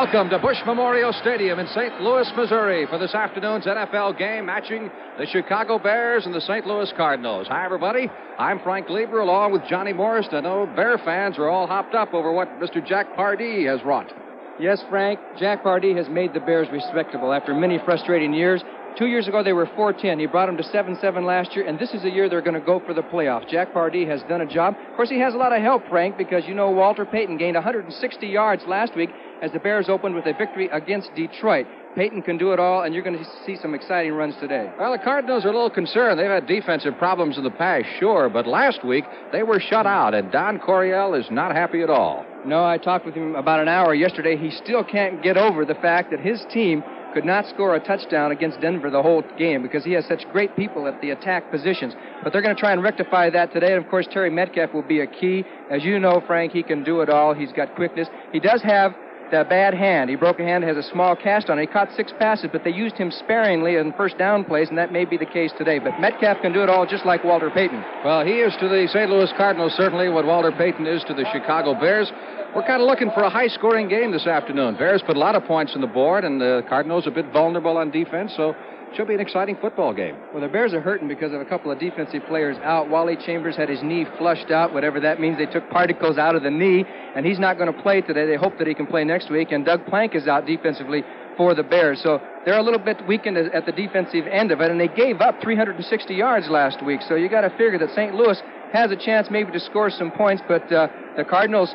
Welcome to Bush Memorial Stadium in St. Louis, Missouri for this afternoon's NFL game matching the Chicago Bears and the St. Louis Cardinals. Hi, everybody. I'm Frank Lieber along with Johnny Morris. I know Bear fans are all hopped up over what Mr. Jack Pardee has wrought. Yes, Frank, Jack Pardee has made the Bears respectable after many frustrating years. 2 years ago, they were 4-10. He brought them to 7-7 last year, and this is the year they're going to go for the playoffs. Jack Pardee has done a job. Of course, he has a lot of help, Frank, because you know Walter Payton gained 160 yards last week as the Bears opened with a victory against Detroit. Payton can do it all, and you're going to see some exciting runs today. Well, the Cardinals are a little concerned. They've had defensive problems in the past, sure, but last week they were shut out, and Don Coryell is not happy at all. No, I talked with him about an hour yesterday. He still can't get over the fact that his team could not score a touchdown against Denver the whole game because he has such great people at the attack positions. But they're going to try and rectify that today. And, of course, Terry Metcalf will be a key. As you know, Frank, he can do it all. He's got quickness. He does have that bad hand. He broke a hand, has a small cast on it. He caught 6 passes, but they used him sparingly in first down plays, and that may be the case today. But Metcalf can do it all just like Walter Payton. Well, he is to the St. Louis Cardinals certainly what Walter Payton is to the Chicago Bears. We're kind of looking for a high-scoring game this afternoon. Bears put a lot of points on the board, and the Cardinals a bit vulnerable on defense, so it should be an exciting football game. Well, the Bears are hurting because of a couple of defensive players out. Wally Chambers had his knee flushed out, whatever that means. They took particles out of the knee, and he's not going to play today. They hope that he can play next week, and Doug Plank is out defensively for the Bears. So they're a little bit weakened at the defensive end of it, and they gave up 360 yards last week. So you got to figure that St. Louis has a chance maybe to score some points, but the Cardinals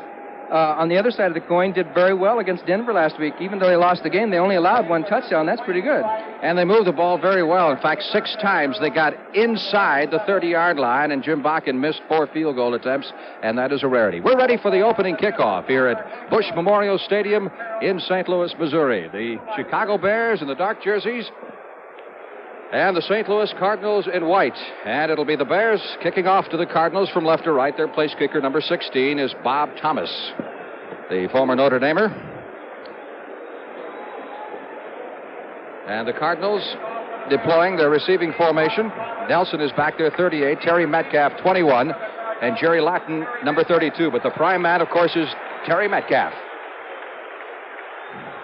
on the other side of the coin did very well against Denver last week. Even though they lost the game, they only allowed 1 touchdown. That's pretty good. And they moved the ball very well. In fact, 6 times they got inside the 30-yard line, and Jim Bakken missed 4 field goal attempts, and that is a rarity. We're ready for the opening kickoff here at Bush Memorial Stadium in St. Louis, Missouri. The Chicago Bears in the dark jerseys and the St. Louis Cardinals in white. And it'll be the Bears kicking off to the Cardinals from left to right. Their place kicker, number 16, is Bob Thomas, the former Notre Damer. And the Cardinals deploying their receiving formation. Nelson is back there, 38. Terry Metcalf, 21. And Jerry Latin, number 32. But the prime man, of course, is Terry Metcalf.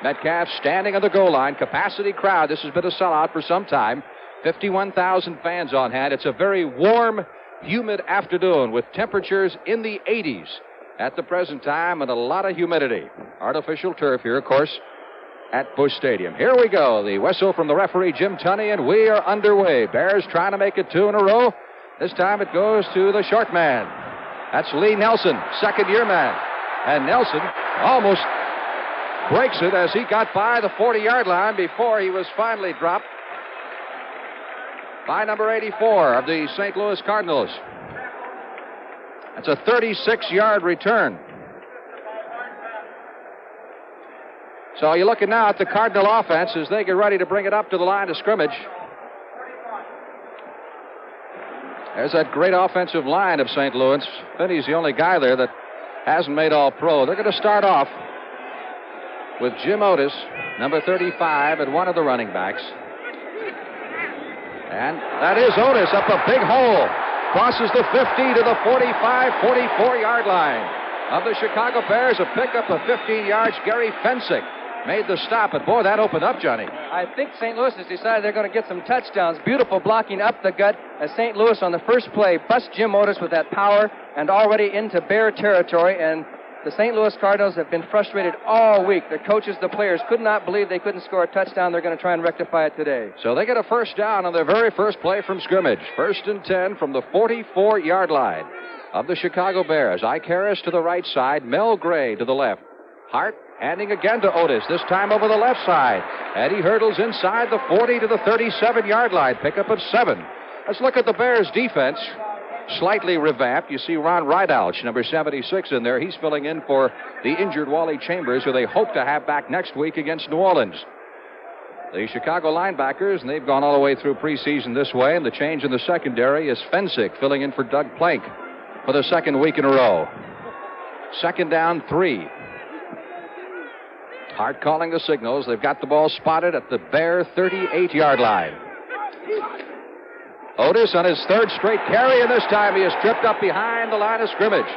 Metcalf standing on the goal line. Capacity crowd. This has been a sellout for some time. 51,000 fans on hand. It's a very warm, humid afternoon with temperatures in the 80s at the present time and a lot of humidity. Artificial turf here, of course, at Busch Stadium. Here we go. The whistle from the referee, Jim Tunney, and we are underway. Bears trying to make it 2 in a row. This time it goes to the short man. That's Lee Nelson, second-year man. And Nelson almost breaks it as he got by the 40-yard line before he was finally dropped by number 84 of the St. Louis Cardinals. That's a 36-yard return. So you're looking now at the Cardinal offense as they get ready to bring it up to the line of scrimmage. There's that great offensive line of St. Louis. Finney's the only guy there that hasn't made all-pro. They're going to start off with Jim Otis, number 35, at one of the running backs. And that is Otis up a big hole. Crosses the 50 to the 45, 44-yard line of the Chicago Bears. A pickup of 15 yards. Gary Fensick made the stop. But, boy, that opened up, Johnny. I think St. Louis has decided they're going to get some touchdowns. Beautiful blocking up the gut as St. Louis on the first play busts Jim Otis with that power and already into Bear territory. And the St. Louis Cardinals have been frustrated all week. The coaches, the players could not believe they couldn't score a touchdown. They're going to try and rectify it today. So they get a first down on their very first play from scrimmage. 1st and 10 from the 44-yard line of the Chicago Bears. Ike Harris to the right side. Mel Gray to the left. Hart handing again to Otis, this time over the left side. And he hurdles inside the 40 to the 37-yard line. Pickup of 7. Let's look at the Bears' defense. Slightly revamped. You see Ron Rydouch, number 76, in there. He's filling in for the injured Wally Chambers, who they hope to have back next week against New Orleans. The Chicago linebackers, and they've gone all the way through preseason this way, and the change in the secondary is Fensick filling in for Doug Plank for the second week in a row. 2nd down, 3. Hart calling the signals. They've got the ball spotted at the Bear 38-yard line. Otis on his 3rd straight carry, and this time he is tripped up behind the line of scrimmage.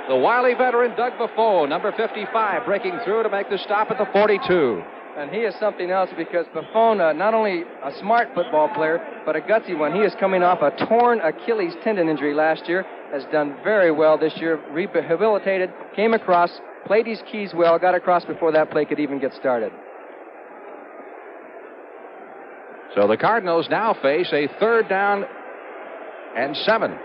The wily veteran Doug Buffon, number 55, breaking through to make the stop at the 42. And he is something else because Buffon, not only a smart football player, but a gutsy one. He is coming off a torn Achilles tendon injury last year, has done very well this year, rehabilitated, came across, played his keys well, got across before that play could even get started. So the Cardinals now face a 3rd down and 7.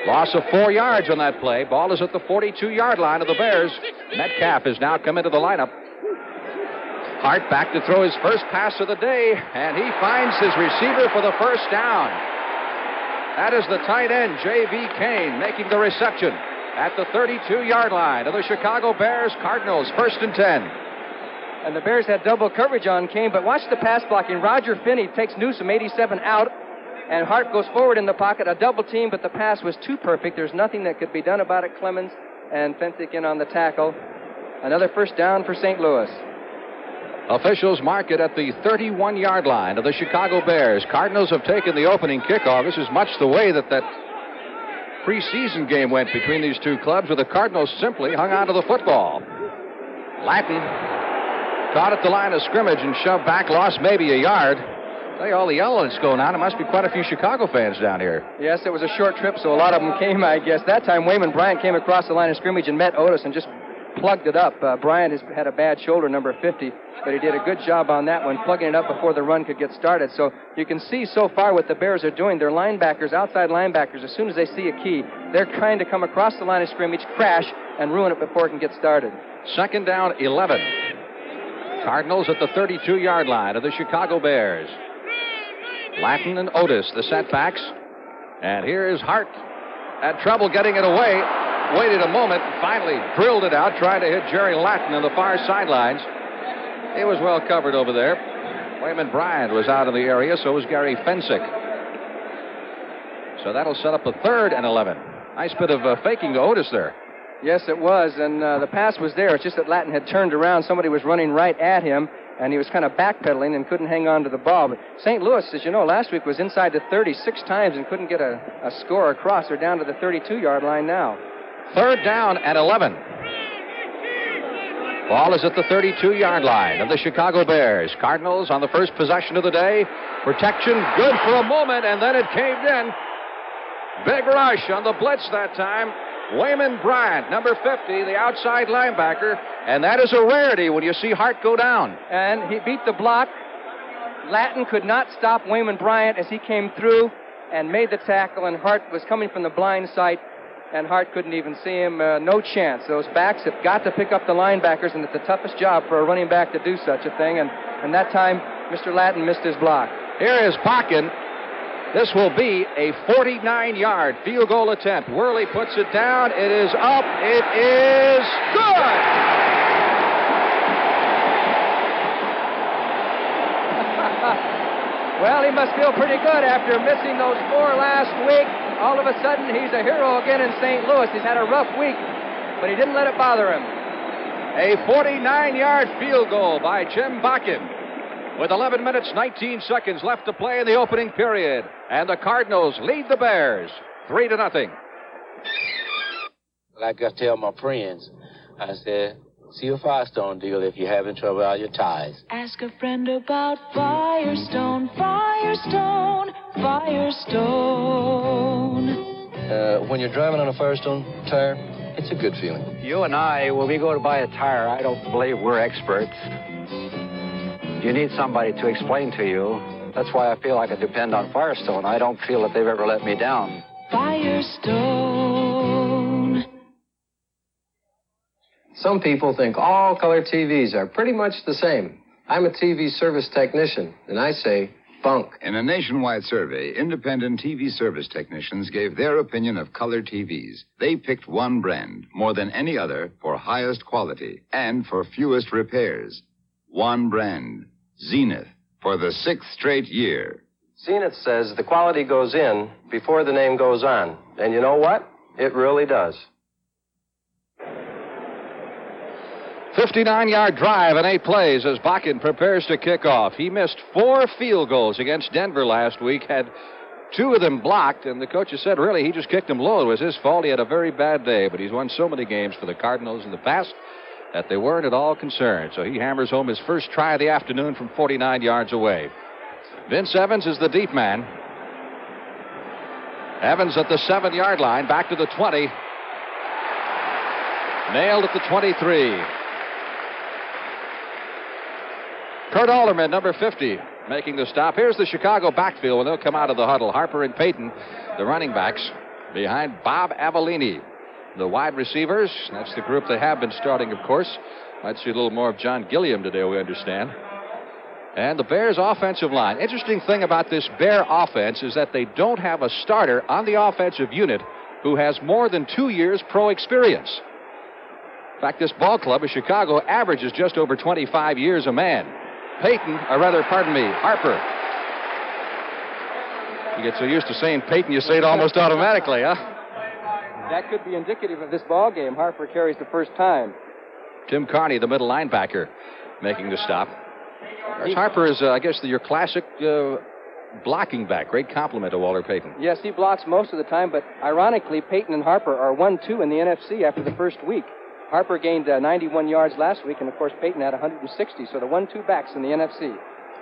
Loss of 4 yards on that play. Ball is at the 42-yard line of the Bears. Metcalf has now come into the lineup. Hart back to throw his first pass of the day, and he finds his receiver for the first down. That is the tight end, J.V. Kane, making the reception at the 32-yard line of the Chicago Bears. Cardinals, 1st and 10. And the Bears had double coverage on Kane, but watch the pass blocking. Roger Finney takes Newsom, 87, out, and Hart goes forward in the pocket, a double team, but the pass was too perfect. There's nothing that could be done about it. Clemens and Fenwick in on the tackle. Another first down for St. Louis. Officials mark it at the 31-yard line of the Chicago Bears. Cardinals have taken the opening kickoff. This is much the way that preseason game went between these two clubs, where the Cardinals simply hung on to the football. Latin caught at the line of scrimmage and shoved back, lost maybe a yard. Tell you, all the yelling that's going on, there must be quite a few Chicago fans down here. Yes, it was a short trip, so a lot of them came, I guess. That time, Wayman Bryant came across the line of scrimmage and met Otis and just plugged it up. Bryant has had a bad shoulder, number 50, but he did a good job on that one, plugging it up before the run could get started. So you can see so far what the Bears are doing. Their linebackers, outside linebackers, as soon as they see a key, they're trying to come across the line of scrimmage, crash, and ruin it before it can get started. 2nd down, 11. Cardinals at the 32-yard line of the Chicago Bears. Latin and Otis, the setbacks. And here is Hart. Had trouble getting it away. Waited a moment and finally drilled it out, trying to hit Jerry Latin on the far sidelines. He was well covered over there. Wayman Bryant was out in the area, so was Gary Fenwick. So that'll set up a 3rd and 11. Nice bit of faking to Otis there. Yes, it was, and the pass was there. It's just that Latin had turned around. Somebody was running right at him, and he was kind of backpedaling and couldn't hang on to the ball. But St. Louis, as you know, last week was inside the 36 times and couldn't get a score across. They're down to the 32-yard line now. 3rd down and 11. Ball is at the 32-yard line of the Chicago Bears. Cardinals on the first possession of the day. Protection good for a moment, and then it caved in. Big rush on the blitz that time. Wayman Bryant, number 50, the outside linebacker, and that is a rarity when you see Hart go down. And he beat the block. Latin could not stop Wayman Bryant as he came through and made the tackle, and Hart was coming from the blind side, and Hart couldn't even see him. No chance. Those backs have got to pick up the linebackers, and it's the toughest job for a running back to do such a thing, and that time Mr. Latin missed his block. Here is Bakken. This will be a 49-yard field goal attempt. Worley puts it down. It is up. It is good. Well, he must feel pretty good after missing those 4 last week. All of a sudden, he's a hero again in St. Louis. He's had a rough week, but he didn't let it bother him. A 49-yard field goal by Jim Bakken. With 11 minutes, 19 seconds left to play in the opening period. And the Cardinals lead the Bears 3-0. Like I tell my friends, I said, see a Firestone deal if you're having trouble out your ties. Ask a friend about Firestone, Firestone, Firestone. When you're driving on a Firestone tire, it's a good feeling. You and I, when we go to buy a tire, I don't believe we're experts. You need somebody to explain to you. That's why I feel I can depend on Firestone. I don't feel that they've ever let me down. Firestone. Some people think all color TVs are pretty much the same. I'm a TV service technician, and I say bunk. In a nationwide survey, independent TV service technicians gave their opinion of color TVs. They picked one brand, more than any other, for highest quality and for fewest repairs. One brand, Zenith, for the 6th straight year. Zenith says the quality goes in before the name goes on. And you know what? It really does. 59-yard drive and 8 plays as Bakken prepares to kick off. He missed 4 field goals against Denver last week, had 2 of them blocked, and the coaches said, really, he just kicked them low. It was his fault. He had a very bad day, but he's won so many games for the Cardinals in the past that they weren't at all concerned. So he hammers home his first try of the afternoon from 49 yards away. Vince Evans is the deep man. Evans at the 7-yard line, back to the 20. Nailed at the 23. Kurt Alderman, number 50, making the stop. Here's the Chicago backfield when they'll come out of the huddle. Harper and Payton, the running backs, behind Bob Avellini. The wide receivers, that's the group they have been starting, of course. Might see a little more of John Gilliam today, we understand. And the Bears' offensive line. Interesting thing about this Bear offense is that they don't have a starter on the offensive unit who has more than 2 years pro experience. In fact, this ball club of Chicago averages just over 25 years a man. Harper. You get so used to saying Payton, you say it almost automatically, huh? That could be indicative of this ball game. Harper carries the first time. Tim Carney, the middle linebacker, making the stop. Harper is, I guess, your classic blocking back. Great compliment to Walter Payton. Yes, he blocks most of the time, but ironically, Payton and Harper are 1-2 in the NFC after the first week. Harper gained 91 yards last week, and, of course, Payton had 160, so the 1-2 backs in the NFC.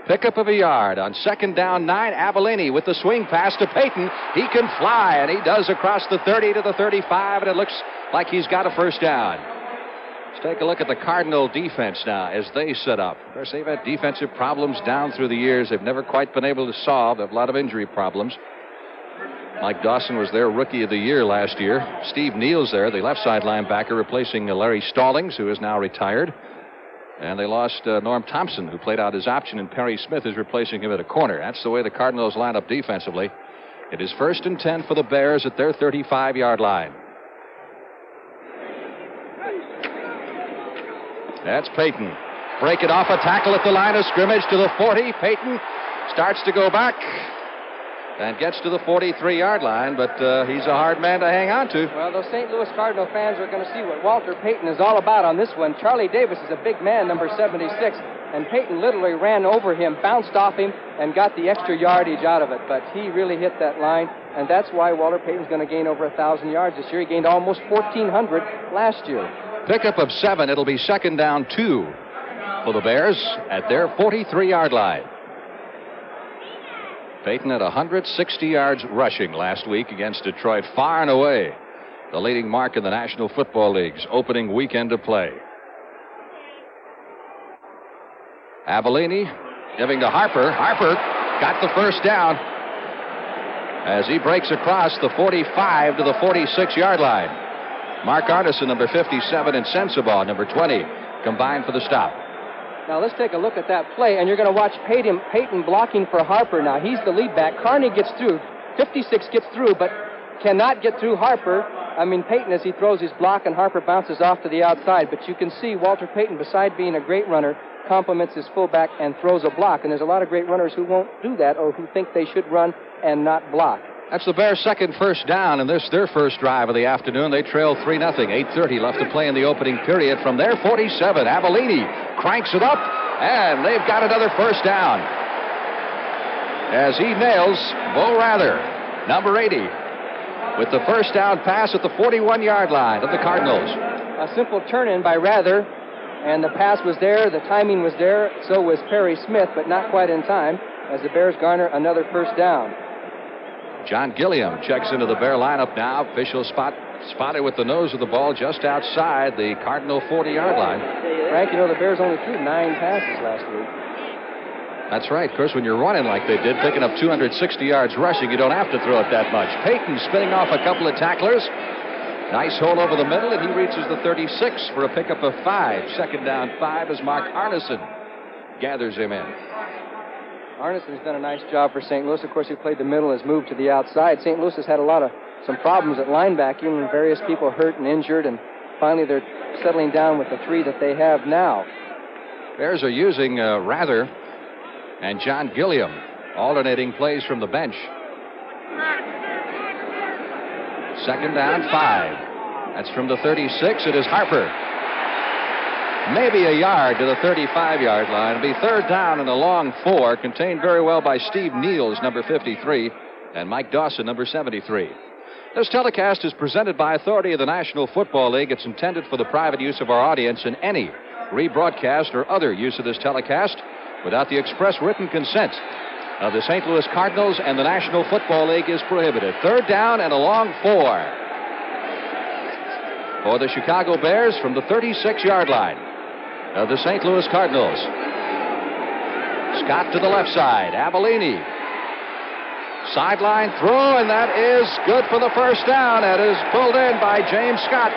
Pickup of a yard on 2nd down 9. Avellini with the swing pass to Payton. He can fly, and he does across the 30 to the 35, and it looks like he's got a first down. Let's take a look at the Cardinal defense now as they set up. Of course, they've had defensive problems down through the years. They've never quite been able to solve. They have a lot of injury problems. Mike Dawson was their Rookie of the Year last year. Steve Neal's there, the left side linebacker, replacing Larry Stallings, who is now retired. And they lost Norm Thompson, who played out his option, and Perry Smith is replacing him at a corner. That's the way the Cardinals line up defensively. It is 1st and 10 for the Bears at their 35-yard line. That's Payton. Break it off, a tackle at the line of scrimmage to the 40. Payton starts to go back and gets to the 43-yard line, but he's a hard man to hang on to. Well, those St. Louis Cardinal fans are going to see what Walter Payton is all about on this one. Charlie Davis is a big man, number 76, and Payton literally ran over him, bounced off him, and got the extra yardage out of it. But he really hit that line, and that's why Walter Payton's going to gain over 1,000 yards this year. He gained almost 1,400 last year. Pickup of 7. It'll be 2nd down 2 for the Bears at their 43-yard line. Payton had 160 yards rushing last week against Detroit, far and away the leading mark in the National Football League's opening weekend of play. Avellini giving to Harper. Harper got the first down as he breaks across the 45 to the 46-yard line. Mark Arneson, number 57, and Sensabaugh, number 20, combined for the stop. Now, let's take a look at that play, and you're going to watch Payton blocking for Harper. Now, he's the lead back. Carney gets through. 56 gets through, but cannot get through Payton, as he throws his block, and Harper bounces off to the outside. But you can see Walter Payton, beside being a great runner, compliments his fullback and throws a block. And there's a lot of great runners who won't do that or who think they should run and not block. That's the Bears' second first down, and this their first drive of the afternoon. They trail 3-0. 8:30 left to play in the opening period. From their 47, Avellini cranks it up, and they've got another first down as he nails Bo Rather, number 80, with the first down pass at the 41-yard line of the Cardinals. A simple turn-in by Rather, and the pass was there, the timing was there, so was Perry Smith, but not quite in time, as the Bears garner another first down. John Gilliam checks into the Bear lineup now. Official spotted with the nose of the ball just outside the Cardinal 40-yard line. Frank, you know the Bears only threw 9 passes last week. That's right. Of course, when you're running like they did, picking up 260 yards rushing, you don't have to throw it that much. Payton spinning off a couple of tacklers. Nice hole over the middle, and he reaches the 36 for a pickup of 5. 2nd down 5 as Mark Arneson gathers him in. Arneson's done a nice job for St. Louis. Of course, he played the middle, has moved to the outside. St. Louis has had some problems at linebacking, and various people hurt and injured, and finally they're settling down with the 3 that they have now. Bears are using Rather and John Gilliam, alternating plays from the bench. 2nd down 5. That's from the 36. It is Harper. Maybe a yard to the 35-yard line. It'll be 3rd down and a long 4, contained very well by Steve Neal's number 53. and Mike Dawson, number 73. This telecast is presented by authority of the National Football League. It's intended for the private use of our audience, and any rebroadcast or other use of this telecast without the express written consent of the St. Louis Cardinals and the National Football League is prohibited. Third down and a long 4 for the Chicago Bears from the 36-yard line of the St. Louis Cardinals. Scott to the left side. Avellini. Sideline throw, and that is good for the first down. That is pulled in by James Scott.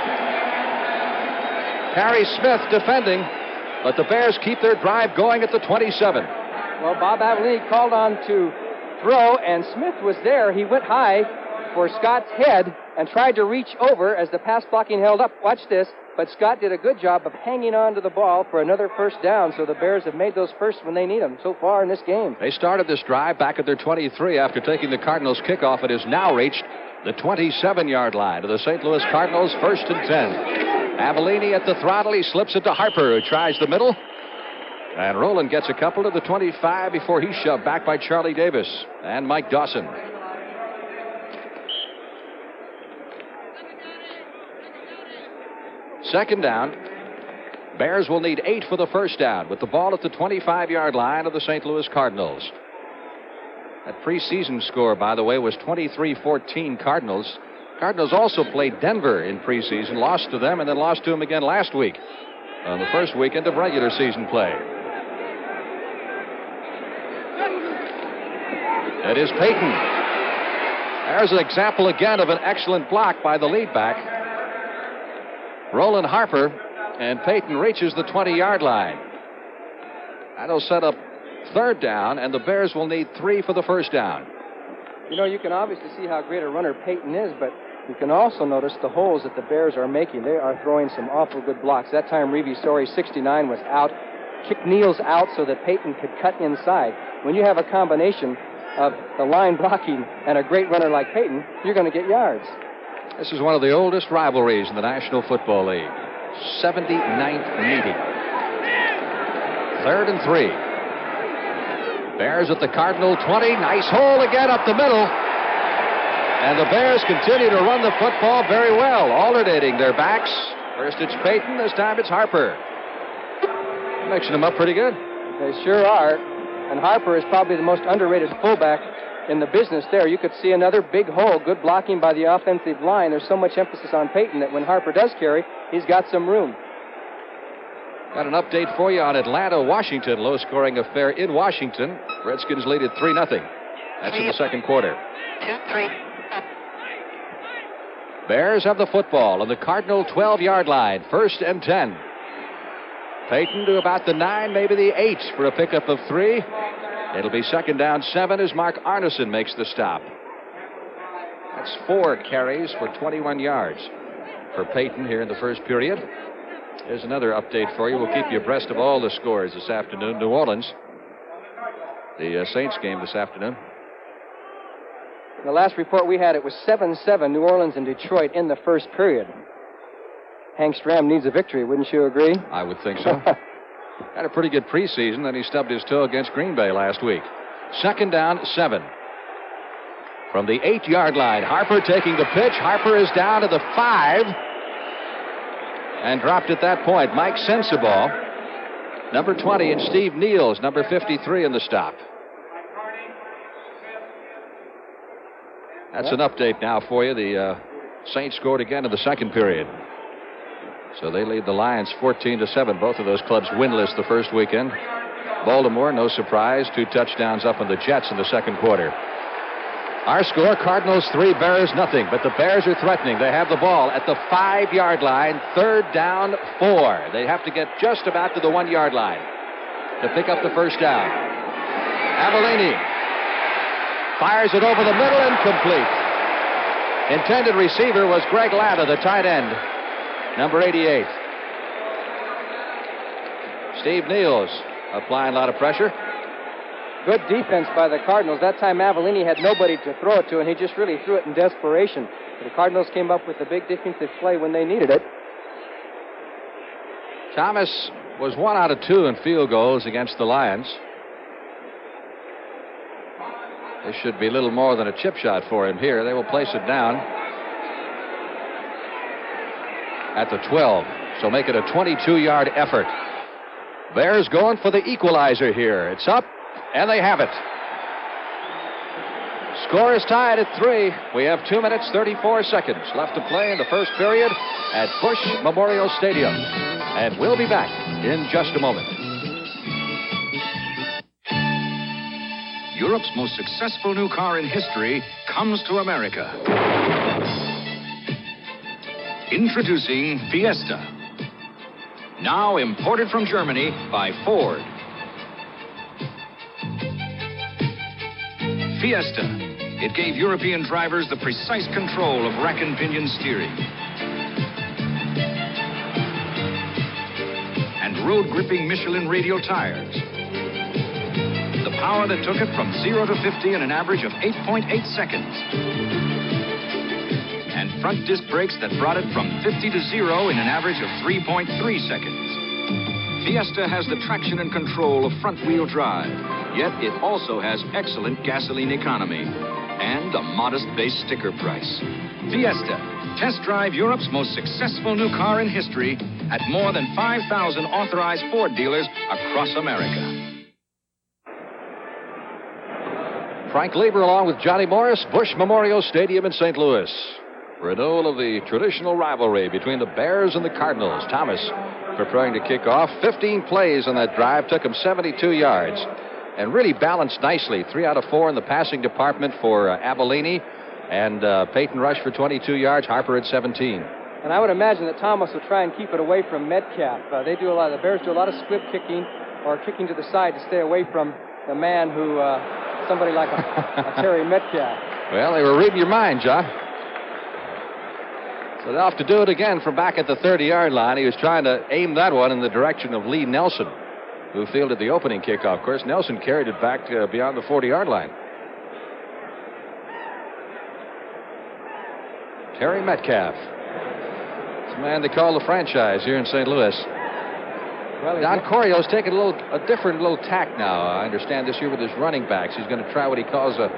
Harry Smith defending, but the Bears keep their drive going at the 27. Well, Bob Avellini called on to throw, and Smith was there. He went high for Scott's head and tried to reach over as the pass blocking held up. Watch this. But Scott did a good job of hanging on to the ball for another first down, so the Bears have made those firsts when they need them so far in this game. They started this drive back at their 23 after taking the Cardinals' kickoff. It has now reached the 27-yard line of the St. Louis Cardinals, 1st and 10. Avellini at the throttle. He slips it to Harper, who tries the middle. And Rowland gets a couple to the 25 before he's shoved back by Charlie Davis and Mike Dawson. Second down. Bears will need 8 for the first down with the ball at the 25-yard line of the St. Louis Cardinals. That preseason score, by the way, was 23-14 Cardinals. Cardinals also played Denver in preseason, lost to them, and then lost to them again last week on the first weekend of regular season play. It is Payton. There's an example again of an excellent block by the lead back. Roland Harper, and Payton reaches the 20-yard line. That'll set up third down, and the Bears will need 3 for the first down. You know, you can obviously see how great a runner Payton is, but you can also notice the holes that the Bears are making. They are throwing some awful good blocks. That time, Reeve Story, 69, was out. Kick Neal's out so that Payton could cut inside. When you have a combination of the line blocking and a great runner like Payton, you're going to get yards. This is one of the oldest rivalries in the National Football League. 79th meeting. 3rd and 3. Bears at the Cardinal 20. Nice hole again up the middle. And the Bears continue to run the football very well, alternating their backs. First it's Payton, this time it's Harper. Mixing them up pretty good. They sure are. And Harper is probably the most underrated fullback in the business there. You could see another big hole. Good blocking by the offensive line. There's so much emphasis on Payton that when Harper does carry, he's got some room. Got an update for you on Atlanta, Washington. Low-scoring affair in Washington. Redskins lead at 3-0. That's in the second quarter. 2-3. Bears have the football on the Cardinal 12-yard line. 1st and 10. Payton to about the 9, maybe the 8 for a pickup of 3. It'll be 2nd down 7 as Mark Arneson makes the stop. That's 4 carries for 21 yards for Payton here in the first period. Here's another update for you. We'll keep you abreast of all the scores this afternoon. New Orleans, the Saints game this afternoon. The last report we had, it was 7-7 New Orleans and Detroit in the first period. Hank Stram needs a victory, wouldn't you agree? I would think so. Had a pretty good preseason, then he stubbed his toe against Green Bay last week. 2nd down 7. From the 8-yard line, Harper taking the pitch. Harper is down to the 5 and dropped at that point. Mike Sensabaugh, number 20, and Steve Neals, number 53, in the stop. That's an update now for you. The Saints scored again in the second period. So they lead the Lions 14-7. Both of those clubs winless the first weekend. Baltimore, no surprise, 2 touchdowns up on the Jets in the second quarter. Our score, Cardinals 3, Bears nothing. But the Bears are threatening. They have the ball at the 5-yard line. 3rd down 4. They have to get just about to the 1-yard line to pick up the first down. Avellini fires it over the middle, incomplete. Intended receiver was Greg Latta, the tight end, number 88. Steve Neals applying a lot of pressure. Good defense by the Cardinals. That time Avellini had nobody to throw it to, and he just really threw it in desperation. The Cardinals came up with a big defensive play when they needed it. Thomas was 1 out of 2 in field goals against the Lions. This should be little more than a chip shot for him here. They will place it down at the 12. So make it a 22-yard effort. Bears going for the equalizer here. It's up, and they have it. Score is tied at 3. We have 2 minutes, 34 seconds left to play in the first period at Bush Memorial Stadium. And we'll be back in just a moment. Europe's most successful new car in history comes to America. Introducing Fiesta. Now imported from Germany by Ford. Fiesta. It gave European drivers the precise control of rack and pinion steering. And road-gripping Michelin radial tires. The power that took it from 0 to 50 in an average of 8.8 seconds. And front disc brakes that brought it from 50 to 0 in an average of 3.3 seconds. Fiesta has the traction and control of front-wheel drive, yet it also has excellent gasoline economy and a modest base sticker price. Fiesta. Test drive Europe's most successful new car in history at more than 5,000 authorized Ford dealers across America. Frank Lieber along with Johnny Morris, Bush Memorial Stadium in St. Louis. Renewal of the traditional rivalry between the Bears and the Cardinals. Thomas preparing to kick off. 15 plays on that drive, took him 72 yards, and really balanced nicely. 3 out of 4 in the passing department for Abellini, and Peyton Rush for 22 yards, Harper at 17. And I would imagine that Thomas will try and keep it away from Metcalf. The Bears do a lot of split kicking or kicking to the side to stay away from the man who, somebody like a Terry Metcalf. Well, they were reading your mind, John. So they'll have to do it again from back at the 30-yard line. He was trying to aim that one in the direction of Lee Nelson, who fielded the opening kickoff. Of course, Nelson carried it back beyond the 40-yard line. Terry Metcalf. It's a man they call the franchise here in St. Louis. Well, Don Corio's taking a different little tack now. I understand this year with his running backs. He's going to try what he calls a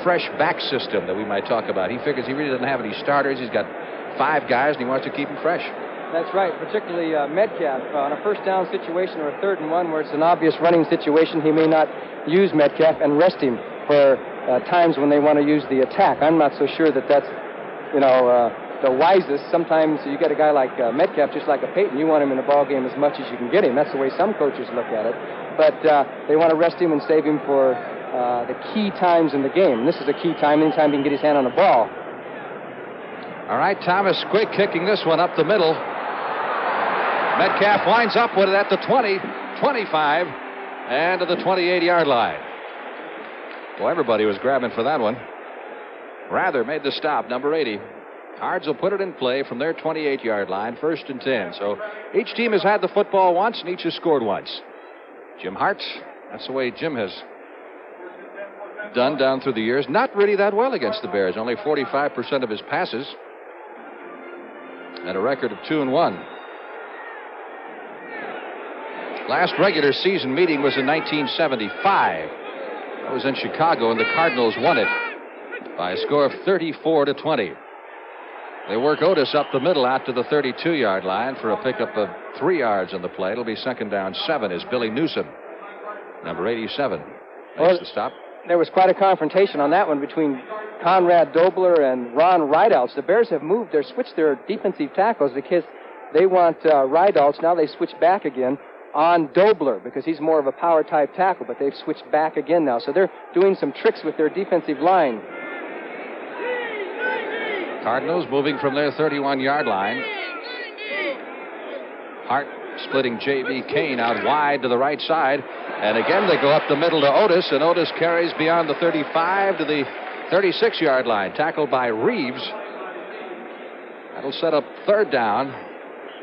fresh back system that we might talk about. He figures he really doesn't have any starters. He's got 5 guys, and he wants to keep them fresh. That's right, particularly Metcalf. On a first down situation or a 3rd and 1 where it's an obvious running situation, he may not use Metcalf and rest him for times when they want to use the attack. I'm not so sure that that's, the wisest. Sometimes you get a guy like Metcalf, just like a Peyton, you want him in the ball game as much as you can get him. That's the way some coaches look at it. But they want to rest him and save him for the key times in the game. And this is a key time, anytime he can get his hand on the ball. All right, Thomas quick kicking this one up the middle. Metcalf winds up with it at the 20, 25, and to the 28-yard line. Well, everybody was grabbing for that one. Rather made the stop, number 80. Cards will put it in play from their 28-yard line, 1st and 10. So each team has had the football once, and each has scored once. Jim Hart, that's the way Jim has done down through the years. Not really that well against the Bears. Only 45% of his passes. And a record of 2-1. Last regular season meeting was in 1975. That was in Chicago, and the Cardinals won it by a score of 34-20. They work Otis up the middle out to the 32-yard line for a pickup of 3 yards on the play. It'll be 2nd down 7 as Billy Newsom, number 87, makes the stop. There was quite a confrontation on that one between Conrad Dobler and Ron Rideouts. The Bears have switched their defensive tackles because they want Rideouts. Now they switch back again on Dobler because he's more of a power type tackle, but they've switched back again now. So they're doing some tricks with their defensive line. Cardinals moving from their 31-yard line. Hart splitting J.B. Kane out wide to the right side. And again, they go up the middle to Otis, and Otis carries beyond the 35 to the 36-yard line. Tackled by Reeves. That'll set up 3rd down.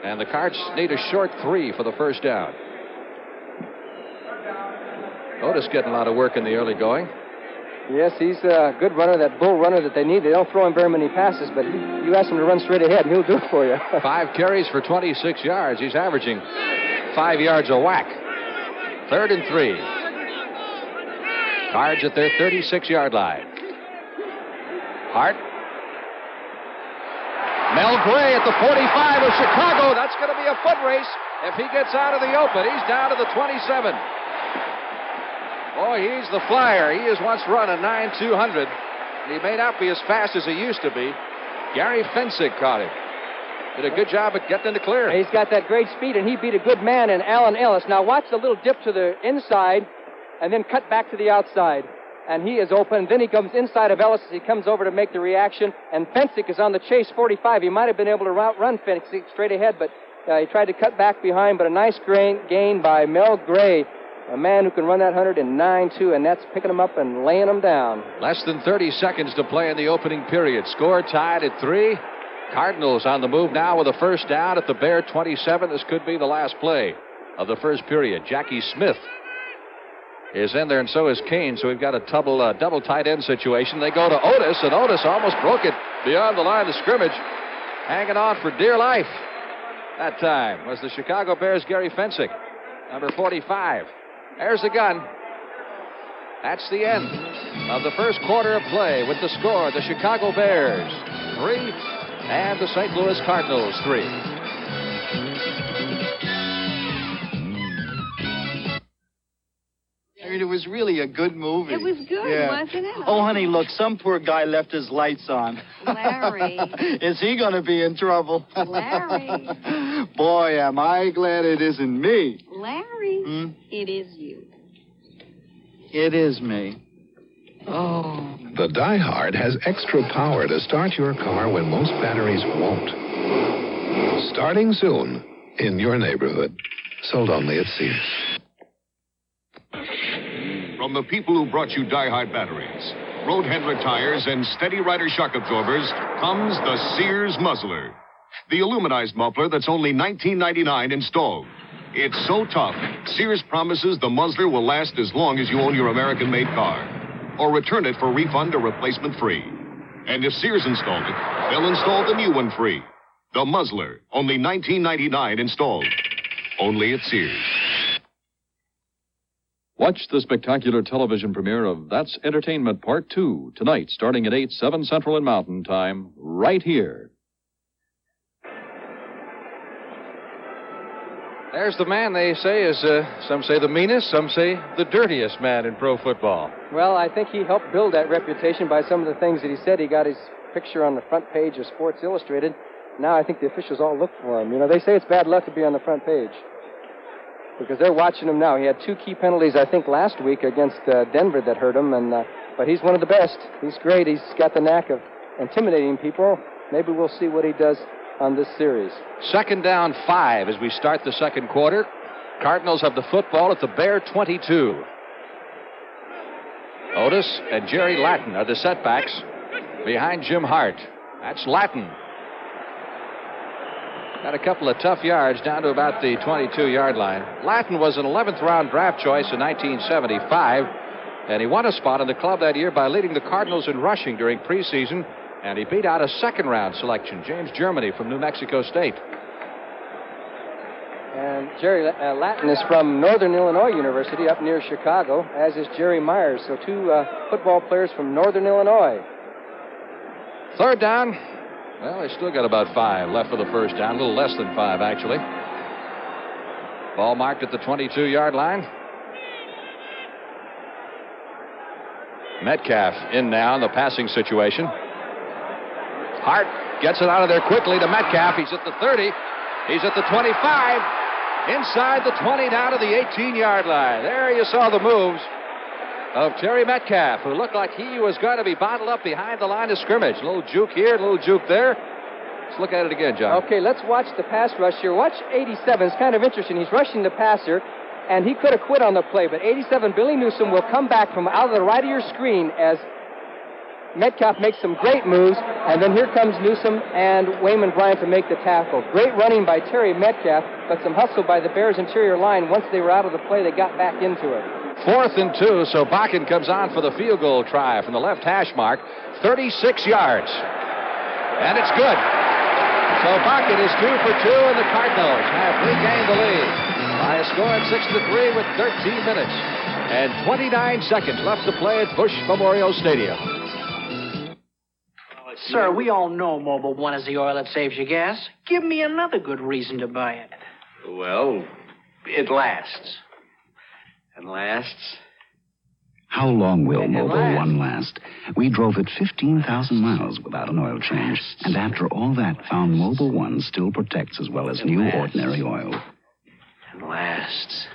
And the Cards need a short 3 for the 1st down. Otis getting a lot of work in the early going. Yes, he's a good runner, that bull runner that they need. They don't throw him very many passes, but you ask him to run straight ahead, and he'll do it for you. 5 carries for 26 yards. He's averaging 5 yards a whack. 3rd and 3. Cards at their 36-yard line. Hart. Mel Gray at the 45 of Chicago. That's going to be a foot race. If he gets out of the open, he's down to the 27. Boy, he's the flyer. He has once run a 9-200. He may not be as fast as he used to be. Gary Fensick caught him. Did a good job at getting in the clear. He's got that great speed, and he beat a good man in Alan Ellis. Now watch the little dip to the inside and then cut back to the outside. And he is open. Then he comes inside of Ellis as he comes over to make the reaction. And Fensick is on the chase 45. He might have been able to run Fensick straight ahead, but he tried to cut back behind. But a nice gain by Mel Gray, a man who can run that 100 in 9-2, and that's picking him up and laying him down. Less than 30 seconds to play in the opening period. Score tied at 3. Cardinals on the move now with a first down at the Bear 27. This could be the last play of the first period. Jackie Smith is in there, and so is Kane. So we've got a double tight end situation. They go to Otis, and Otis almost broke it beyond the line of scrimmage. Hanging on for dear life that time was the Chicago Bears' Gary Fensick, number 45. There's the gun. That's the end of the first quarter of play with the score, the Chicago Bears 3 and the St. Louis Cardinals 3. I mean, it was really a good movie. It was good, wasn't it? Oh, honey, look, some poor guy left his lights on. Larry. Is he going to be in trouble? Larry. Boy, am I glad it isn't me. Larry, it is you. It is me. Oh. The Die Hard has extra power to start your car when most batteries won't. Starting soon in your neighborhood. Sold only at Sears. From the people who brought you Die-Hard batteries, road handler tires, and Steady Rider shock absorbers comes the Sears Muzzler. The aluminized muffler that's only $19.99 installed. It's so tough, Sears promises the muzzler will last as long as you own your American-made car. Or return it for refund or replacement free. And if Sears installed it, they'll install the new one free. The Muzzler, only $19.99 installed. Only at Sears. Watch the spectacular television premiere of That's Entertainment Part 2 tonight, starting at 8, 7 Central and Mountain Time, right here. There's the man they say is, some say the meanest, some say the dirtiest man in pro football. Well, I think he helped build that reputation by some of the things that he said. He got his picture on the front page of Sports Illustrated. Now I think the officials all look for him. You know, they say it's bad luck to be on the front page, because they're watching him now. He had 2 key penalties, I think, last week against Denver that hurt him, but he's one of the best. He's great. He's got the knack of intimidating people. Maybe we'll see what he does on this series. Second down 5 as we start the second quarter. Cardinals have the football at the Bear 22. Otis and Jerry Latin are the setbacks behind Jim Hart. That's Latin. Got a couple of tough yards down to about the 22-yard line. Latin was an 11th-round draft choice in 1975, and he won a spot in the club that year by leading the Cardinals in rushing during preseason, and he beat out a second-round selection, James Germany from New Mexico State. And Jerry Latin is from Northern Illinois University up near Chicago, as is Jerry Myers, so 2 football players from Northern Illinois. Third down. Well, they still got about 5 left for the first down, a little less than 5, actually. Ball marked at the 22-yard line. Metcalf in now in the passing situation. Hart gets it out of there quickly to Metcalf. He's at the 30. He's at the 25. Inside the 20, down to the 18-yard line. There you saw the moves of Terry Metcalf, who looked like he was going to be bottled up behind the line of scrimmage. A little juke here, a little juke there. Let's look at it again, John. Okay, let's watch the pass rush here. Watch 87. It's kind of interesting. He's rushing the passer, and he could have quit on the play, but 87, Billy Newsome will come back from out of the right of your screen as Metcalf makes some great moves, and then here comes Newsome and Wayman Bryant to make the tackle. Great running by Terry Metcalf, but some hustle by the Bears' interior line. Once they were out of the play, they got back into it. 4th and 2, so Bakken comes on for the field goal try from the left hash mark. 36 yards. And it's good. So Bakken is 2 for 2, and the Cardinals have regained the lead By a score of 6-3 with 13 minutes and 29 seconds left to play at Busch Memorial Stadium. Sir, we all know Mobil 1 is the oil that saves you gas. Give me another good reason to buy it. Well, it lasts. And lasts. How long will Mobil 1 last? We drove it 15,000 miles without an oil change. And after all that, found Mobil 1 still protects as well as new ordinary oil. And lasts.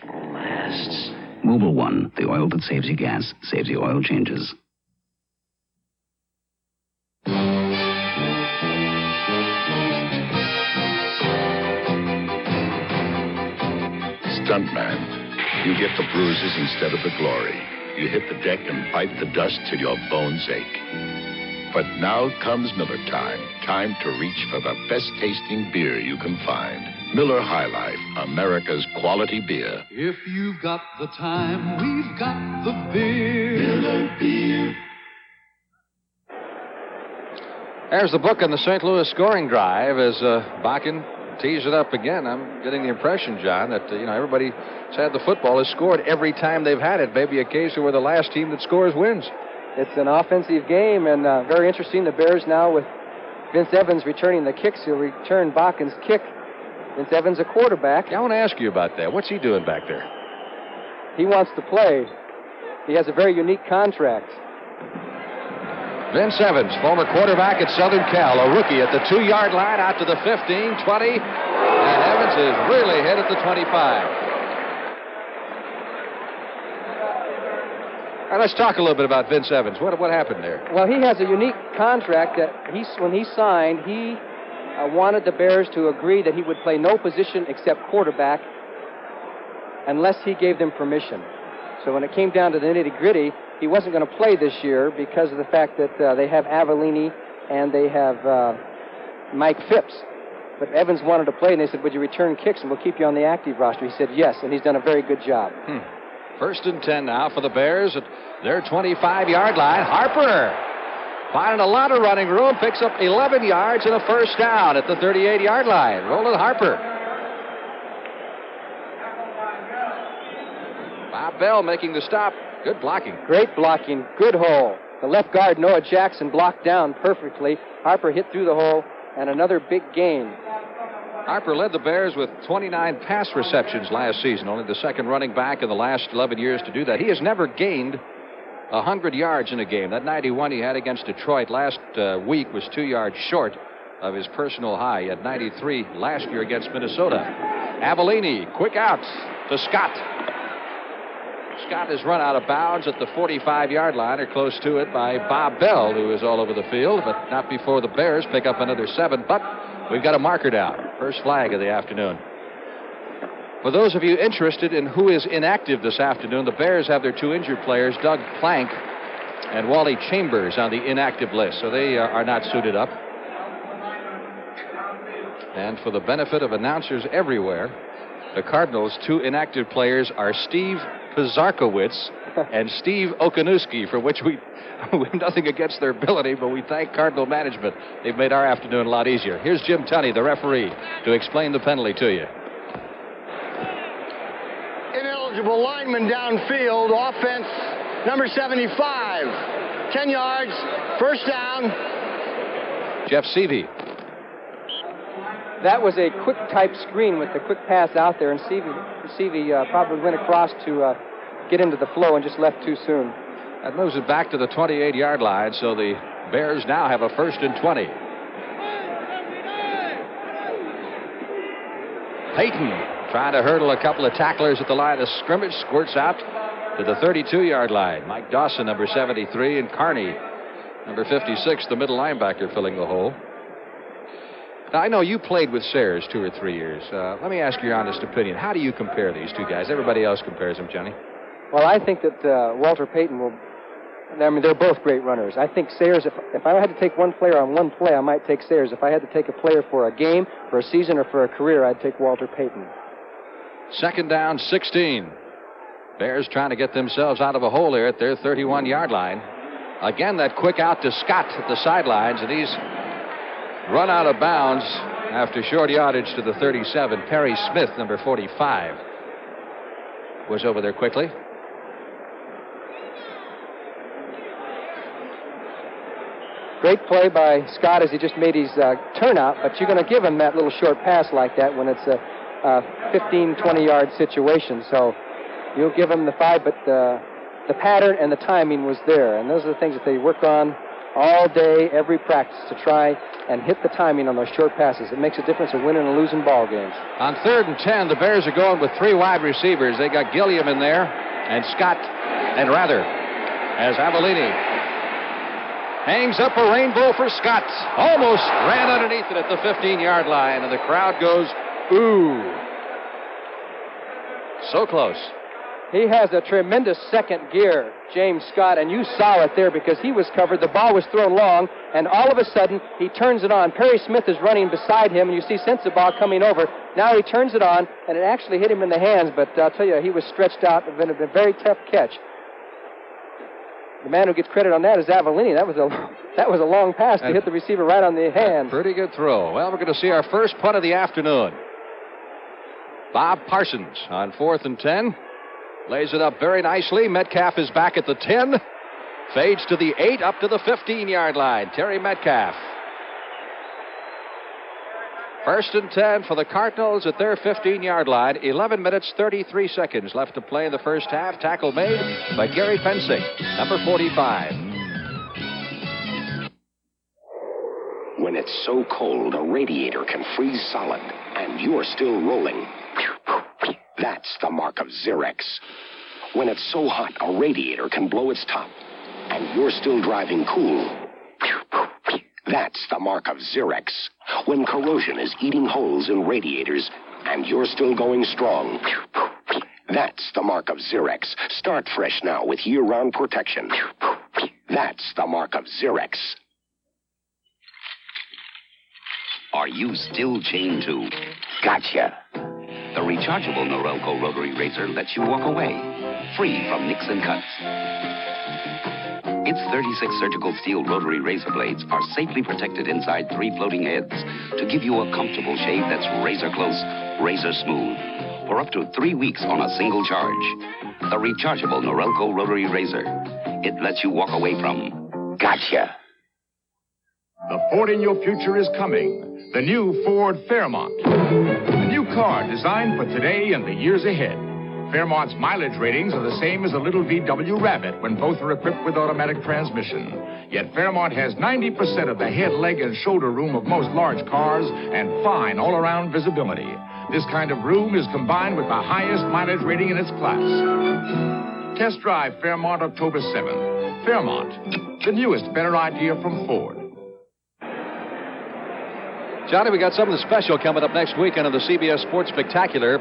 Lasts. Mobil 1, the oil that saves you gas, saves you oil changes. Stuntman. You get the bruises instead of the glory. You hit the deck and fight the dust till your bones ache. But now comes Miller time. Time to reach for the best tasting beer you can find. Miller High Life, America's quality beer. If you've got the time, we've got the beer. Miller Beer. There's the book on the St. Louis scoring drive as Bakken tees it up again. I'm getting the impression, John, that everybody said the football has scored every time they've had it. Maybe occasionally where the last team that scores wins. It's an offensive game, and very interesting. The Bears now with Vince Evans returning the kicks. He'll return Bakken's kick. Vince Evans, a quarterback. I want to ask you about that. What's he doing back there? He wants to play. He has a very unique contract. Vince Evans, former quarterback at Southern Cal, a rookie at the 2-yard line out to the 15, 20, and Evans is really hit at the 25. All right, let's talk a little bit about Vince Evans. What happened there? Well, he has a unique contract that when he signed, he wanted the Bears to agree that he would play no position except quarterback unless he gave them permission. So when it came down to the nitty-gritty, he wasn't going to play this year because of the fact that they have Avellini and they have Mike Phipps. But Evans wanted to play, and they said, would you return kicks and we'll keep you on the active roster? He said yes, and he's done a very good job. First and 10 now for the Bears at their 25-yard line. Harper finding a lot of running room, picks up 11 yards and a first down at the 38-yard line. Roland Harper. Bob Bell making the stop. Good blocking. Great blocking. Good hole. The left guard, Noah Jackson, blocked down perfectly. Harper hit through the hole, and another big gain. Harper led the Bears with 29 pass receptions last season, only the second running back in the last 11 years to do that. He has never gained 100 yards in a game. That 91 he had against Detroit last week was 2 yards short of his personal high. He had 93 last year against Minnesota. Avellini, quick out to Scott. Scott is run out of bounds at the 45-yard line, or close to it, by Bob Bell, who is all over the field, but not before the Bears pick up another 7. But we've got a marker down. First flag of the afternoon. For those of you interested in who is inactive this afternoon, the Bears have their 2 injured players, Doug Plank and Wally Chambers, on the inactive list, so they are not suited up. And for the benefit of announcers everywhere, the Cardinals' 2 inactive players are Steve Pizarkowicz and Steve Okanuski, for which we have nothing against their ability, but we thank Cardinal management. They've made our afternoon a lot easier. Here's Jim Tunney, the referee, to explain the penalty to you. Ineligible lineman downfield, offense number 75. 10 yards, first down. Jeff Seavey. That was a quick type screen with the quick pass out there, and Seavey probably went across to get into the flow and just left too soon. That moves it back to the 28-yard line, so the Bears now have a first and 20. Payton trying to hurdle a couple of tacklers at the line of scrimmage, squirts out to the 32-yard line. Mike Dawson, number 73, and Carney, number 56, the middle linebacker, filling the hole. Now, I know you played with Sayers 2 or 3 years. Let me ask your honest opinion. How do you compare these two guys? Everybody else compares them, Johnny. Well, I think that Walter Payton will... I mean, they're both great runners. I think Sayers, if I had to take one player on one play, I might take Sayers. If I had to take a player for a game, for a season, or for a career, I'd take Walter Payton. Second down, 16. Bears trying to get themselves out of a hole here at their 31-yard line. Again, that quick out to Scott at the sidelines, and he's run out of bounds after short yardage to the 37. Perry Smith, number 45, was over there quickly. Great play by Scott as he just made his turnout, but you're going to give him that little short pass like that when it's a 15, 20-yard situation. So you'll give him the 5, but the pattern and the timing was there. And those are the things that they work on all day, every practice, to try and hit the timing on those short passes. It makes a difference in winning and losing ball games. On 3rd and 10, the Bears are going with 3 wide receivers. They got Gilliam in there, and Scott, and Rather, as Avellini hangs up a rainbow for Scott. Almost ran underneath it at the 15-yard line, and the crowd goes, ooh. So close. He has a tremendous second gear, James Scott, and you saw it there because he was covered. The ball was thrown long, and all of a sudden, he turns it on. Perry Smith is running beside him, and you see Sensabaugh coming over. Now he turns it on, and it actually hit him in the hands, but I'll tell you, he was stretched out. It would have been a very tough catch. The man who gets credit on that is Avellini. That was a long pass to hit the receiver right on the hand. Pretty good throw. Well, we're going to see our first punt of the afternoon. Bob Parsons on 4th and 10. Lays it up very nicely. Metcalf is back at the 10. Fades to the 8, up to the 15-yard line. Terry Metcalf. 1st and 10 for the Cardinals at their 15-yard line. 11 minutes, 33 seconds left to play in the first half. Tackle made by Gary Fencing, number 45. When it's so cold, a radiator can freeze solid, and you're still rolling. That's the mark of Xerex. When it's so hot, a radiator can blow its top, and you're still driving cool. That's the mark of Xerex. When corrosion is eating holes in radiators, and you're still going strong. That's the mark of Xerex. Start fresh now with year-round protection. That's the mark of Xerex. Are you still chained to? Gotcha. The rechargeable Norelco rotary razor lets you walk away, free from nicks and cuts. Its 36 surgical steel rotary razor blades are safely protected inside 3 floating heads to give you a comfortable shave that's razor close, razor smooth, for up to 3 weeks on a single charge. The rechargeable Norelco rotary razor. It lets you walk away from gotcha. The Ford in your future is coming. The new Ford Fairmont. A new car designed for today and the years ahead. Fairmont's mileage ratings are the same as a little VW Rabbit when both are equipped with automatic transmission. Yet Fairmont has 90% of the head, leg, and shoulder room of most large cars and fine all-around visibility. This kind of room is combined with the highest mileage rating in its class. Test drive Fairmont October 7th. Fairmont, the newest, better idea from Ford. Johnny, we got something special coming up next weekend on the CBS Sports Spectacular.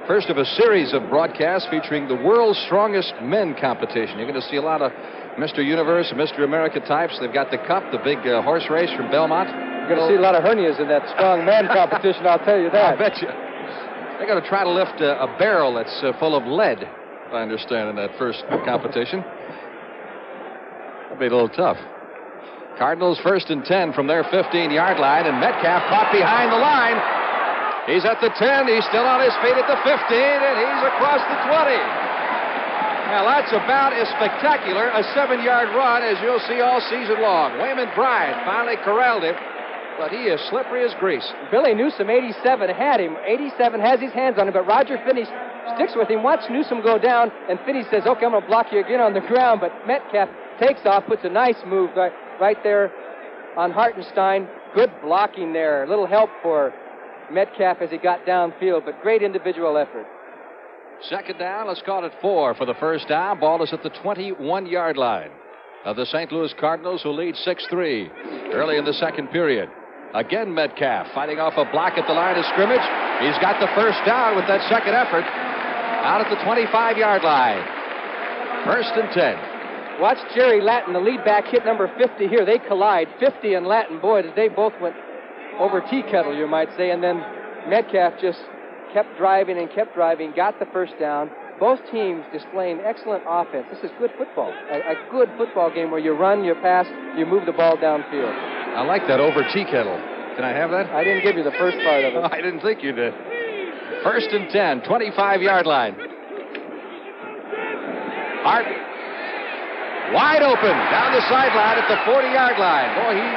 First of a series of broadcasts featuring the world's strongest men competition. You're going to see a lot of Mr. Universe and Mr. America types. They've got the Cup, the big horse race from Belmont. You're going to see a lot of hernias in that strong man competition, I'll tell you that. I bet you. They're going to try to lift a barrel that's full of lead, if I understand, in that first competition. That'll be a little tough. Cardinals 1st and 10 from their 15-yard line, and Metcalf caught behind the line. He's at the 10. He's still on his feet at the 15, and he's across the 20. Now, that's about as spectacular a 7-yard run as you'll see all season long. Wayman Bryant finally corralled him, but he is slippery as grease. Billy Newsome, 87, had him. 87 has his hands on him, but Roger Finney sticks with him. Watch Newsome go down, and Finney says, okay, I'm going to block you again on the ground, but Metcalf takes off, puts a nice move right there on Hartenstein. Good blocking there. A little help for Metcalf as he got downfield, but great individual effort. 2nd down, let's call it 4 for the first down. Ball is at the 21-yard line of the St. Louis Cardinals, who lead 6-3 early in the second period. Again, Metcalf fighting off a block at the line of scrimmage. He's got the first down with that second effort out at the 25-yard line. 1st and 10. Watch Jerry Latin, the lead back, hit number 50 here. They collide. 50 and Latin. Boy, they both went over tea kettle, you might say. And then Metcalf just kept driving and kept driving, got the first down. Both teams displaying excellent offense. This is good football. A good football game where you run, you pass, you move the ball downfield. I like that over tea kettle. Can I have that? I didn't give you the first part of it. I didn't think you did. First and 10, 25-yard line. Hart. Wide open down the sideline at the 40-yard line. Boy, he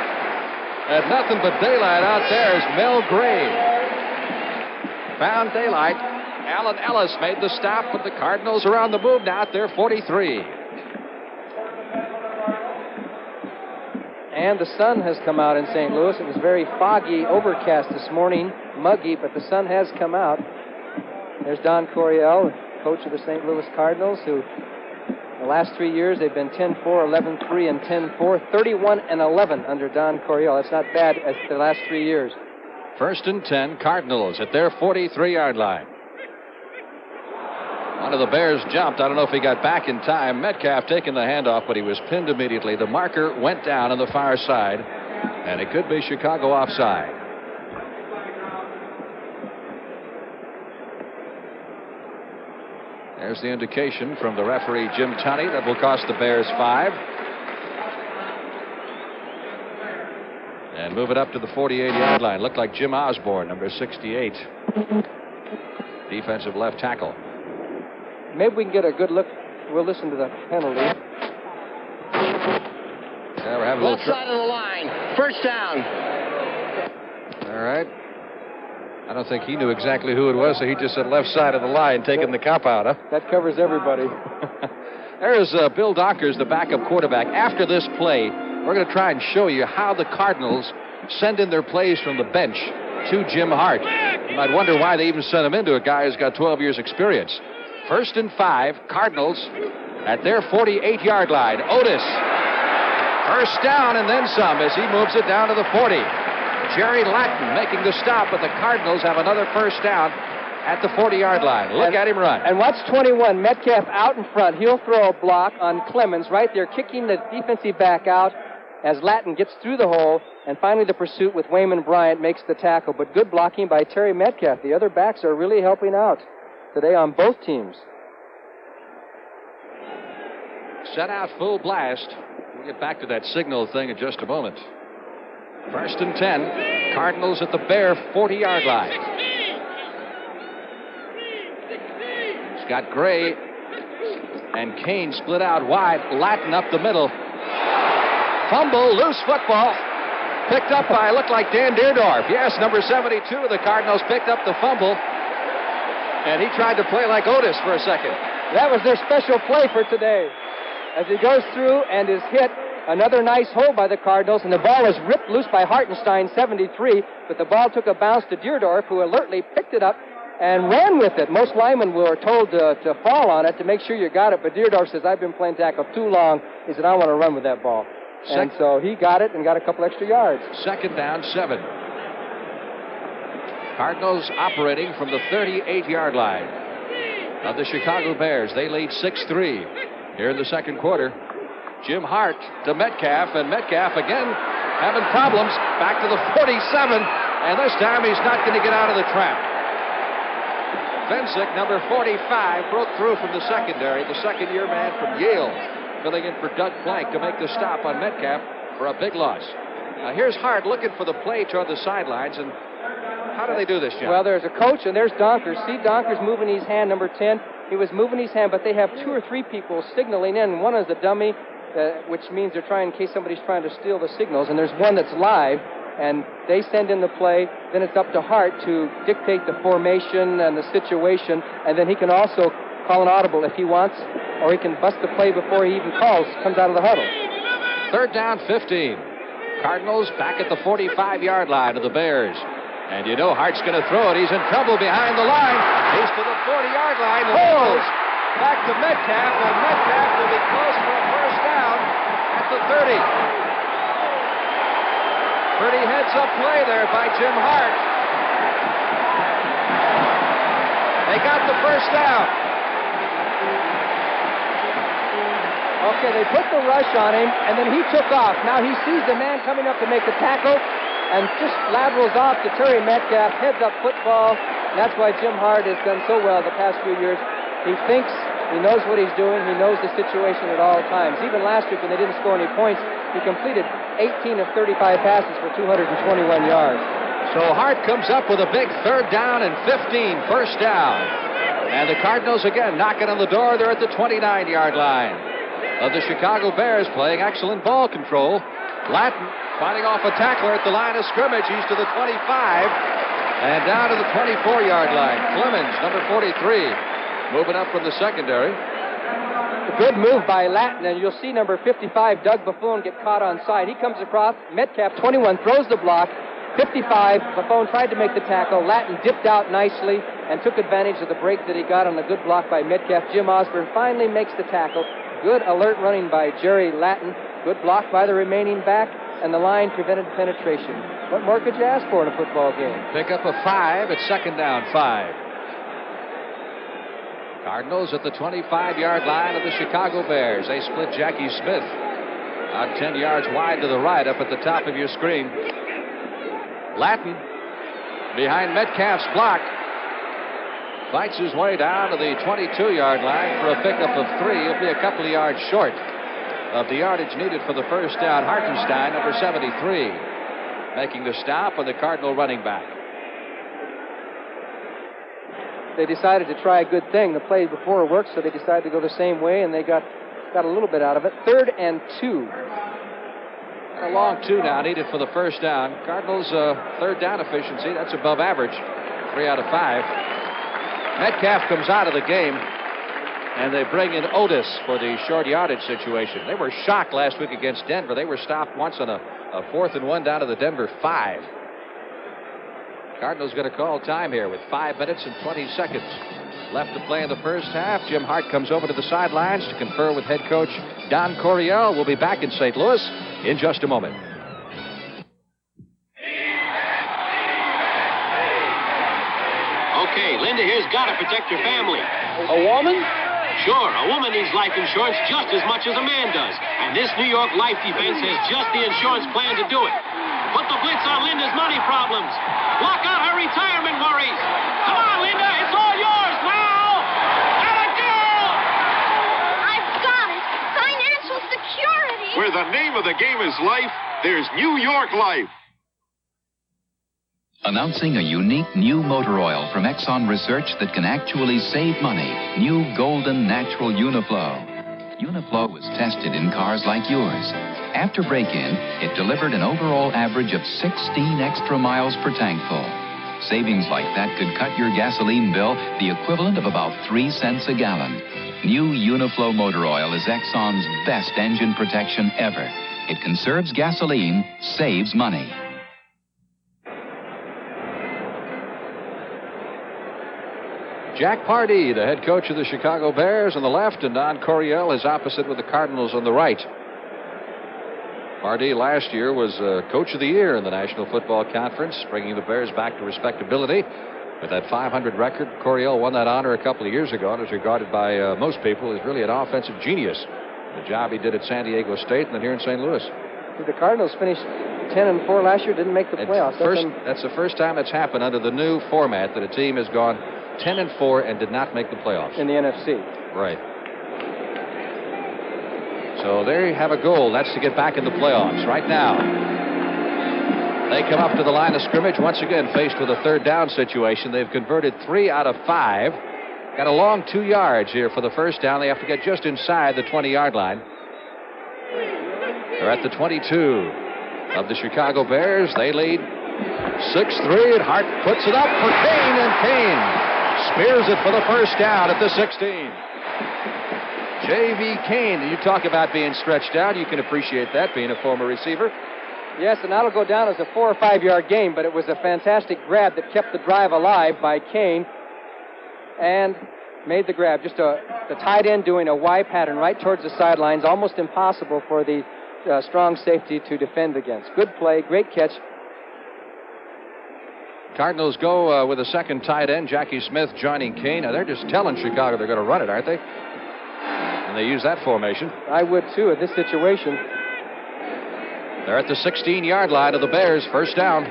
had nothing but daylight out there as Mel Gray found daylight. Alan Ellis made the stop, but the Cardinals are on the move now at their 43. And the sun has come out in St. Louis. It was very foggy, overcast this morning, muggy, but the sun has come out. There's Don Coryell, coach of the St. Louis Cardinals, who the last 3 years they've been 10-4, 11-3, and 10-4, 31-11 under Don Coryell. That's not bad as the last 3 years. First and 10, Cardinals at their 43-yard line. One of the Bears jumped. I don't know if he got back in time. Metcalf taking the handoff, but he was pinned immediately. The marker went down on the far side, and it could be Chicago offside. There's the indication from the referee, Jim Tunney, that will cost the Bears 5. And move it up to the 48-yard line. Looked like Jim Osborne, number 68. Defensive left tackle. Maybe we can get a good look. We'll listen to the penalty. Yeah, we're having a little left side of the line. First down. All right. I don't think he knew exactly who it was, so he just said left side of the line, taking the cop out, huh? That covers everybody. There's Bill Donkers, the backup quarterback. After this play, we're going to try and show you how the Cardinals send in their plays from the bench to Jim Hart. You might wonder why they even sent him into a guy who's got 12 years experience. First and 5, Cardinals at their 48-yard line. Otis, first down and then some as he moves it down to the 40. Jerry Latin making the stop, but the Cardinals have another first down at the 40-yard line. Look at him run. And watch 21, Metcalf out in front. He'll throw a block on Clemens right there, kicking the defensive back out as Latin gets through the hole. And finally the pursuit with Wayman Bryant makes the tackle. But good blocking by Terry Metcalf. The other backs are really helping out today on both teams. Set out full blast. We'll get back to that signal thing in just a moment. First and 10, Cardinals at the Bear 40-yard line. Scott Gray and Kane split out wide. Latin up the middle. Fumble, loose football. Picked up by, looked like Dan Deerdorf. Yes, number 72 of the Cardinals picked up the fumble. And he tried to play like Otis for a second. That was their special play for today. As he goes through and is hit, another nice hold by the Cardinals, and the ball is ripped loose by Hartenstein, 73, but the ball took a bounce to Deerdorf, who alertly picked it up and ran with it. Most linemen were told to fall on it to make sure you got it, but Deerdorf says, I've been playing tackle too long. He said, I want to run with that ball. And so he got it and got a couple extra yards. Second down, 7. Cardinals operating from the 38-yard line of the Chicago Bears. They lead 6-3 here in the second quarter. Jim Hart to Metcalf, and Metcalf again having problems. Back to the 47, and this time he's not going to get out of the trap. Fensick, number 45, broke through from the secondary, the second-year man from Yale, filling in for Doug Plank to make the stop on Metcalf for a big loss. Now here's Hart looking for the play toward the sidelines, and how do they do this, John? Well, there's a coach, and there's Donkers. See, Donkers moving his hand, number 10. He was moving his hand, but they have 2 or 3 people signaling in. One is a dummy, which means they're trying in case somebody's trying to steal the signals, and there's one that's live, and they send in the play. Then it's up to Hart to dictate the formation and the situation, and then he can also call an audible if he wants, or he can bust the play before he even comes out of the huddle. Third down, 15. Cardinals back at the 45-yard line of the Bears. And you know Hart's going to throw it. He's in trouble behind the line. He's to the 40-yard line. And goes back to Metcalf, and Metcalf will be close for a first down at the 30. Pretty heads-up play there by Jim Hart. They got the first down. Okay, they put the rush on him, and then he took off. Now he sees the man coming up to make the tackle, and just laterals off to Terry Metcalf, heads-up football. And that's why Jim Hart has done so well the past few years. He thinks He knows what he's doing. He knows the situation at all times. Even last week when they didn't score any points, he completed 18 of 35 passes for 221 yards. So Hart comes up with a big 3rd down and 15, first down. And the Cardinals again knocking on the door. They're at the 29-yard line of the Chicago Bears, playing excellent ball control. Latin fighting off a tackler at the line of scrimmage. He's to the 25 and down to the 24-yard line. Clemens, number 43, moving up from the secondary. A good move by Latin, and you'll see number 55, Doug Buffon, get caught on side. He comes across. Metcalf, 21, throws the block. 55, Buffon tried to make the tackle. Latin dipped out nicely and took advantage of the break that he got on a good block by Metcalf. Jim Osborne finally makes the tackle. Good alert running by Jerry Latin. Good block by the remaining back, and the line prevented penetration. What more could you ask for in a football game? Pick up a 5 at 2nd down, 5. Cardinals at the 25-yard line of the Chicago Bears. They split Jackie Smith out 10 yards wide to the right up at the top of your screen. Latin behind Metcalf's block fights his way down to the 22-yard line for a pickup of 3. He'll be a couple of yards short of the yardage needed for the first down. Hartenstein, number 73, making the stop on the Cardinal running back. They decided to try a good thing. The play before worked, so they decided to go the same way, and they got a little bit out of it. 3rd and 2. A long 2 now needed for the first down. Cardinals' 3rd down efficiency, that's above average. 3 out of 5. Metcalf comes out of the game, and they bring in Otis for the short yardage situation. They were shocked last week against Denver. They were stopped once on a 4th and 1 down to the Denver 5. Cardinals going to call time here with 5 minutes and 20 seconds left to play in the first half. Jim Hart comes over to the sidelines to confer with head coach Don Coryell. We'll be back in St. Louis in just a moment. Okay, Linda here's got to protect her family. A woman? Sure, a woman needs life insurance just as much as a man does. And this New York Life Defense has just the insurance plan to do it. Put the blitz on Linda's money problems. Block out her retirement worries. Come on, Linda, it's all yours now. Let it go! I've got it. Financial security. Where the name of the game is life, there's New York Life. Announcing a unique new motor oil from Exxon Research that can actually save money. New Golden Natural Uniflow. Uniflow was tested in cars like yours. After break-in, it delivered an overall average of 16 extra miles per tank full. Savings like that could cut your gasoline bill the equivalent of about 3 cents a gallon. New Uniflow motor oil is Exxon's best engine protection ever. It conserves gasoline, saves money. Jack Pardee, the head coach of the Chicago Bears, on the left, and Don Coryell is opposite with the Cardinals on the right. Pardee last year was Coach of the Year in the National Football Conference, bringing the Bears back to respectability. With that 500 record, Coryell won that honor a couple of years ago and is regarded by most people as really an offensive genius. The job he did at San Diego State and then here in St. Louis. The Cardinals finished 10-4 last year, didn't make the playoffs. That's the first time that's happened under the new format that a team has gone 10-4 and did not make the playoffs. In the NFC. Right. So they have a goal. That's to get back in the playoffs right now. They come up to the line of scrimmage once again, faced with a 3rd down situation. They've converted 3 out of 5. Got a long 2 yards here for the first down. They have to get just inside the 20-yard line. They're at the 22 of the Chicago Bears. They lead 6-3, and Hart puts it up for Kane, and Kane spears it for the first down at the 16. J.V. Kane, you talk about being stretched out. You can appreciate that, being a former receiver. Yes, and that'll go down as a 4 or 5 yard gain, but it was a fantastic grab that kept the drive alive by Kane and made the grab. Just the tight end doing a Y pattern right towards the sidelines, almost impossible for the strong safety to defend against. Good play, great catch. Cardinals go with a second tight end, Jackie Smith joining Kane. Now, they're just telling Chicago they're going to run it, aren't they? And they use that formation. I would, too, in this situation. They're at the 16-yard line of the Bears. First down.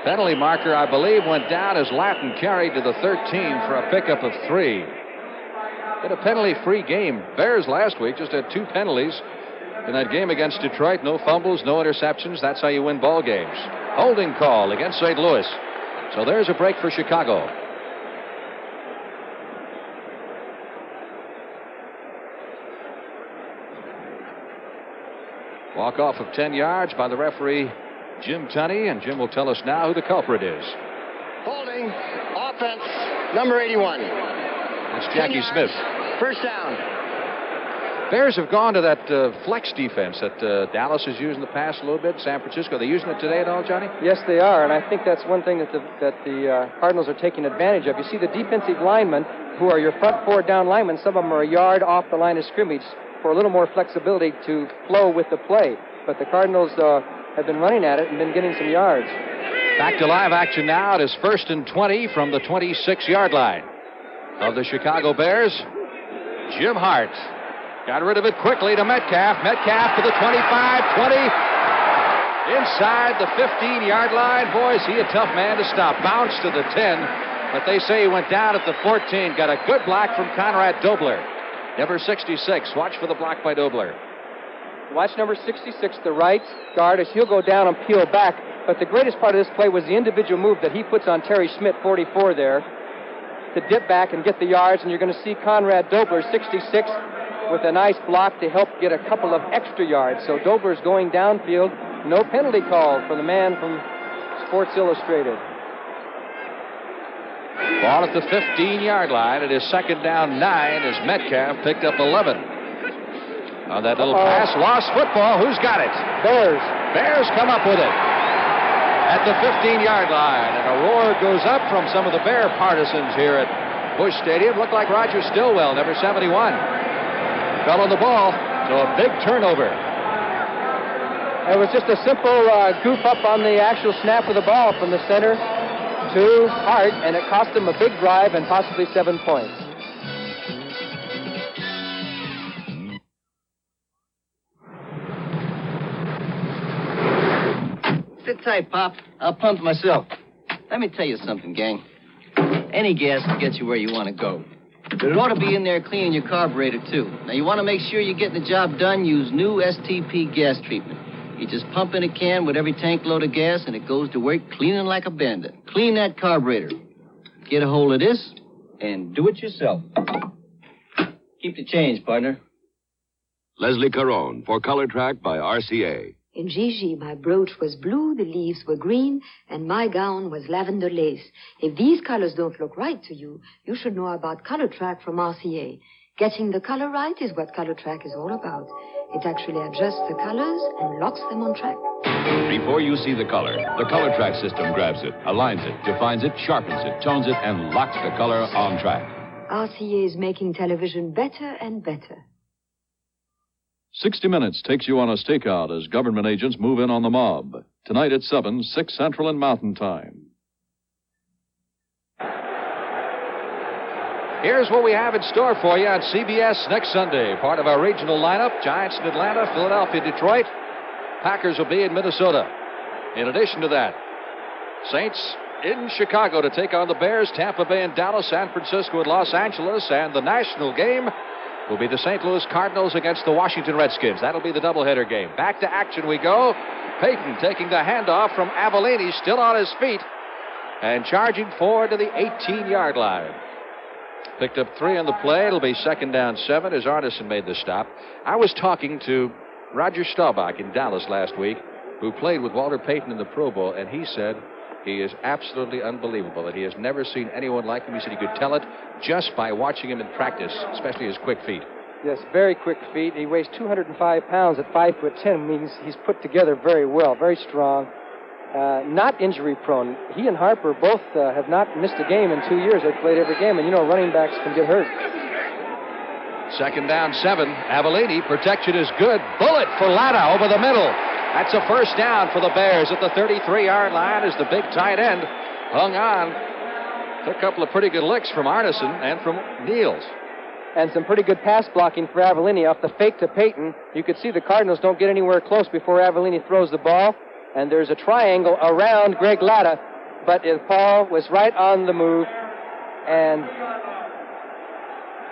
Penalty marker, I believe, went down as Latin carried to the 13 for a pickup of 3. In a penalty-free game. Bears last week just had 2 penalties in that game against Detroit. No fumbles, no interceptions. That's how you win ball games. Holding call against St. Louis. So there's a break for Chicago. Walk off of 10 yards by the referee, Jim Tunney, and Jim will tell us now who the culprit is. Holding, offense, number 81. It's Jackie Smith. First down. Bears have gone to that flex defense that Dallas has used in the past a little bit. San Francisco, are they using it today at all, Johnny? Yes, they are, and I think that's one thing that the Cardinals are taking advantage of. You see the defensive linemen, who are your front 4 down linemen, some of them are a yard off the line of scrimmage for a little more flexibility to flow with the play. But the Cardinals have been running at it and been getting some yards. Back to live action now. It is 1st and 20 from the 26-yard line of the Chicago Bears. Jim Hart got rid of it quickly to Metcalf. Metcalf to the 25, 20. Inside the 15-yard line. Boy, is he a tough man to stop. Bounced to the 10, but they say he went down at the 14. Got a good block from Conrad Dobler. Number 66. Watch for the block by Dobler. Watch number 66, the right guard, as he'll go down and peel back. But the greatest part of this play was the individual move that he puts on Terry Schmidt, 44 there, to dip back and get the yards. And you're going to see Conrad Dobler, 66, with a nice block to help get a couple of extra yards. So Dobler's going downfield. No penalty call for the man from Sports Illustrated. Ball at the 15-yard line. It is 2nd down 9 as Metcalf picked up 11. On that little pass, lost football. Who's got it? Bears. Bears come up with it at the 15-yard line. And a roar goes up from some of the Bear partisans here at Busch Stadium. Looked like Roger Stillwell, number 71. Fell on the ball, so a big turnover. It was just a simple goof up on the actual snap of the ball from the center to Hart, and it cost him a big drive and possibly 7 points. Sit tight, Pop. I'll pump myself. Let me tell you something, gang. Any gas will get you where you want to go. But it ought to be in there cleaning your carburetor, too. Now, you want to make sure you're getting the job done, use new STP gas treatment. You just pump in a can with every tank load of gas, and it goes to work cleaning like a bandit. Clean that carburetor. Get a hold of this, and do it yourself. Keep the change, partner. Leslie Caron for Color Track by RCA. In Gigi, my brooch was blue, the leaves were green, and my gown was lavender lace. If these colors don't look right to you, you should know about Color Track from RCA. Getting the color right is what Color Track is all about. It actually adjusts the colors and locks them on track. Before you see the Color Track system grabs it, aligns it, defines it, sharpens it, tones it, and locks the color on track. RCA is making television better and better. 60 Minutes takes you on a stakeout as government agents move in on the mob. Tonight at 7, 6 Central and Mountain Time. Here's what we have in store for you on CBS next Sunday. Part of our regional lineup, Giants in Atlanta, Philadelphia, Detroit. Packers will be in Minnesota. In addition to that, Saints in Chicago to take on the Bears, Tampa Bay and Dallas, San Francisco and Los Angeles, and the national game will be the St. Louis Cardinals against the Washington Redskins. That'll be the doubleheader game. Back to action we go. Payton taking the handoff from Avellini, still on his feet, and charging forward to the 18-yard line. Picked up 3 on the play. It'll be 2nd down 7 as Arneson made the stop. I was talking to Roger Staubach in Dallas last week, who played with Walter Payton in the Pro Bowl, and he said he is absolutely unbelievable, that he has never seen anyone like him. He said he could tell it just by watching him in practice, especially his quick feet. Yes, very quick feet. He weighs 205 pounds at 5'10", means he's put together very well, very strong. Not injury prone. He and Harper both have not missed a game in 2 years. They've played every game, and you know running backs can get hurt. 2nd down 7. Avellini, protection is good. Bullet for Latta over the middle. That's a 1st down for the Bears at the 33-yard line as the big tight end hung on. Took a couple of pretty good licks from Arneson and from Niels. And some pretty good pass blocking for Avellini off the fake to Payton. You could see the Cardinals don't get anywhere close before Avellini throws the ball. And there's a triangle around Greg Latta. but Paul was right on the move. And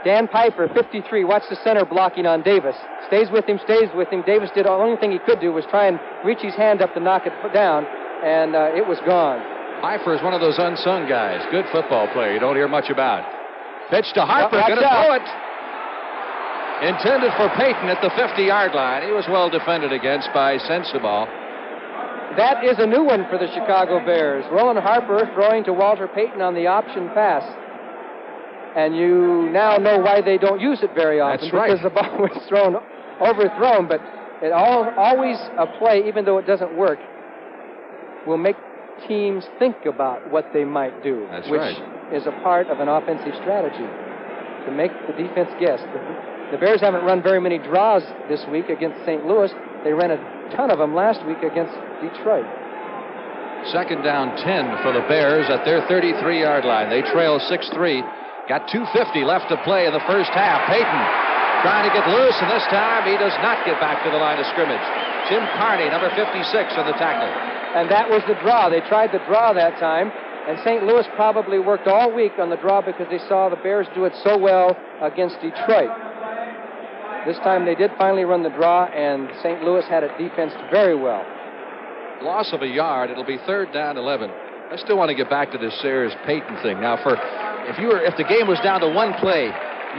Dan Piper, 53, watch the center blocking on Davis. Stays with him. Davis did the only thing he could do was try and reach his hand up to knock it down, and it was gone. Piper is one of those unsung guys. Good football player you don't hear much about. Pitch to Harper, going to throw it. Intended for Payton at the 50-yard line. He was well defended against by Sensabaugh. That is a new one for the Chicago Bears. Roland Harper throwing to Walter Payton on the option pass. And you now know why they don't use it very often. That's right. Because the ball was overthrown. But it always a play, even though it doesn't work, will make teams think about what they might do. That's which right. is a part of an offensive strategy, to make the defense guess. The Bears haven't run very many draws this week against St. Louis. They ran a ton of them last week against Detroit. Second down 10 for the Bears at their 33-yard line. They trail 6-3. Got 2:50 left to play in the first half. Payton trying to get loose, and this time he does not get back to the line of scrimmage. Jim Carney, number 56, on the tackle. And that was the draw. They tried the draw that time, and St. Louis probably worked all week on the draw because they saw the Bears do it so well against Detroit. This time they did finally run the draw, and St. Louis had it defensed very well. Loss of a yard. It'll be third down 11. I still want to get back to this Sayers-Payton thing. Now, if the game was down to one play,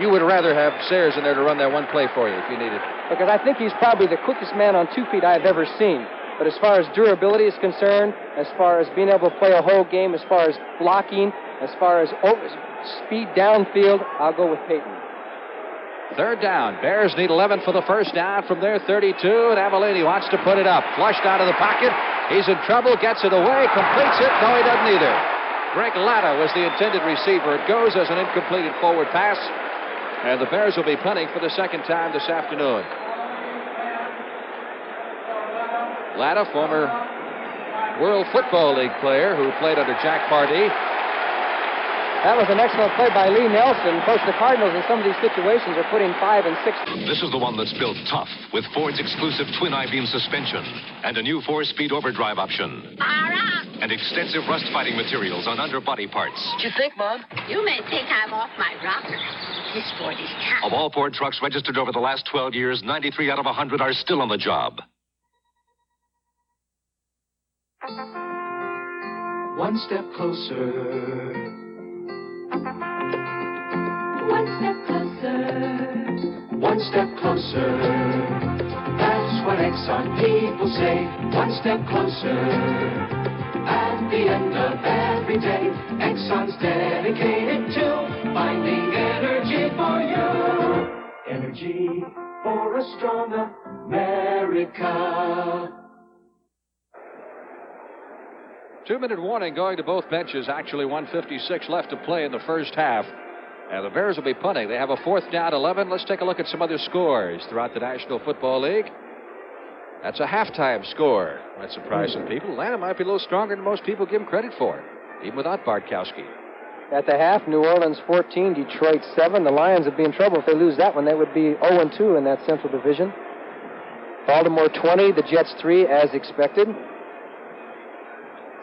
you would rather have Sayers in there to run that one play for you if you needed. Because I think he's probably the quickest man on 2 feet I've ever seen. But as far as durability is concerned, as far as being able to play a whole game, as far as blocking, as far as speed downfield, I'll go with Payton. Third down. Bears need 11 for the first down from their 32, and Avellini wants to put it up. Flushed out of the pocket. He's in trouble, gets it away, completes it. No, he doesn't either. Greg Latta was the intended receiver. It goes as an incompleted forward pass, and the Bears will be punting for the second time this afternoon. Latta, former World Football League player who played under Jack Pardee. That was an excellent play by Lee Nelson. Of course, the Cardinals in some of these situations are putting 5 and 6. This is the one that's built tough with Ford's exclusive twin I-beam suspension and a new 4-speed overdrive option. And extensive rust-fighting materials on underbody parts. What you think, Mom? You may think I'm off my rocker. This Ford is tough. Of all Ford trucks registered over the last 12 years, 93 out of 100 are still on the job. One step closer. One step closer. One step closer. That's what Exxon people say. One step closer. At the end of every day, Exxon's dedicated to finding energy for you. Energy for a strong America. 2-minute warning going to both benches. Actually, 1:56 left to play in the first half. And the Bears will be punting. They have a fourth down 11. Let's take a look at some other scores throughout the National Football League. That's a halftime score. Might surprise some people. Atlanta might be a little stronger than most people give him credit for, even without Bartkowski. At the half, New Orleans 14, Detroit 7. The Lions would be in trouble if they lose that one. They would be 0-2 in that Central Division. Baltimore 20, the Jets 3, as expected.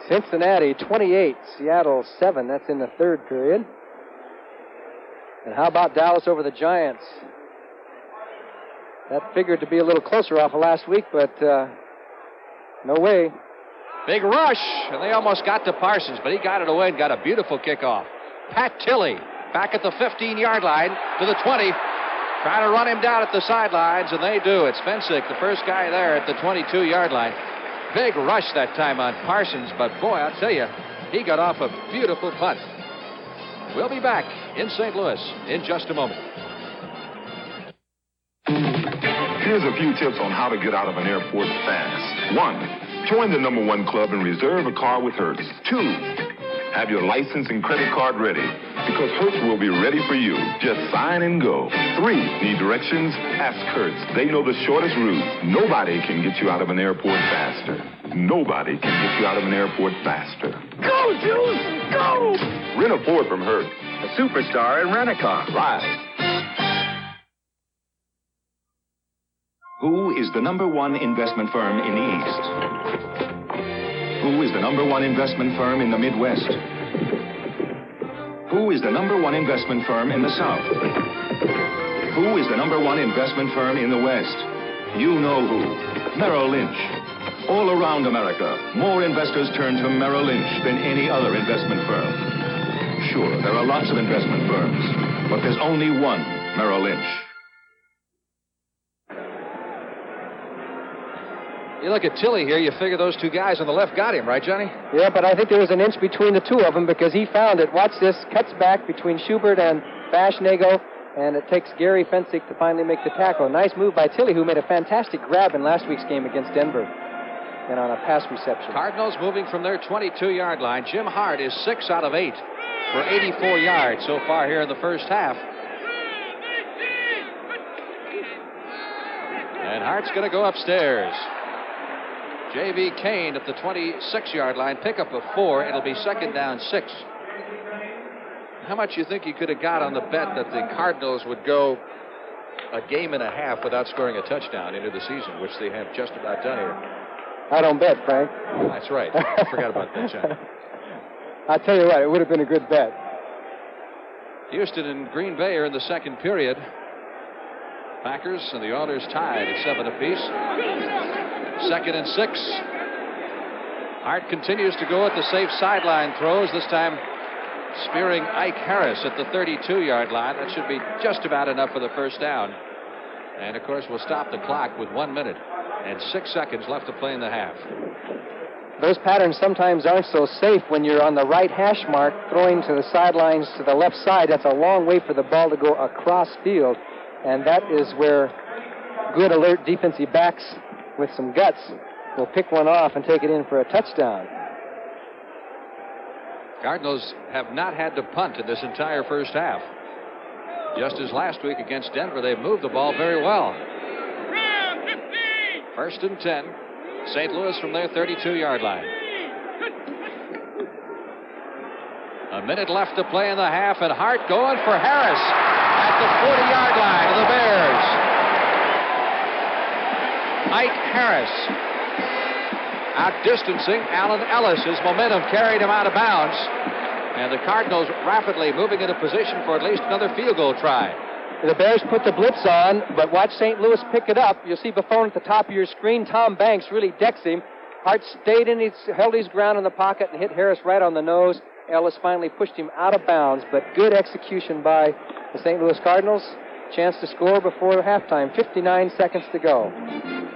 Cincinnati 28, Seattle 7. That's in the third period. And how about Dallas over the Giants? That figured to be a little closer off of last week, but no way. Big rush, and they almost got to Parsons, but he got it away and got a beautiful kickoff. Pat Tilley back at the 15-yard line to the 20, trying to run him down at the sidelines, and they do. It's Fensick, the first guy there at the 22-yard line. Big rush that time on Parsons, but boy, I'll tell you, he got off a beautiful punt. We'll be back in St. Louis in just a moment. Here's a few tips on how to get out of an airport fast. 1, join the #1 club and reserve a car with Hertz. 2, have your license and credit card ready, because Hertz will be ready for you. Just sign and go. 3, need directions? Ask Hertz. They know the shortest route. Nobody can get you out of an airport faster. Nobody can get you out of an airport faster. Go, Juice! Go! Rent a Ford from Hertz. A superstar in rent-a-car. Right. Who is the #1 investment firm in the East? Who is the #1 investment firm in the Midwest? Who is the #1 investment firm in the South? Who is the #1 investment firm in the West? You know who. Merrill Lynch. All around America, more investors turn to Merrill Lynch than any other investment firm. Sure, there are lots of investment firms, but there's only one Merrill Lynch. You look at Tilley here, you figure those two guys on the left got him, right, Johnny? Yeah, but I think there was an inch between the two of them because he found it. Watch this. Cuts back between Schubert and Fashnego, and it takes Gary Fensick to finally make the tackle. Nice move by Tilley, who made a fantastic grab in last week's game against Denver and on a pass reception. Cardinals moving from their 22-yard line. Jim Hart is 6 out of 8 for 84 yards so far here in the first half. And Hart's going to go upstairs. J.V. Kane at the 26-yard line, pickup of 4. It'll be second down 6. How much you think you could have got on the bet that the Cardinals would go a game and a half without scoring a touchdown into the season, which they have just about done here? I don't bet, Frank. That's right. I forgot about that, John. I'll tell you what, it would have been a good bet. Houston and Green Bay are in the second period. Packers and the Oilers tied at 7 apiece. Second and 6. Hart continues to go at the safe sideline throws, this time spearing Ike Harris at the 32-yard line. That should be just about enough for the first down. And, of course, we'll stop the clock with 1 minute and 6 seconds left to play in the half. Those patterns sometimes aren't so safe when you're on the right hash mark throwing to the sidelines to the left side. That's a long way for the ball to go across field. And that is where good, alert defensive backs with some guts will pick one off and take it in for a touchdown. Cardinals have not had to punt in this entire first half. Just as last week against Denver, they've moved the ball very well. First and 10. St. Louis from their 32-yard line. A minute left to play in the half, and Hart going for Harris at the 40-yard line of the Bears. Ike Harris outdistancing Allen Ellis. His momentum carried him out of bounds. And the Cardinals rapidly moving into position for at least another field goal try. The Bears put the blitz on, but watch St. Louis pick it up. You'll see Buffon at the top of your screen. Tom Banks really decks him. Hart stayed in, held his ground in the pocket and hit Harris right on the nose. Ellis finally pushed him out of bounds, but good execution by the St. Louis Cardinals. Chance to score before halftime. 59 seconds to go.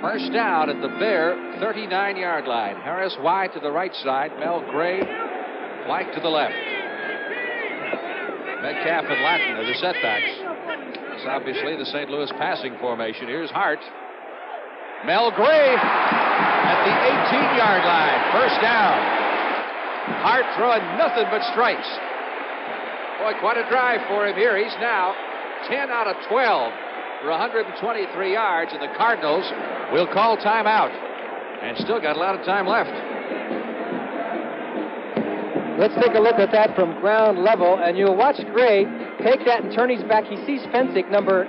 First down at the Bear 39-yard line. Harris wide to the right side. Mel Gray flank to the left. Metcalf and Latin are the setbacks. It's obviously the St. Louis passing formation. Here's Hart. Mel Gray at the 18-yard line. First down. Hart throwing nothing but strikes. Boy, quite a drive for him here. He's now 10 out of 12 for 123 yards, and the Cardinals will call timeout. And still got a lot of time left. Let's take a look at that from ground level, and you'll watch Gray take that and turn his back. He sees Fensick, number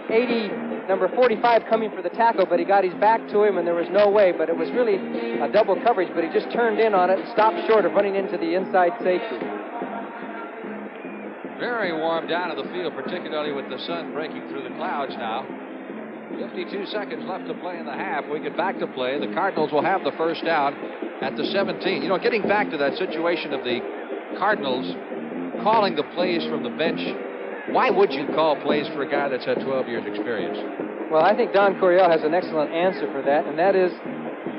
45, coming for the tackle, but he got his back to him, and there was no way. But it was really a double coverage, but he just turned in on it and stopped short of running into the inside safety. Very warm down in the field, particularly with the sun breaking through the clouds now. 52 seconds left to play in the half. We get back to play. The Cardinals will have the first down at the 17. You know, getting back to that situation of the Cardinals calling the plays from the bench, why would you call plays for a guy that's had 12 years experience? Well, I think Don Coryell has an excellent answer for that, and that is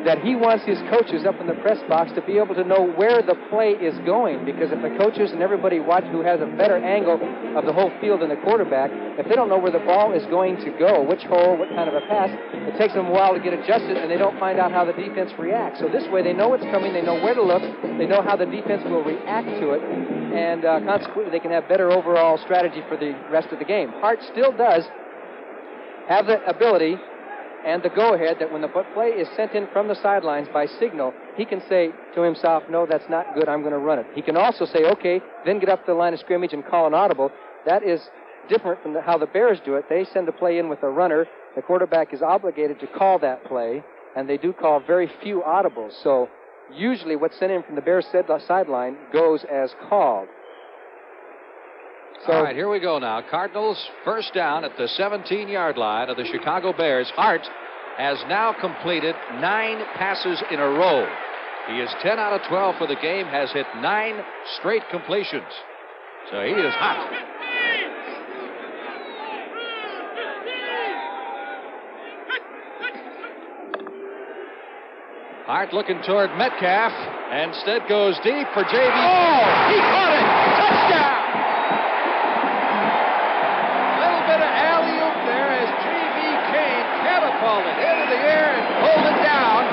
that he wants his coaches up in the press box to be able to know where the play is going, because if the coaches and everybody who has a better angle of the whole field than the quarterback, if they don't know where the ball is going to go, which hole, what kind of a pass, it takes them a while to get adjusted, and they don't find out how the defense reacts. So this way they know it's coming, they know where to look, they know how the defense will react to it, and consequently they can have better overall strategy for the rest of the game. Hart still does have the ability and the go-ahead that when the play is sent in from the sidelines by signal, he can say to himself, no, that's not good, I'm going to run it. He can also say, okay, then get up to the line of scrimmage and call an audible. That is different from how the Bears do it. They send a play in with a runner. The quarterback is obligated to call that play, and they do call very few audibles. So usually what's sent in from the Bears sideline goes as called. So, all right, here we go now. Cardinals first down at the 17-yard line of the Chicago Bears. Hart has now completed 9 passes in a row. He is 10 out of 12 for the game, has hit 9 straight completions. So he is hot. Hart looking toward Metcalf, and instead goes deep for J.V. Oh, he caught it! Touchdown! Little bit of alley-oop there as J.V. Kane catapulted into the air and pulled it down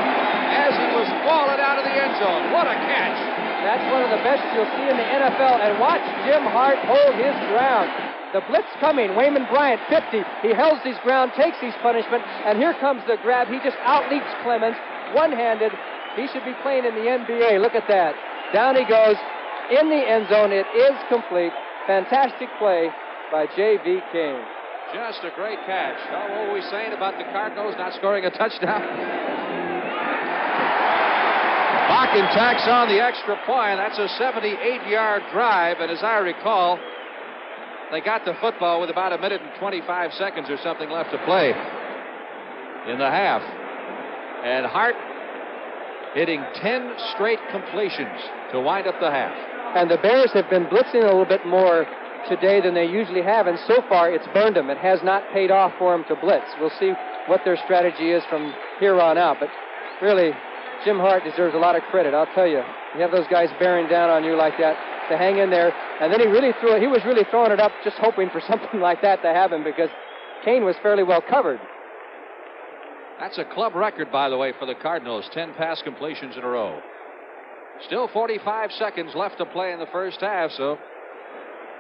as he was falling out of the end zone. What a catch! That's one of the best you'll see in the NFL, and watch Jim Hart hold his ground. The blitz coming. Wayman Bryant, 50. He holds his ground, takes his punishment, and here comes the grab. He just outleaps Clemens. One-handed. He should be playing in the NBA. Look at that. Down he goes in the end zone. It is complete. Fantastic play by J.V. King. Just a great catch. What were we saying about the Cardinals not scoring a touchdown? Bakken tacks on the extra point. That's a 78-yard drive, and as I recall, they got the football with about 1 minute and 25 seconds or something left to play in the half. And Hart hitting 10 straight completions to wind up the half. And the Bears have been blitzing a little bit more today than they usually have, and so far it's burned them. It has not paid off for them to blitz. We'll see what their strategy is from here on out. But really, Jim Hart deserves a lot of credit. I'll tell you, you have those guys bearing down on you like that to hang in there. And then he really threw it. He was really throwing it up just hoping for something like that to happen because Kane was fairly well covered. That's a club record, by the way, for the Cardinals. 10 pass completions in a row. Still 45 seconds left to play in the first half, so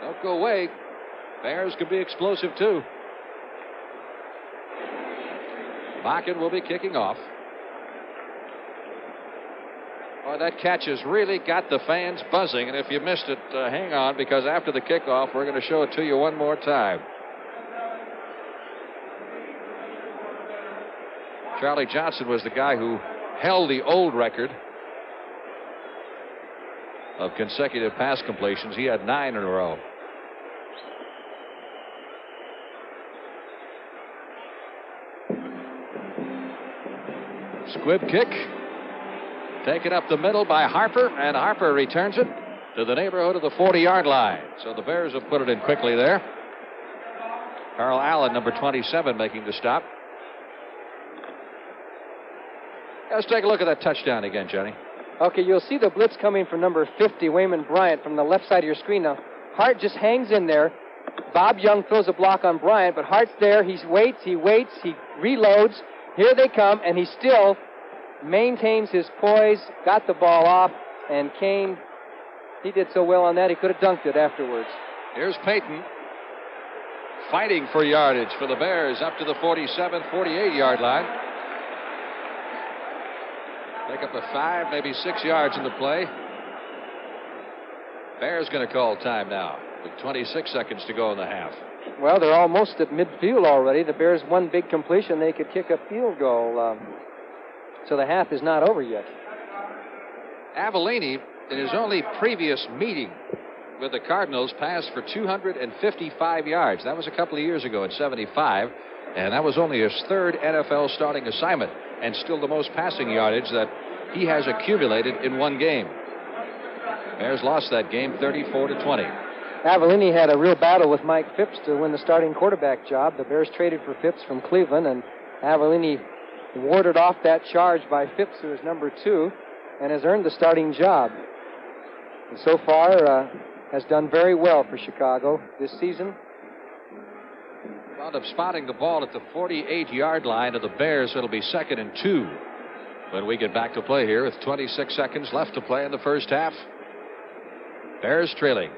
don't go away. Bears could be explosive, too. Bakken will be kicking off. Boy, that catch has really got the fans buzzing, and if you missed it, hang on, because after the kickoff, we're going to show it to you one more time. Charlie Johnson was the guy who held the old record of consecutive pass completions. He had 9 in a row. Squib kick. Taken up the middle by Harper, and Harper returns it to the neighborhood of the 40-yard line. So the Bears have put it in quickly there. Carl Allen, number 27, making the stop. Let's take a look at that touchdown again, Johnny. Okay, you'll see the blitz coming from number 50, Wayman Bryant, from the left side of your screen now. Hart just hangs in there. Bob Young throws a block on Bryant, but Hart's there. He waits, he reloads. Here they come, and he still maintains his poise, got the ball off, and Kane, he did so well on that, he could have dunked it afterwards. Here's Payton fighting for yardage for the Bears up to the 47, 48-yard line. Pick up a 5, maybe 6 yards in the play. Bears going to call time now with 26 seconds to go in the half. Well, they're almost at midfield already. The Bears, one big completion, they could kick a field goal. So the half is not over yet. Avellini, in his only previous meeting with the Cardinals, passed for 255 yards. That was a couple of years ago at 75, and that was only his 3rd NFL starting assignment, and still the most passing yardage that he has accumulated in one game. Bears lost that game 34-20. Avellini had a real battle with Mike Phipps to win the starting quarterback job. The Bears traded for Phipps from Cleveland, and Avellini warded off that charge by Phipps, who is number 2, and has earned the starting job. And so far, has done very well for Chicago this season. Wound up spotting the ball at the 48-yard line of the Bears. It'll be 2nd and 2 when we get back to play here with 26 seconds left to play in the first half. Bears trailing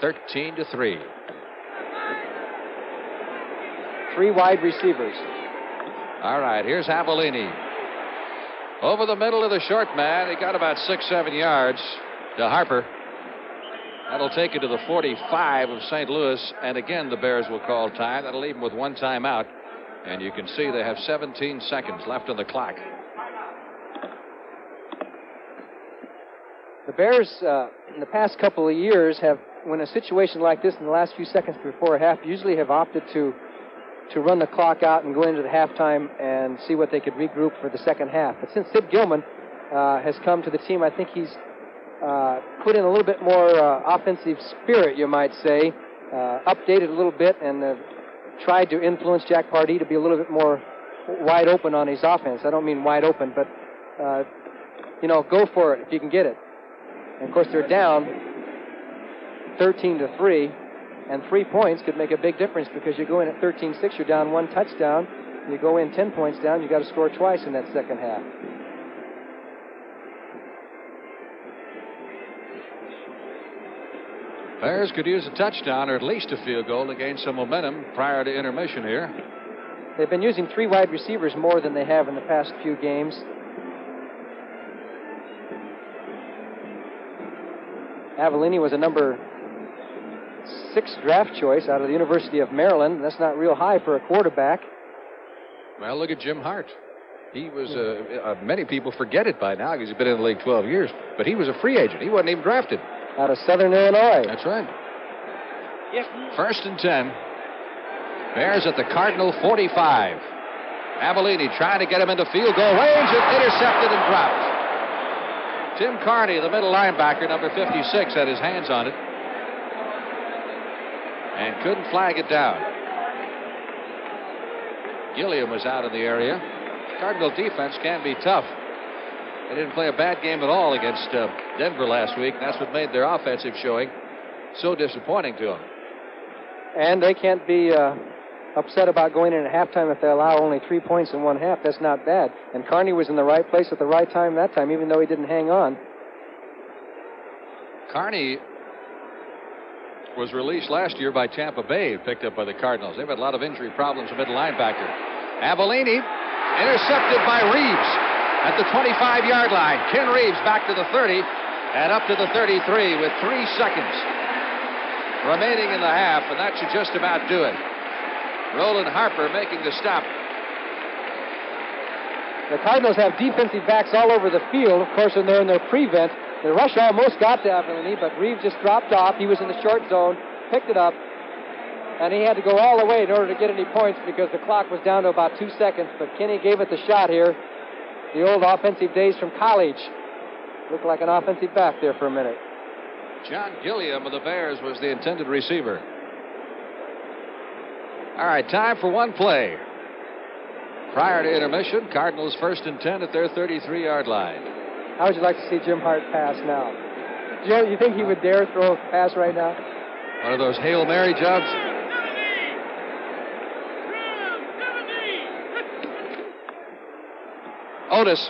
13-3. 3 wide receivers. All right, here's Avellini. Over the middle of the short man. He got about 6-7 yards to Harper. That'll take it to the 45 of St. Louis. And again, the Bears will call time. That'll leave them with 1 timeout. And you can see they have 17 seconds left on the clock. Bears, in the past couple of years, have, when a situation like this in the last few seconds before a half, usually have opted to run the clock out and go into the halftime and see what they could regroup for the second half. But since Sid Gilman has come to the team, I think he's put in a little bit more offensive spirit, you might say, updated a little bit, and tried to influence Jack Pardee to be a little bit more wide open on his offense. I don't mean wide open, but, go for it if you can get it. And, of course, they're down 13-3, and 3 points could make a big difference because you go in at 13-6, you're down 1 touchdown. You go in 10 points down, you got to score twice in that second half. Bears could use a touchdown or at least a field goal to gain some momentum prior to intermission here. They've been using 3 wide receivers more than they have in the past few games. Avellini was a number 6 draft choice out of the University of Maryland. That's not real high for a quarterback. Well, look at Jim Hart. He was, many people forget it by now because he's been in the league 12 years, but he was a free agent. He wasn't even drafted. Out of Southern Illinois. That's right. First and 10. Bears at the Cardinal 45. Avellini trying to get him into field goal range and intercepted and dropped. Tim Carney, the middle linebacker, number 56, had his hands on it and couldn't flag it down. Gilliam was out in the area. Cardinal defense can be tough. They didn't play a bad game at all against Denver last week. That's what made their offensive showing so disappointing to them. And they can't be upset about going in at halftime if they allow only 3 points in one half. That's not bad. And Carney was in the right place at the right time that time, even though he didn't hang on. Carney was released last year by Tampa Bay, picked up by the Cardinals. They've had a lot of injury problems at middle linebacker. Avellini intercepted by Reeves at the 25-yard line. Ken Reeves back to the 30 and up to the 33 with 3 seconds remaining in the half, and that should just about do it. Roland Harper making the stop. The Cardinals have defensive backs all over the field, of course, and they're in their prevent. The rush almost got to Avellini, but Reeves just dropped off. He was in the short zone, picked it up, and he had to go all the way in order to get any points because the clock was down to about 2 seconds. But Kenny gave it the shot here. The old offensive days from college. Looked like an offensive back there for a minute. John Gilliam of the Bears was the intended receiver. All right, time for one play. Prior to intermission, Cardinals first and 10 at their 33-yard line. How would you like to see Jim Hart pass now? Joe, you think he would dare throw a pass right now? One of those Hail Mary jobs? Otis.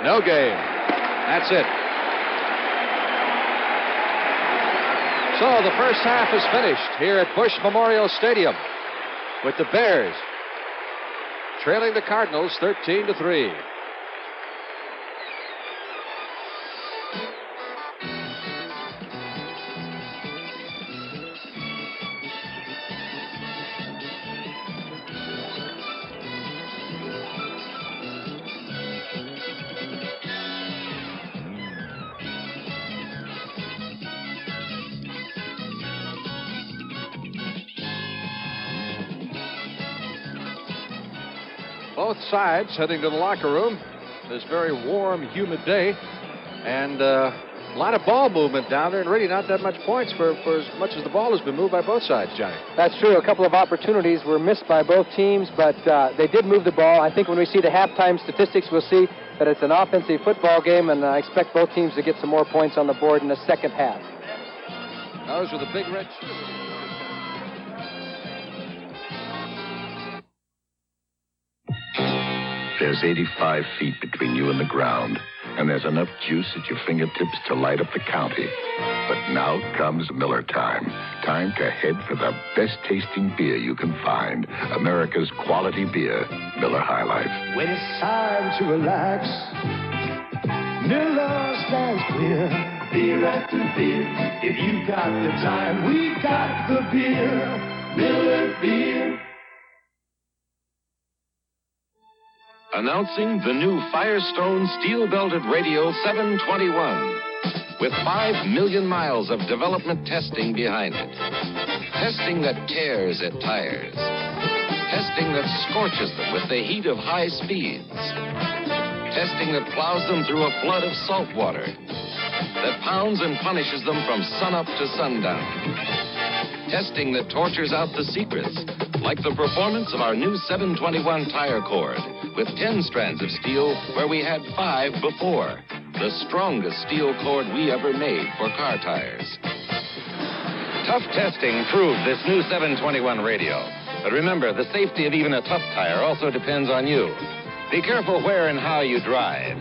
No gain. That's it. So the first half is finished here at Busch Memorial Stadium with the Bears trailing the Cardinals 13-3. Both sides heading to the locker room this very warm, humid day, and a lot of ball movement down there, and really not that much points for as much as the ball has been moved by both sides, Johnny. That's true. A couple of opportunities were missed by both teams, but they did move the ball. I think when we see the halftime statistics, we'll see that it's an offensive football game, and I expect both teams to get some more points on the board in the second half. Those are the big red shoes. There's 85 feet between you and the ground, and there's enough juice at your fingertips to light up the county. But now comes Miller time. Time to head for the best tasting beer you can find. America's quality beer, Miller High Life. When it's time to relax, Miller stands clear. Beer after beer. If you got the time, we got the beer. Miller Beer. Announcing the new Firestone steel-belted radio 721 with 5 million miles of development testing behind it. Testing that tears at tires. Testing that scorches them with the heat of high speeds. Testing that plows them through a flood of salt water. That pounds and punishes them from sunup to sundown. Testing that tortures out the secrets, like the performance of our new 721 tire cord, with 10 strands of steel where we had 5 before. The strongest steel cord we ever made for car tires. Tough testing proved this new 721 radio. But remember, the safety of even a tough tire also depends on you. Be careful where and how you drive.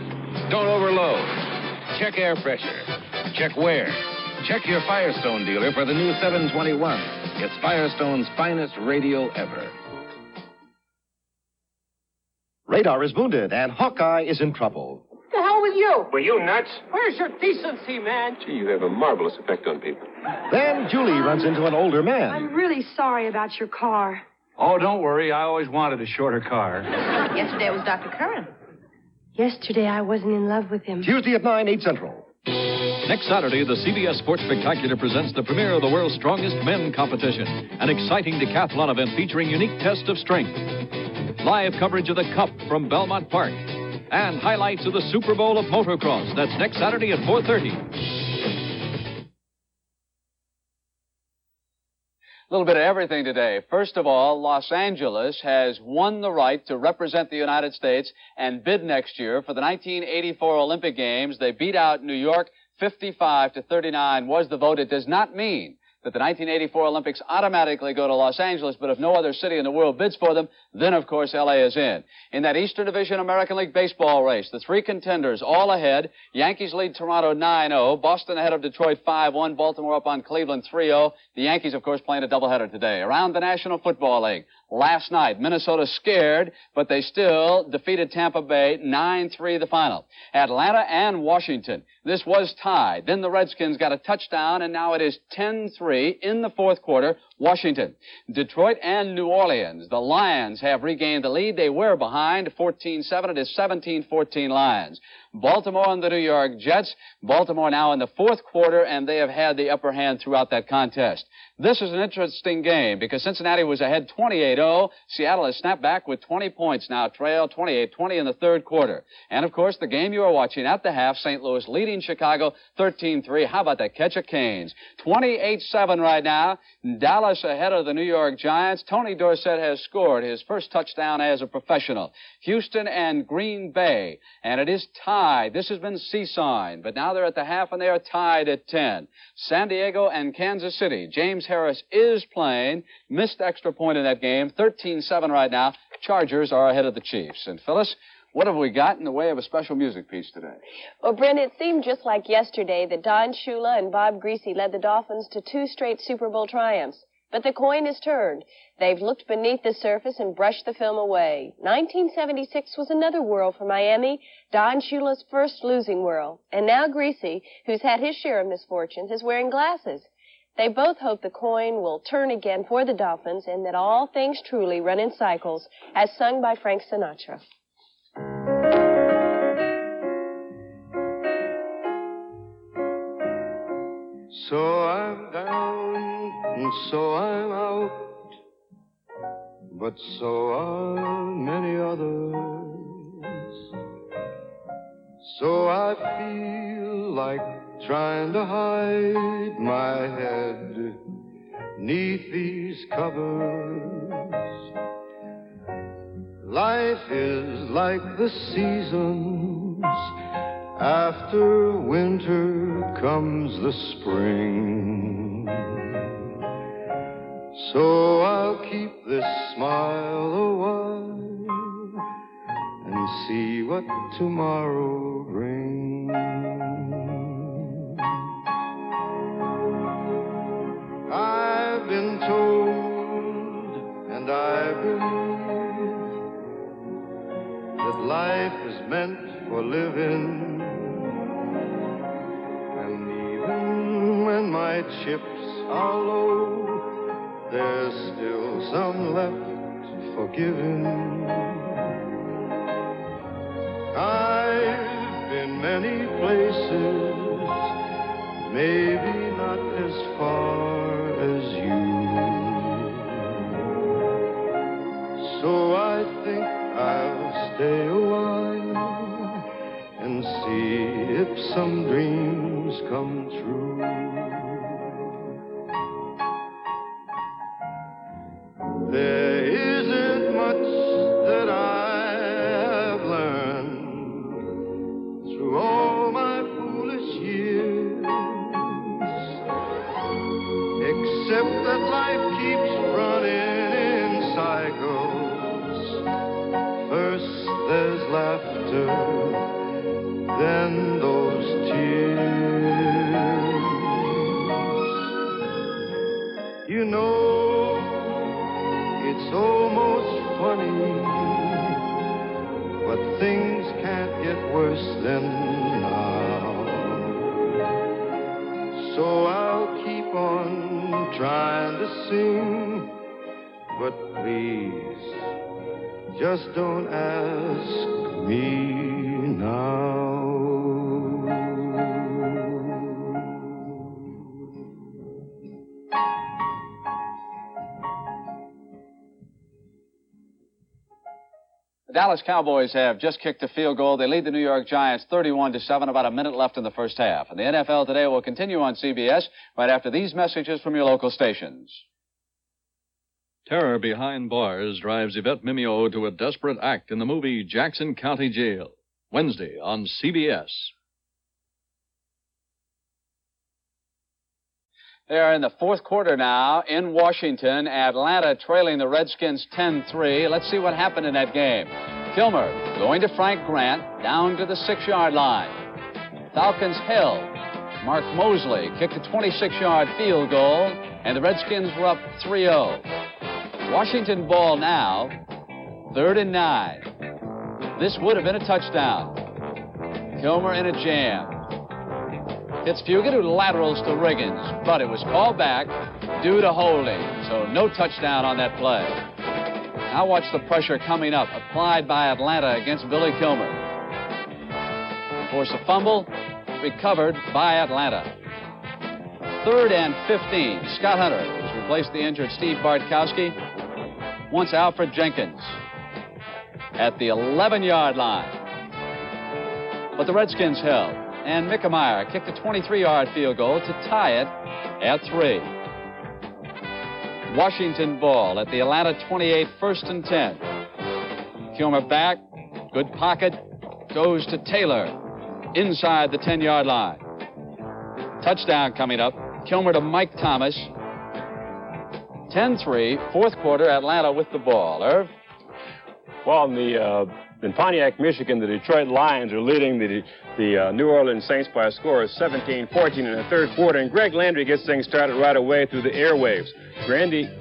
Don't overload. Check air pressure. Check wear. Check your Firestone dealer for the new 721. It's Firestone's finest radio ever. Radar is wounded, and Hawkeye is in trouble. The hell with you? Were you nuts? Where's your decency, man? Gee, you have a marvelous effect on people. Then Julie runs into an older man. I'm really sorry about your car. Oh, don't worry. I always wanted a shorter car. Yesterday it was Dr. Curran. Yesterday I wasn't in love with him. Tuesday at 9, 8 Central. Next Saturday, the CBS Sports Spectacular presents the premiere of the world's strongest men competition, an exciting decathlon event featuring unique tests of strength. Live coverage of the Cup from Belmont Park, and highlights of the Super Bowl of motocross. That's next Saturday at 4:30. A little bit of everything today. First of all, Los Angeles has won the right to represent the United States and bid next year for the 1984 Olympic Games. They beat out New York 55-39 was the vote. It does not mean that the 1984 Olympics automatically go to Los Angeles, but if no other city in the world bids for them, then, of course, L.A. is in. In that Eastern Division American League Baseball race, the 3 contenders all ahead. Yankees lead Toronto 9-0. Boston ahead of Detroit 5-1. Baltimore up on Cleveland 3-0. The Yankees, of course, playing a doubleheader today. Around the National Football League, last night, Minnesota scared, but they still defeated Tampa Bay 9-3 the final. Atlanta and Washington. This was tied. Then the Redskins got a touchdown, and now it is 10-3 in the fourth quarter. Washington. Detroit and New Orleans. The Lions have regained the lead. They were behind 14-7. It is 17-14 Lions. Baltimore and the New York Jets. Baltimore now in the fourth quarter, and they have had the upper hand throughout that contest. This is an interesting game because Cincinnati was ahead 28-0. Seattle has snapped back with 20 points now, trail 28-20 in the third quarter. And, of course, the game you are watching at the half, St. Louis leading Chicago 13-3. How about that catch of Canes? 28-7 right now. Dallas ahead of the New York Giants. Tony Dorsett has scored his first touchdown as a professional. Houston and Green Bay. And it is tied. This has been seesawing, but now they're at the half and they are tied at 10. San Diego and Kansas City. James Harris is playing. Missed extra point in that game. 13-7 right now. Chargers are ahead of the Chiefs. And Phyllis, what have we got in the way of a special music piece today? Well, Brent, it seemed just like yesterday that Don Shula and Bob Greasy led the Dolphins to 2 straight Super Bowl triumphs. But the coin is turned. They've looked beneath the surface and brushed the film away. 1976 was another whirl for Miami, Don Shula's first losing whirl. And now Greasy, who's had his share of misfortunes, is wearing glasses. They both hope the coin will turn again for the Dolphins and that all things truly run in cycles, as sung by Frank Sinatra. So I'm down, and so I'm out, but so are many others. So I feel like trying to hide my head 'neath these covers. Life is like the seasons. After winter comes the spring. So I'll keep this smile a while and see what tomorrow brings. I've been told and I believe that life is meant for living. When my chips are low, there's still some left for giving. I've been many places, maybe not as far as you. So I think I'll stay a while and see if some dreams come true. There isn't much that I have learned through all my foolish years, except that life keeps running in cycles. First there's laughter, then those tears. You know, it's almost funny, but things can't get worse than now. So I'll keep on trying to sing, but please, just don't ask me now. The Dallas Cowboys have just kicked a field goal. They lead the New York Giants 31-7, about a minute left in the first half. And the NFL Today will continue on CBS right after these messages from your local stations. Terror behind bars drives Yvette Mimieux to a desperate act in the movie Jackson County Jail, Wednesday on CBS. They are in the fourth quarter now in Washington. Atlanta trailing the Redskins 10-3. Let's see what happened in that game. Kilmer going to Frank Grant down to the 6-yard line. Falcons held. Mark Mosley kicked a 26-yard field goal, and the Redskins were up 3-0. Washington ball now, 3rd and 9. This would have been a touchdown. Kilmer in a jam. Hits Fugit, who laterals to Riggins, but it was called back due to holding, so no touchdown on that play. Now watch the pressure coming up, applied by Atlanta against Billy Kilmer. Force a fumble, recovered by Atlanta. 3rd and 15. Scott Hunter has replaced the injured Steve Bartkowski. Wants Alfred Jenkins at the 11-yard line. But the Redskins held. And Mickemeyer kicked a 23-yard field goal to tie it at 3. Washington ball at the Atlanta 28, 1st and 10. Kilmer back, good pocket, goes to Taylor inside the 10-yard line. Touchdown coming up. Kilmer to Mike Thomas. 10-3, fourth quarter, Atlanta with the ball. Irv? Well, in Pontiac, Michigan, the Detroit Lions are leading the New Orleans Saints by a score of 17-14 in the third quarter, and Greg Landry gets things started right away through the airwaves.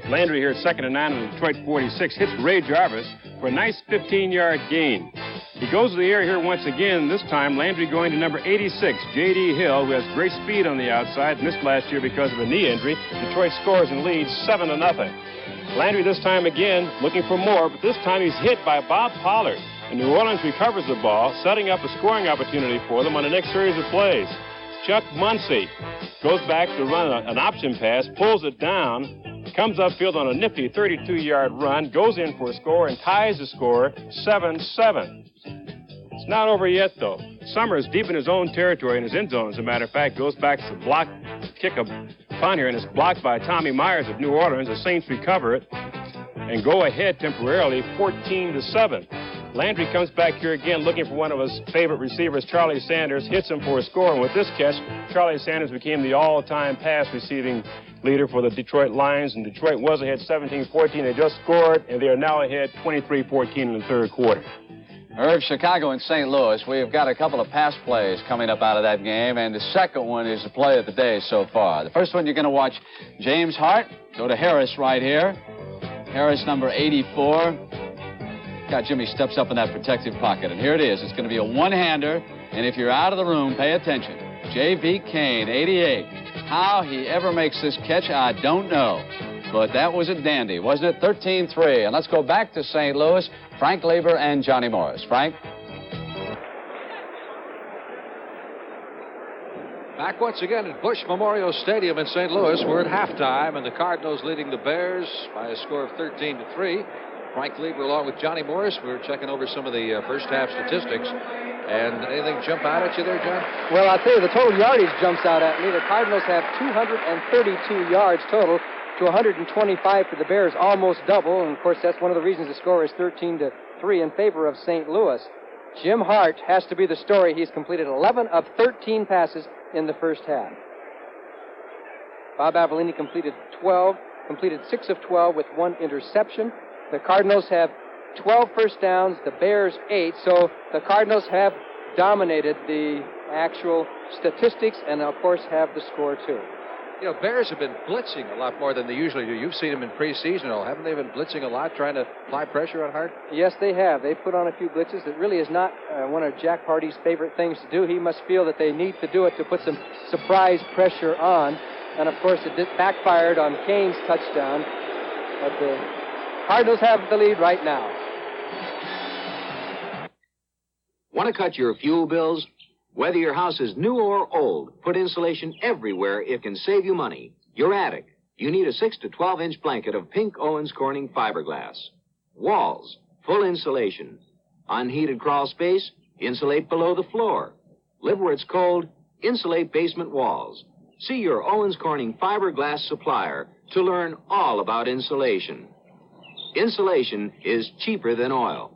Landry here, 2nd and 9 on the Detroit 46, hits Ray Jarvis for a nice 15-yard gain. He goes to the air here once again, this time Landry going to number 86, J.D. Hill, who has great speed on the outside, missed last year because of a knee injury. Detroit scores and leads 7-0. Landry this time again looking for more, but this time he's hit by Bob Pollard. And New Orleans recovers the ball, setting up a scoring opportunity for them on the next series of plays. Chuck Muncy goes back to run an option pass, pulls it down, comes upfield on a nifty 32-yard run, goes in for a score, and ties the score 7-7. It's not over yet, though. Summers, deep in his own territory in his end zone, as a matter of fact, goes back to block, kick a punt here, and it's blocked by Tommy Myers of New Orleans. The Saints recover it and go ahead temporarily 14-7. Landry comes back here again looking for one of his favorite receivers, Charlie Sanders, hits him for a score. And with this catch, Charlie Sanders became the all-time pass receiving leader for the Detroit Lions. And Detroit was ahead 17-14. They just scored, and they are now ahead 23-14 in the third quarter. Irv, Chicago and St. Louis, we've got a couple of pass plays coming up out of that game, and the second one is the play of the day so far. The first one you're going to watch James Hart go to Harris right here. Harris, number 84. God, Jimmy steps up in that protective pocket, and here it is. It's going to be a one-hander, and if you're out of the room, pay attention. J.V. Kane, 88. How he ever makes this catch, I don't know. But that was a dandy, wasn't it? 13-3. And let's go back to St. Louis. Frank Leber and Johnny Morris. Frank? Back once again at Bush Memorial Stadium in St. Louis. We're at halftime, and the Cardinals leading the Bears by a score of 13-3. Frank Lieber along with Johnny Morris. We were checking over some of the first half statistics. And anything jump out at you there, John? Well, I'll tell you, the total yardage jumps out at me. The Cardinals have 232 yards total to 125 for the Bears, almost double. And, of course, that's one of the reasons the score is 13-3 in favor of St. Louis. Jim Hart has to be the story. He's completed 11 of 13 passes in the first half. Bob Avellini completed 6 of 12 with 1 interception. The Cardinals have 12 first downs, the Bears 8, so the Cardinals have dominated the actual statistics and, of course, have the score, too. You know, Bears have been blitzing a lot more than they usually do. You've seen them in preseason, haven't they been blitzing a lot, trying to apply pressure on Hart? Yes, they have. They put on a few blitzes. It really is not one of Jack Party's favorite things to do. He must feel that they need to do it to put some surprise pressure on. And, of course, it backfired on Kane's touchdown. But the Cardinals have the lead right now. Want to cut your fuel bills? Whether your house is new or old, put insulation everywhere. It can save you money. Your attic, you need a 6 to 12-inch blanket of pink Owens Corning fiberglass. Walls, full insulation. Unheated crawl space, insulate below the floor. Live where it's cold, insulate basement walls. See your Owens Corning fiberglass supplier to learn all about insulation. Insulation is cheaper than oil.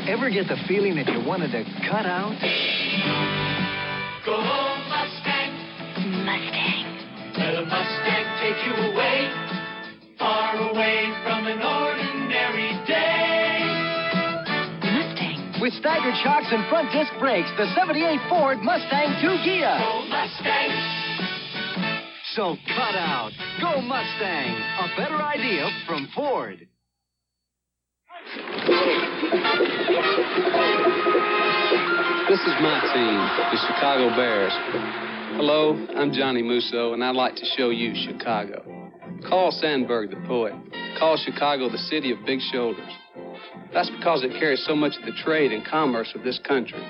Ever get the feeling that you wanted to cut out? Go home, Mustang. Mustang. Let a Mustang take you away, far away from an ordinary day. Mustang. With staggered shocks and front disc brakes, the 78 Ford Mustang 2 Ghia. Go Mustang. So cut out. Go Mustang. A better idea from Ford. This is my team, the Chicago Bears. Hello, I'm Johnny Musso, and I'd like to show you Chicago. Carl Sandburg, the poet, calls Chicago the city of big shoulders. That's because it carries so much of the trade and commerce of this country.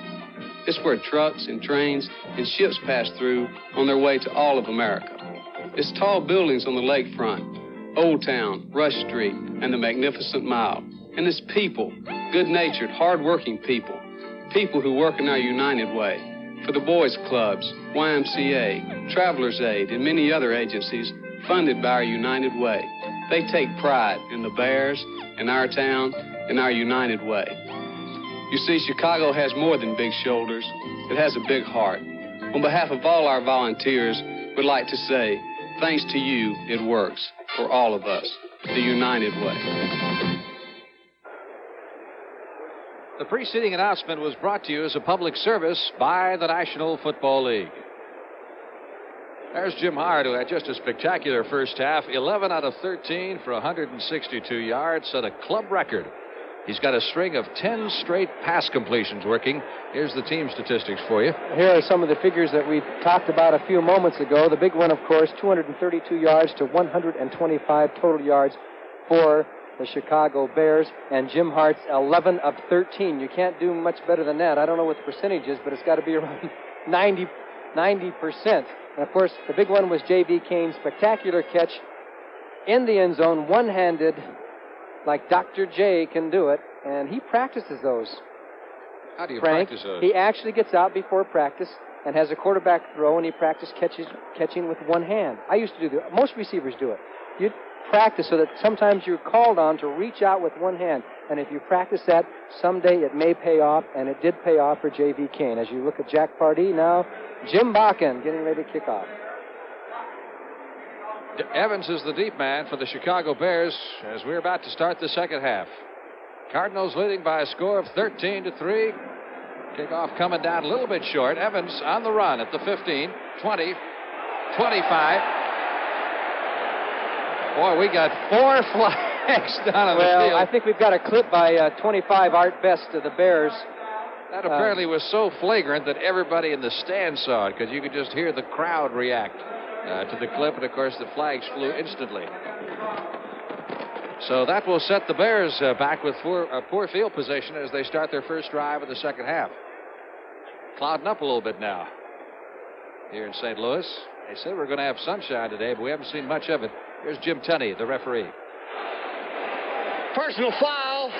It's where trucks and trains and ships pass through on their way to all of America. It's tall buildings on the lakefront, Old Town, Rush Street, and the Magnificent Mile. And it's people, good-natured, hard-working people. People who work in our United Way. For the Boys Clubs, YMCA, Travelers Aid, and many other agencies funded by our United Way. They take pride in the Bears, in our town, in our United Way. You see, Chicago has more than big shoulders. It has a big heart. On behalf of all our volunteers, we'd like to say, thanks to you, it works. For all of us, the United Way. The preceding announcement was brought to you as a public service by the National Football League. There's Jim Hart, who had just a spectacular first half, 11 out of 13 for 162 yards, set a club record. He's got a string of 10 straight pass completions working. Here's the team statistics for you. Here are some of the figures that we talked about a few moments ago. The big one, of course, 232 yards to 125 total yards for the Chicago Bears, and Jim Hart's 11 of 13. You can't do much better than that. I don't know what the percentage is, but it's got to be around 90%. And, of course, the big one was J.V. Kane's spectacular catch in the end zone, one-handed, like Dr. J can do it, and he practices those. How do you Frank, practice those? He actually gets out before practice and has a quarterback throw, and he practices catching with one hand. I used to do that. Most receivers do it. You practice so that sometimes you're called on to reach out with one hand. And if you practice that, someday it may pay off, and it did pay off for J.V. Kane. As you look at Jack Pardee now, Jim Bakken getting ready to kick off. Evans is the deep man for the Chicago Bears as we're about to start the second half. Cardinals leading by a score of 13-3. Kickoff coming down a little bit short. Evans on the run at the 15, 20, 25. Boy, we got 4 flags down on the field. Well, I think we've got a clip by 25 Art Best of the Bears. That apparently was so flagrant that everybody in the stand saw it, because you could just hear the crowd react to the clip, and of course the flags flew instantly. So that will set the Bears back with poor field position as they start their first drive of the second half. Clouding up a little bit now here in St. Louis. They said we're going to have sunshine today, but we haven't seen much of it. Here's Jim Tenney, the referee. Personal foul.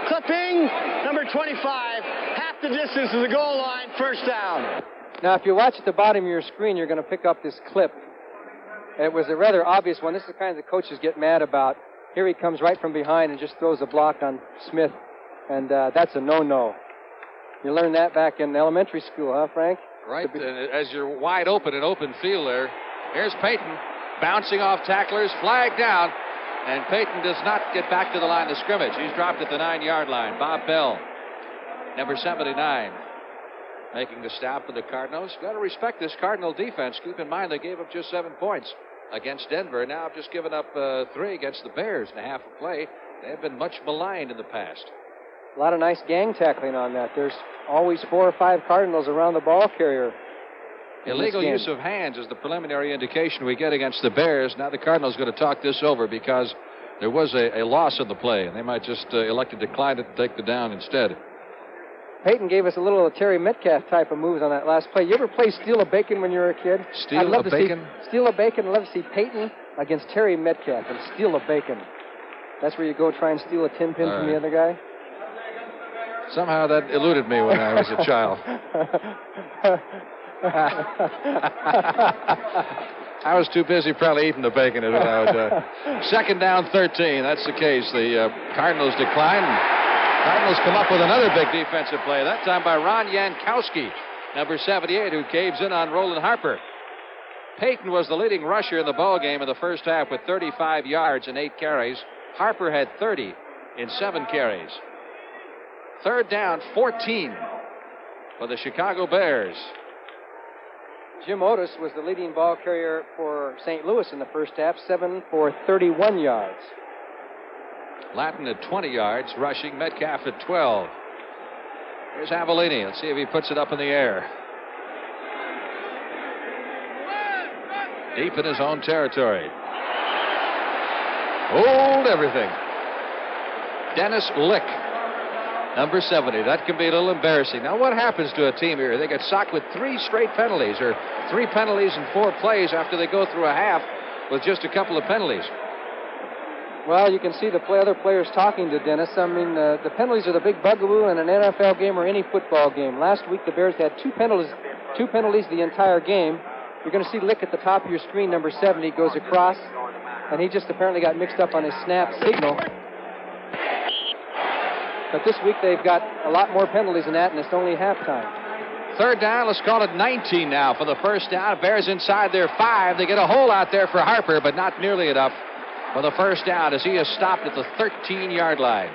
Clipping. Number 25. Half the distance to the goal line. First down. Now, if you watch at the bottom of your screen, you're going to pick up this clip. It was a rather obvious one. This is the kind that coaches get mad about. Here he comes right from behind and just throws a block on Smith, and that's a no-no. You learned that back in elementary school, huh, Frank? Right, and as you're wide open, an open field there. Here's Payton, bouncing off tacklers, flag down, and Payton does not get back to the line of scrimmage. He's dropped at the 9-yard line. Bob Bell, number 79, making the stop for the Cardinals. Got to respect this Cardinal defense. Keep in mind they gave up just 7 points against Denver. Now have just given up 3 against the Bears in a half a play. They have been much maligned in the past. A lot of nice gang tackling on that. There's always 4 or 5 Cardinals around the ball carrier. Illegal use of hands is the preliminary indication we get against the Bears. Now the Cardinals going to talk this over because there was a loss in the play, and they might just elect to decline it and take the down instead. Peyton gave us a little Terry Metcalf type of moves on that last play. You ever play Steal a Bacon when you were a kid? Steal a Bacon? Steal a Bacon. I'd love to see Peyton against Terry Metcalf and Steal a Bacon. That's where you go try and steal a tin pin from the other guy? Somehow that eluded me when I was a child. I was too busy probably eating the bacon is what I was. Second down, 13. That's the case. The Cardinals decline. Cardinals come up with another big defensive play, that time by Ron Jankowski, number 78, who caves in on Roland Harper. Payton was the leading rusher in the ball game in the first half with 35 yards and 8 carries. Harper had 30 in 7 carries. Third down, 14 for the Chicago Bears. Jim Otis was the leading ball carrier for St. Louis in the first half, 7 for 31 yards. Latin at 20 yards, rushing. Metcalf at 12. Here's Avellini. Let's see if he puts it up in the air. Deep in his own territory. Hold everything. Dennis Lick, number 70. That can be a little embarrassing. Now, what happens to a team here? They get socked with 3 straight penalties, or 3 penalties in 4 plays after they go through a half with just a couple of penalties. Well, you can see the other players talking to Dennis. I mean, the penalties are the big bugaboo in an NFL game or any football game. Last week, the Bears had 2 penalties the entire game. You're going to see Lick at the top of your screen, number 70, goes across, and he just apparently got mixed up on his snap signal. But this week, they've got a lot more penalties than that, and it's only halftime. Third down, let's call it 19 now for the first down. Bears inside their 5. They get a hole out there for Harper, but not nearly enough for the first down as he is stopped at the 13-yard line.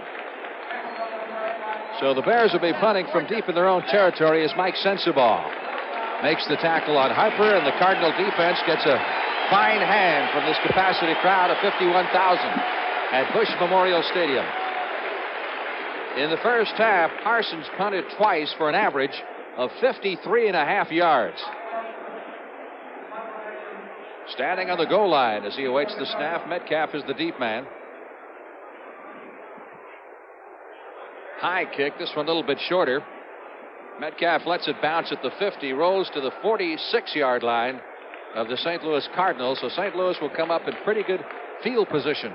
So the Bears will be punting from deep in their own territory as Mike Sensabaugh makes the tackle on Harper, and the Cardinal defense gets a fine hand from this capacity crowd of 51,000 at Bush Memorial Stadium. In the first half, Parsons punted twice for an average of 53.5 yards. Standing on the goal line as he awaits the snap, Metcalf is the deep man. High kick, this one a little bit shorter. Metcalf lets it bounce at the 50, rolls to the 46-yard line of the St. Louis Cardinals. So St. Louis will come up in pretty good field position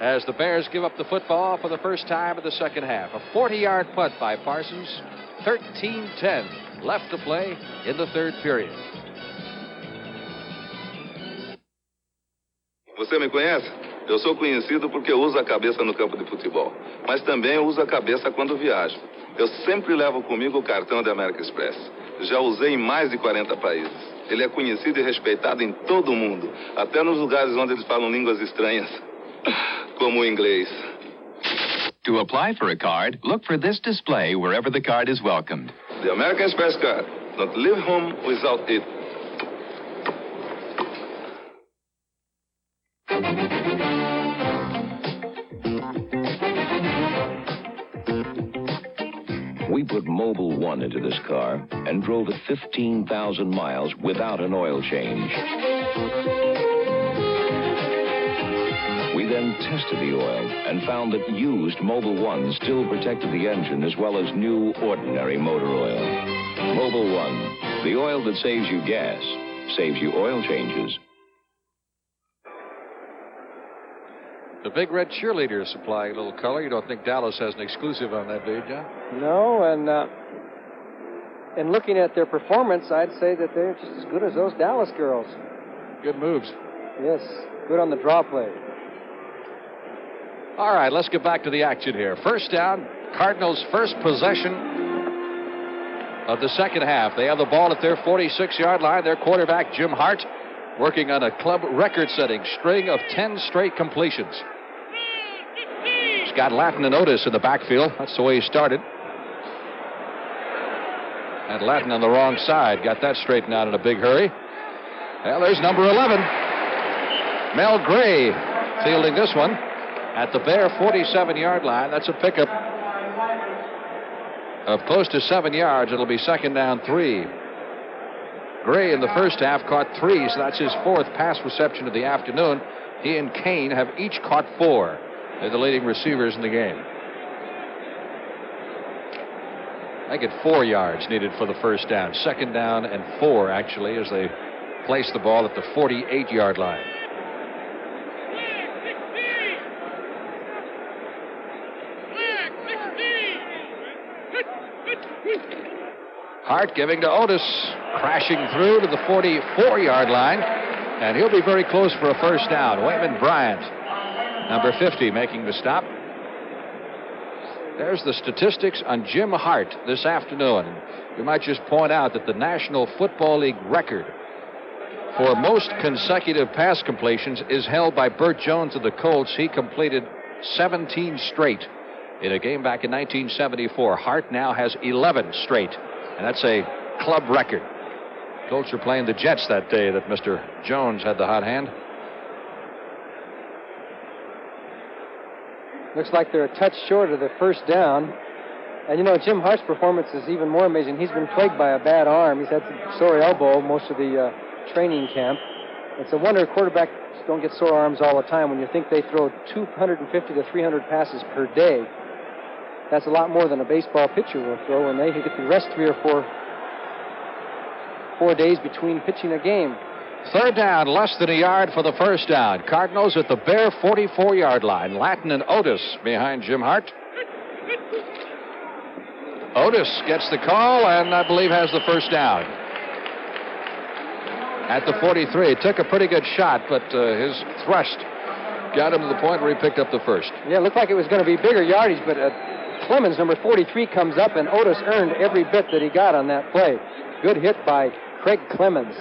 as the Bears give up the football for the first time in the second half. A 40-yard punt by Parsons. 13-10 left to play in the third period. Você me conhece? Eu sou conhecido porque uso a cabeça no campo de futebol, mas também uso a cabeça quando viajo. Eu sempre levo comigo o cartão da American Express. Já usei em mais de 40 países. Ele é conhecido e respeitado em todo o mundo, até nos lugares onde eles falam línguas estranhas, como o inglês. To apply for a card, look for this display wherever the card is welcomed. The American Express card. Don't leave home without it. We put Mobil 1 into this car and drove it 15,000 miles without an oil change. We then tested the oil and found that used Mobil 1 still protected the engine as well as new ordinary motor oil. Mobil 1, the oil that saves you gas, saves you oil changes. The Big Red Cheerleader is supplying a little color. You don't think Dallas has an exclusive on that, do you, John? No, and in looking at their performance, I'd say that they're just as good as those Dallas girls. Good moves. Yes, good on the draw play. All right, let's get back to the action here. First down, Cardinals' first possession of the second half. They have the ball at their 46-yard line. Their quarterback, Jim Hart, working on a club record-setting string of 10 straight completions. He's got Latin and Otis in the backfield. That's the way he started. And Latin on the wrong side. Got that straightened out in a big hurry. Well, there's number 11. Mel Gray fielding this one at the Bear 47-yard line. That's a pickup of close to 7 yards. It'll be second down 3. Gray in the first half caught 3, so that's his 4th pass reception of the afternoon. He and Kane have each caught 4. They're the leading receivers in the game. They get 4 yards needed for the first down. Second down and 4, actually, as they place the ball at the 48-yard line. Hart giving to Otis, crashing through to the 44-yard line, and he'll be very close for a first down. Wayman Bryant, number 50, making the stop. There's the statistics on Jim Hart this afternoon. We might just point out that the National Football League record for most consecutive pass completions is held by Burt Jones of the Colts. He completed 17 straight in a game back in 1974. Hart now has 11 straight, and that's a club record. Colts were playing the Jets that day that Mr. Jones had the hot hand. Looks like they're a touch short of the first down. And, you know, Jim Hart's performance is even more amazing. He's been plagued by a bad arm. He's had some sore elbow most of the training camp. It's a wonder quarterbacks don't get sore arms all the time when you think they throw 250 to 300 passes per day. That's a lot more than a baseball pitcher will throw, and they get the rest 3 or 4 days between pitching a game. Third down, less than a yard for the first down. Cardinals at the Bear 44-yard line. Latin and Otis behind Jim Hart. Otis gets the call and I believe has the first down. At the 43, took a pretty good shot, but his thrust got him to the point where he picked up the first. Yeah, it looked like it was going to be bigger yardage, but Clemens, number 43, comes up, and Otis earned every bit that he got on that play. Good hit by Craig Clemens.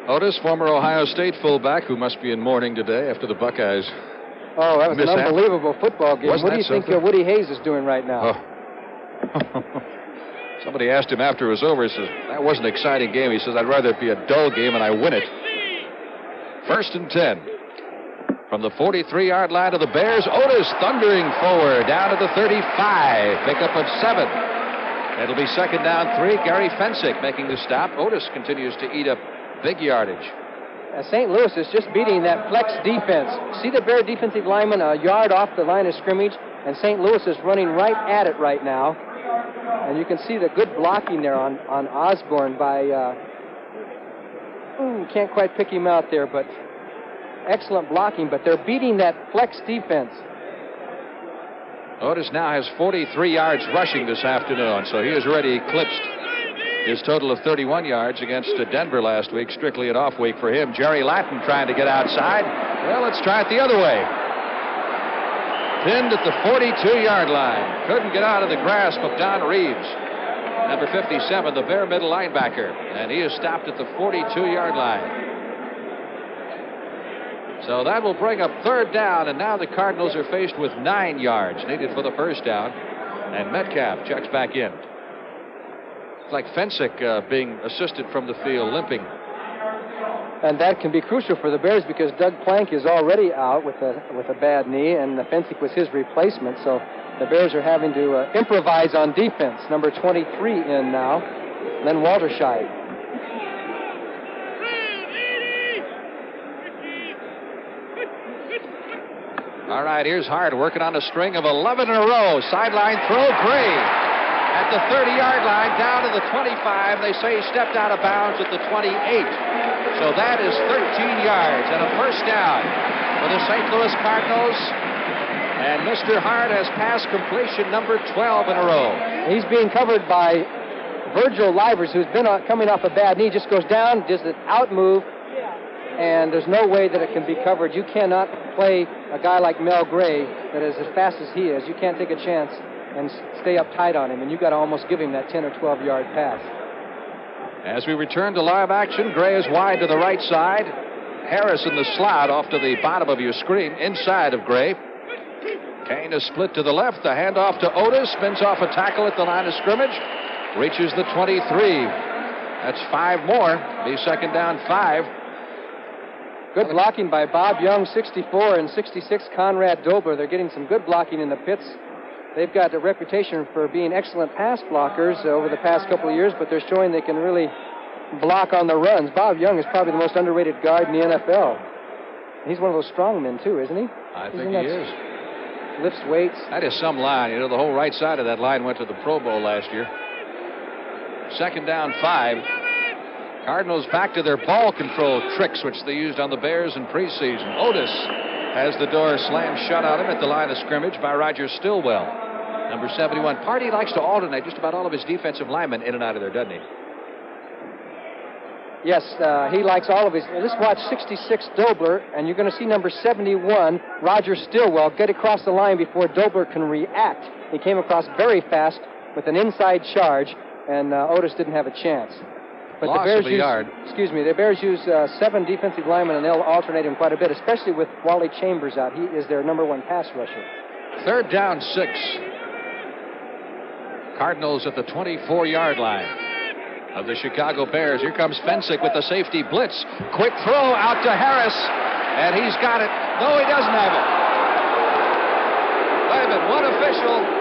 Otis, former Ohio State fullback, who must be in mourning today after the Buckeyes. Oh, that was an unbelievable football game. What do you think Woody Hayes is doing right now? Oh. Somebody asked him after it was over. He says, that was an exciting game. He says, I'd rather it be a dull game and I win it. First and 10. From the 43-yard line of the Bears, Otis thundering forward down to the 35. Pickup of 7. It'll be second down 3. Gary Fensick making the stop. Otis continues to eat up big yardage. St. Louis is just beating that flex defense. See the Bear defensive lineman a yard off the line of scrimmage, and St. Louis is running right at it right now. And you can see the good blocking there on Osborne by, can't quite pick him out there, but excellent blocking. But they're beating that flex defense. Otis now has 43 yards rushing this afternoon, so he has already eclipsed his total of 31 yards against Denver last week. Strictly an off week for him. Jerry Latin trying to get outside. Well, let's try it the other way. Pinned at the 42-yard line. Couldn't get out of the grasp of Don Reeves. Number 57, the Bear middle linebacker. And he is stopped at the 42-yard line. So that will bring up third down, and now the Cardinals are faced with 9 yards needed for the first down. And Metcalf checks back in. It's like Fensick being assisted from the field, limping. And that can be crucial for the Bears because Doug Plank is already out with a bad knee, and Fensick was his replacement. So the Bears are having to improvise on defense. Number 23 in now, Len Walterscheid. All right, here's Hart working on a string of 11 in a row. Sideline throw, Gray at the 30-yard line, down to the 25. They say he stepped out of bounds at the 28. So that is 13 yards and a first down for the St. Louis Cardinals. And Mr. Hart has passed completion number 12 in a row. He's being covered by Virgil Livers, who's been coming off a bad knee, just goes down, does an out move, and there's no way that it can be covered. You cannot play a guy like Mel Gray that is as fast as he is. You can't take a chance and stay up tight on him, and you've got to almost give him that 10 or 12-yard pass. As we return to live action, Gray is wide to the right side. Harris in the slot off to the bottom of your screen, inside of Gray. Kane is split to the left. The handoff to Otis. Spins off a tackle at the line of scrimmage. Reaches the 23. That's 5 more. Be second down 5. Good blocking by Bob Young, 64, and 66, Conrad Dobler. They're getting some good blocking in the pits. They've got a reputation for being excellent pass blockers over the past couple of years, but they're showing they can really block on the runs. Bob Young is probably the most underrated guard in the NFL. He's one of those strong men, too, isn't he? I think he is. Lifts weights. That is some line. You know, the whole right side of that line went to the Pro Bowl last year. Second down 5. Cardinals back to their ball control tricks, which they used on the Bears in preseason. Otis has the door slammed shut on him at the line of scrimmage by Roger Stillwell. Number 71. Party likes to alternate just about all of his defensive linemen in and out of there, doesn't he? Yes, he likes all of his. Let's watch 66 Dobler, and you're going to see number 71, Roger Stillwell, get across the line before Dobler can react. He came across very fast with an inside charge, and Otis didn't have a chance. But Loss the Bears of a yard. The Bears use 7 defensive linemen, and they'll alternate him quite a bit, especially with Wally Chambers out. He is their number 1 pass rusher. Third down 6. Cardinals at the 24-yard line of the Chicago Bears. Here comes Fensick with the safety blitz. Quick throw out to Harris, and he's got it. No, he doesn't have it. Wait a minute, one official.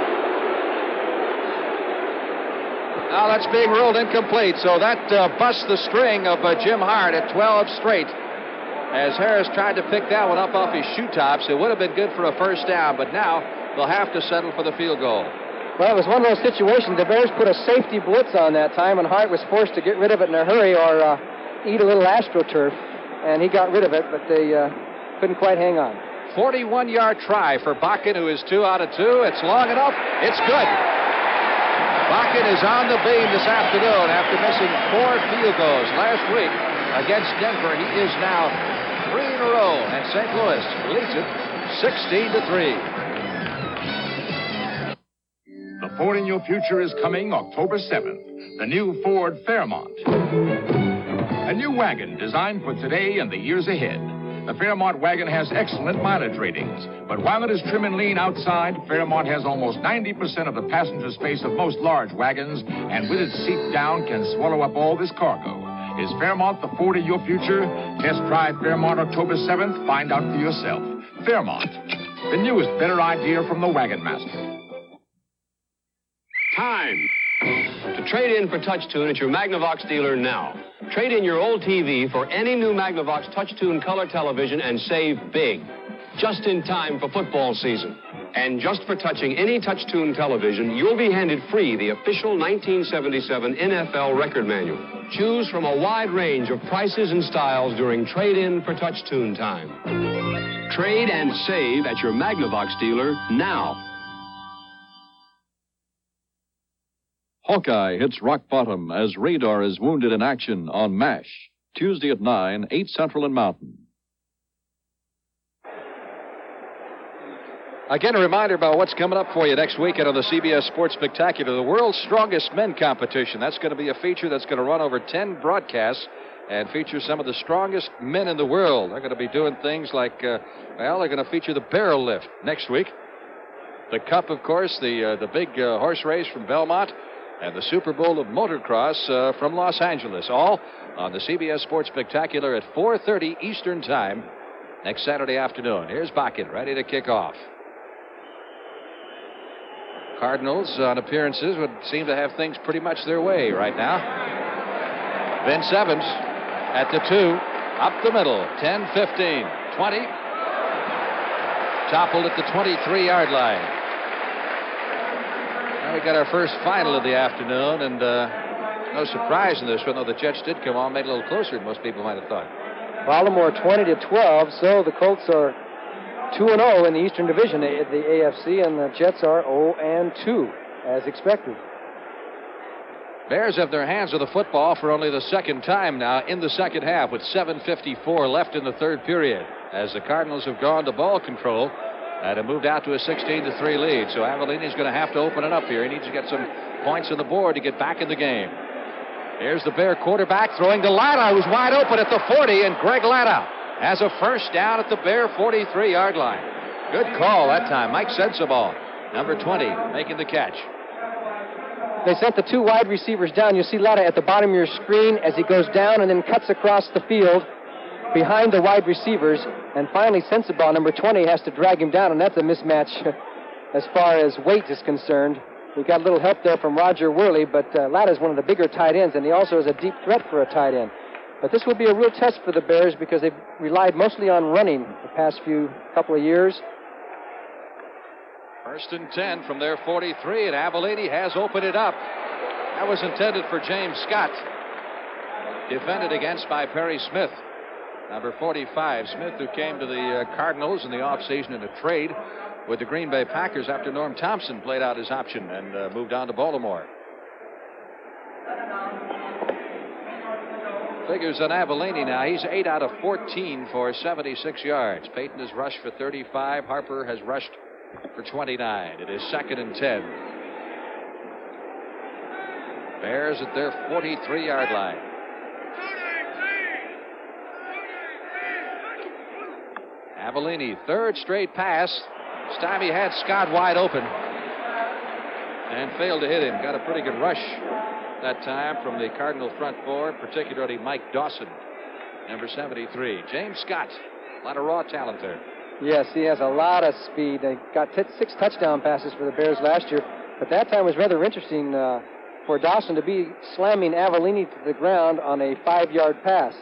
Now that's being ruled incomplete, so that busts the string of Jim Hart at 12 straight. As Harris tried to pick that one up off his shoe tops, it would have been good for a first down, but now they'll have to settle for the field goal. Well, it was one of those situations. The Bears put a safety blitz on that time, and Hart was forced to get rid of it in a hurry or eat a little AstroTurf, and he got rid of it, but they couldn't quite hang on. 41-yard try for Bakken, who is 2 out of 2. It's long enough. It's good. Bakken is on the beam this afternoon after missing 4 field goals last week against Denver. He is now 3 in a row, and St. Louis leads it 16-3. The Ford in Your Future is coming October 7th. The new Ford Fairmont. A new wagon designed for today and the years ahead. The Fairmont wagon has excellent mileage ratings, but while it is trim and lean outside, Fairmont has almost 90% of the passenger space of most large wagons, and with its seat down can swallow up all this cargo. Is Fairmont the Ford of your future? Test drive Fairmont October 7th. Find out for yourself. Fairmont, the newest, better idea from the Wagon Master. Time to trade in for TouchTune at your Magnavox dealer now. Trade in your old TV for any new Magnavox TouchTune color television and save big. Just in time for football season. And just for touching any TouchTune television, you'll be handed free the official 1977 NFL record manual. Choose from a wide range of prices and styles during trade-in for TouchTune time. Trade and save at your Magnavox dealer now. Hawkeye hits rock bottom as Radar is wounded in action on MASH. Tuesday at 9, 8 Central and Mountain. Again, a reminder about what's coming up for you next weekend on the CBS Sports Spectacular, the World's Strongest Men Competition. That's going to be a feature that's going to run over 10 broadcasts and feature some of the strongest men in the world. They're going to be doing things like, they're going to feature the barrel lift next week. The Cup, of course, the big horse race from Belmont, and the Super Bowl of motocross from Los Angeles. All on the CBS Sports Spectacular at 4:30 Eastern Time next Saturday afternoon. Here's Bakken ready to kick off. Cardinals on appearances would seem to have things pretty much their way right now. Vince Evans at the 2, up the middle, 10, 15, 20. toppled at the 23-yard line. Now we got our first final of the afternoon, and no surprise in this one, though the Jets did come on, made it a little closer than most people might have thought. Baltimore 20-12, so the Colts are 2-0 in the Eastern Division, the AFC, and the Jets are 0-2, as expected. Bears have their hands on the football for only the second time now in the second half, with 7:54 left in the third period, as the Cardinals have gone to ball control and have moved out to a 16-3 lead. So Avellini's going to have to open it up here. He needs to get some points on the board to get back in the game. Here's the Bear quarterback throwing to Latta, who's wide open at the 40, and Greg Latta has a first down at the Bear 43-yard line. Good call that time. Mike Sensabaugh, number 20, making the catch. They sent the two wide receivers down. You see Latta at the bottom of your screen as he goes down and then cuts across the field behind the wide receivers. And finally, Sensabaugh, number 20, has to drag him down, and that's a mismatch as far as weight is concerned. We got a little help there from Roger Worley, but Latta's one of the bigger tight ends, and he also is a deep threat for a tight end. But this will be a real test for the Bears because they've relied mostly on running the past couple of years. First and 10 from their 43, and Avellini has opened it up. That was intended for James Scott. Defended against by Perry Smith. Number 45, Smith, who came to the Cardinals in the offseason in a trade with the Green Bay Packers after Norm Thompson played out his option and moved on to Baltimore. Figures on Avellini now. He's 8 out of 14 for 76 yards. Payton has rushed for 35. Harper has rushed for 29. It is second and 10. Bears at their 43-yard line. Avellini, third straight pass. This time he had Scott wide open and failed to hit him. Got a pretty good rush that time from the Cardinal front four, particularly Mike Dawson, number 73. James Scott, a lot of raw talent there. Yes, he has a lot of speed. They got 6 touchdown passes for the Bears last year, but that time was rather interesting for Dawson to be slamming Avellini to the ground on a 5-yard pass.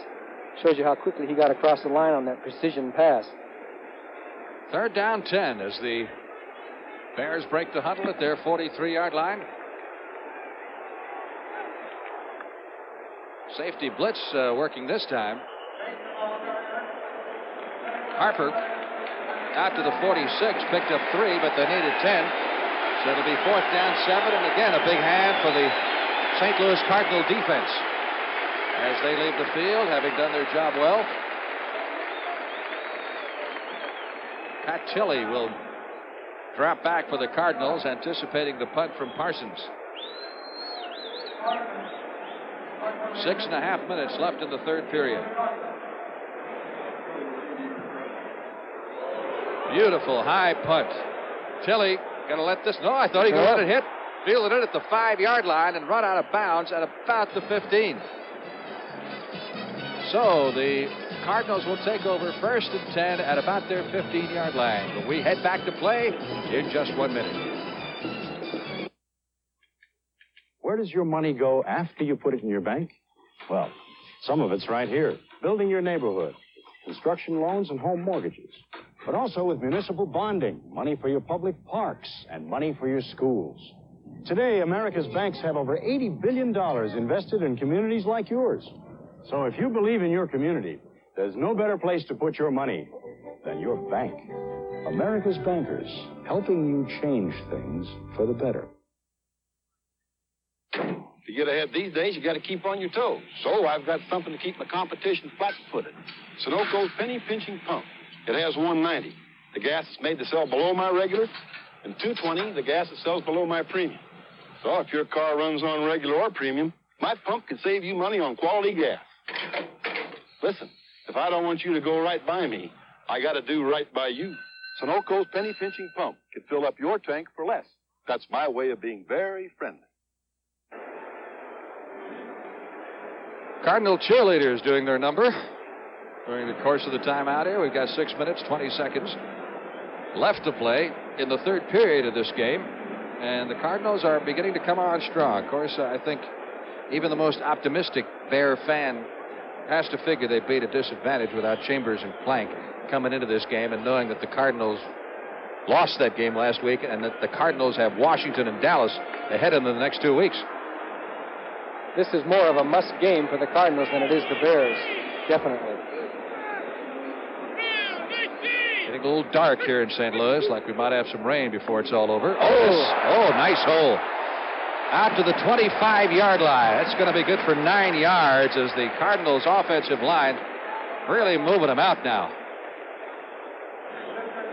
Shows you how quickly he got across the line on that precision pass. Third down 10 as the Bears break the huddle at their 43-yard line. Safety blitz working this time. Harper out to the 46, picked up 3, but they needed 10. So it'll be fourth down 7, and again a big hand for the St. Louis Cardinal defense as they leave the field, having done their job well. Pat Tilley will drop back for the Cardinals, anticipating the punt from Parsons. 6.5 minutes left in the third period. Beautiful high punt. Tilley going to let this. No, I thought he could let it hit. Fielded it at the 5-yard line and run out of bounds at about the 15. So the Cardinals will take over first and 10 at about their 15-yard line. But we head back to play in just 1 minute. Where does your money go after you put it in your bank? Well, some of it's right here. Building your neighborhood, construction loans and home mortgages. But also with municipal bonding, money for your public parks, and money for your schools. Today, America's banks have over $80 billion invested in communities like yours. So if you believe in your community, there's no better place to put your money than your bank. America's bankers, helping you change things for the better. To get ahead these days, you got to keep on your toes. So I've got something to keep my competition flat-footed. Sunoco's penny pinching pump. It has 190. The gas is made to sell below my regular, and 220, the gas that sells below my premium. So if your car runs on regular or premium, my pump can save you money on quality gas. Listen, if I don't want you to go right by me, I got to do right by you. Sunoco's penny pinching pump can fill up your tank for less. That's my way of being very friendly. Cardinal cheerleaders doing their number during the course of the timeout here. We've got 6 minutes, 20 seconds left to play in the third period of this game. And the Cardinals are beginning to come on strong. Of course, I think even the most optimistic Bear fan has to figure they'd be at a disadvantage without Chambers and Plank coming into this game and knowing that the Cardinals lost that game last week, and the Cardinals have Washington and Dallas ahead of them in the next 2 weeks. This is more of a must game for the Cardinals than it is the Bears, definitely. Getting a little dark here in St. Louis, like we might have some rain before it's all over. Oh, nice hole. Out to the 25-yard line. That's going to be good for 9 yards as the Cardinals' offensive line really moving them out now.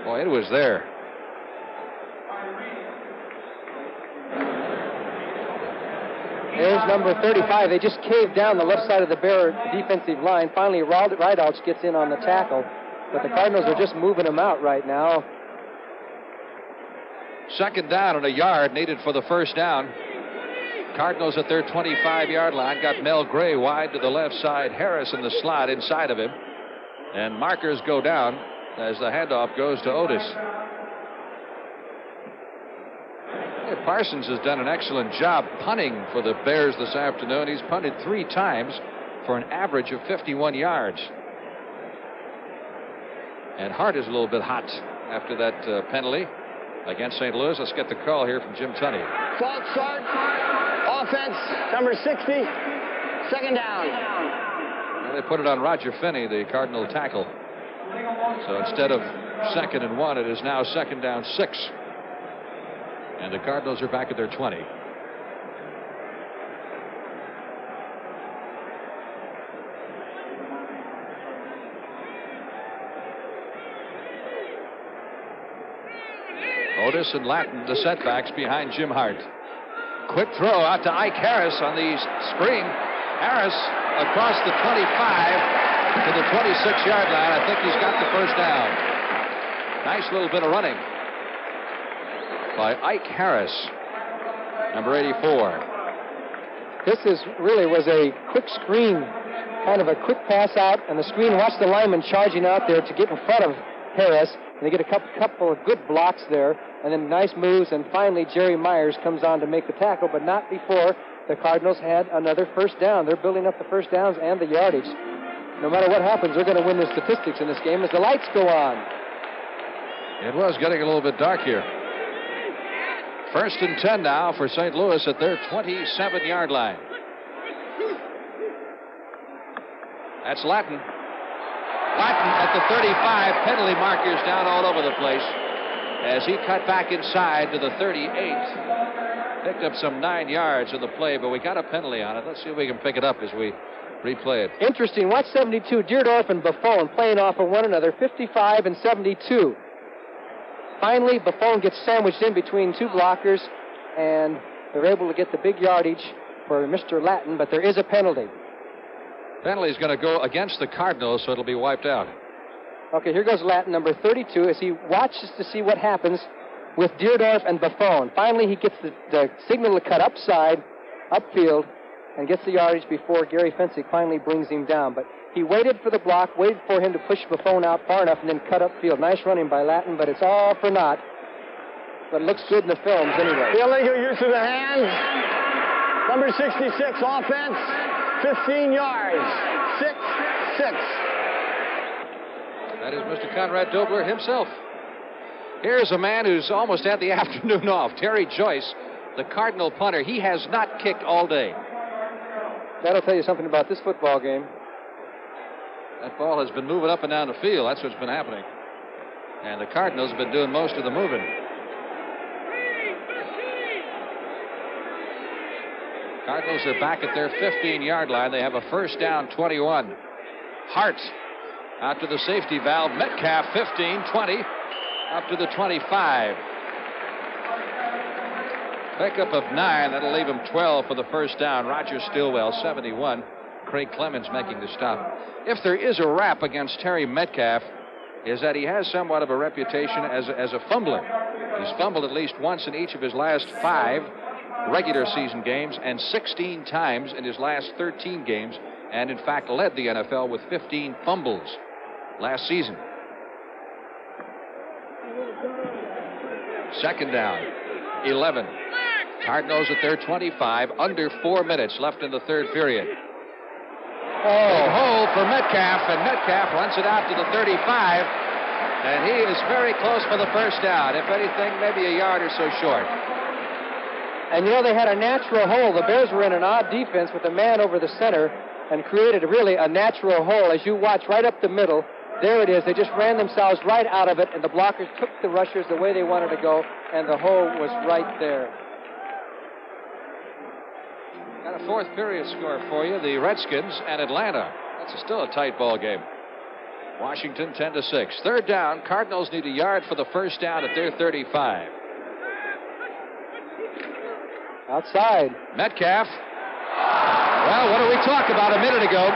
Boy, it was there. There's number 35. They just caved down the left side of the Bear defensive line. Finally, Rideouts gets in on the tackle. But the Cardinals are just moving them out right now. Second down and a yard needed for the first down. Cardinals at their 25-yard line got Mel Gray wide to the left side. Harris in the slot inside of him. And markers go down as the handoff goes to Otis. Parsons has done an excellent job punting for the Bears this afternoon. He's punted 3 times for an average of 51 yards. And Hart is a little bit hot after that penalty against St. Louis. Let's get the call here from Jim Tunney. False start. Offense, number 60. Second down. Well, they put it on Roger Finney, the Cardinal tackle. So instead of 2nd and 1, it is now 2nd down 6. And the Cardinals are back at their 20. Otis and Latin, the setbacks behind Jim Hart. Quick throw out to Ike Harris on the screen. Harris across the 25 to the 26-yard line. I think he's got the first down. Nice little bit of running by Ike Harris, number 84. This really was a quick screen, kind of a quick pass out, and the screen watched the lineman charging out there to get in front of Harris, and they get a couple of good blocks there, and then nice moves, and finally Jerry Myers comes on to make the tackle, but not before the Cardinals had another first down. They're building up the first downs and the yardage. No matter what happens, they're going to win the statistics in this game as the lights go on. It was getting a little bit dark here. First and 10 now for St. Louis at their 27-yard line. That's Latin. Latin at the 35. Penalty markers down all over the place as he cut back inside to the 38. Picked up some 9 yards in the play, but we got a penalty on it. Let's see if we can pick it up as we replay it. Interesting. Watch 72. Deerdorf and Buffon playing off of one another, 55 and 72. Finally, Buffon gets sandwiched in between 2 blockers, and they're able to get the big yardage for Mr. Latin, but there is a penalty. Penalty is going to go against the Cardinals, so it'll be wiped out. Okay, here goes Latin, number 32, as he watches to see what happens with Deerdorf and Buffon. Finally, he gets the signal to cut upfield, and gets the yardage before Gary Fensick finally brings him down. But he waited for the block, waited for him to push Buffon out far enough, and then cut upfield. Nice running by Latin, but it's all for naught. But it looks good in the films anyway. The illegal use of the hands. Number 66, offense, 15 yards. 6-6. That is Mr. Conrad Dobler himself. Here's a man who's almost had the afternoon off. Terry Joyce, the Cardinal punter. He has not kicked all day. That'll tell you something about this football game. That ball has been moving up and down the field. That's what's been happening. And the Cardinals have been doing most of the moving. Cardinals are back at their 15-yard line. They have a first down, 21. Hart out to the safety valve. Metcalf, 15, 20, up to the 25. Pickup of 9. That'll leave him 12 for the first down. Roger Stilwell, 71. Craig Clemens making the stop. If there is a rap against Terry Metcalf, is that he has somewhat of a reputation as a fumbler. He's fumbled at least once in each of his last 5 regular season games and 16 times in his last 13 games, and in fact led the NFL with 15 fumbles last season. Second down, 11. Cardinals at their 25, under 4 minutes left in the third period. Big hole for Metcalf, and Metcalf runs it out to the 35. And he is very close for the first down. If anything, maybe a yard or so short. And, they had a natural hole. The Bears were in an odd defense with a man over the center and created really a natural hole. As you watch right up the middle, there it is. They just ran themselves right out of it, and the blockers took the rushers the way they wanted to go, and the hole was right there. Got a fourth period score for you. The Redskins and Atlanta. That's still a tight ball game. Washington 10-6. Third down. Cardinals need a yard for the first down at their 35. Outside. Metcalf. Well, what did we talk about a minute ago?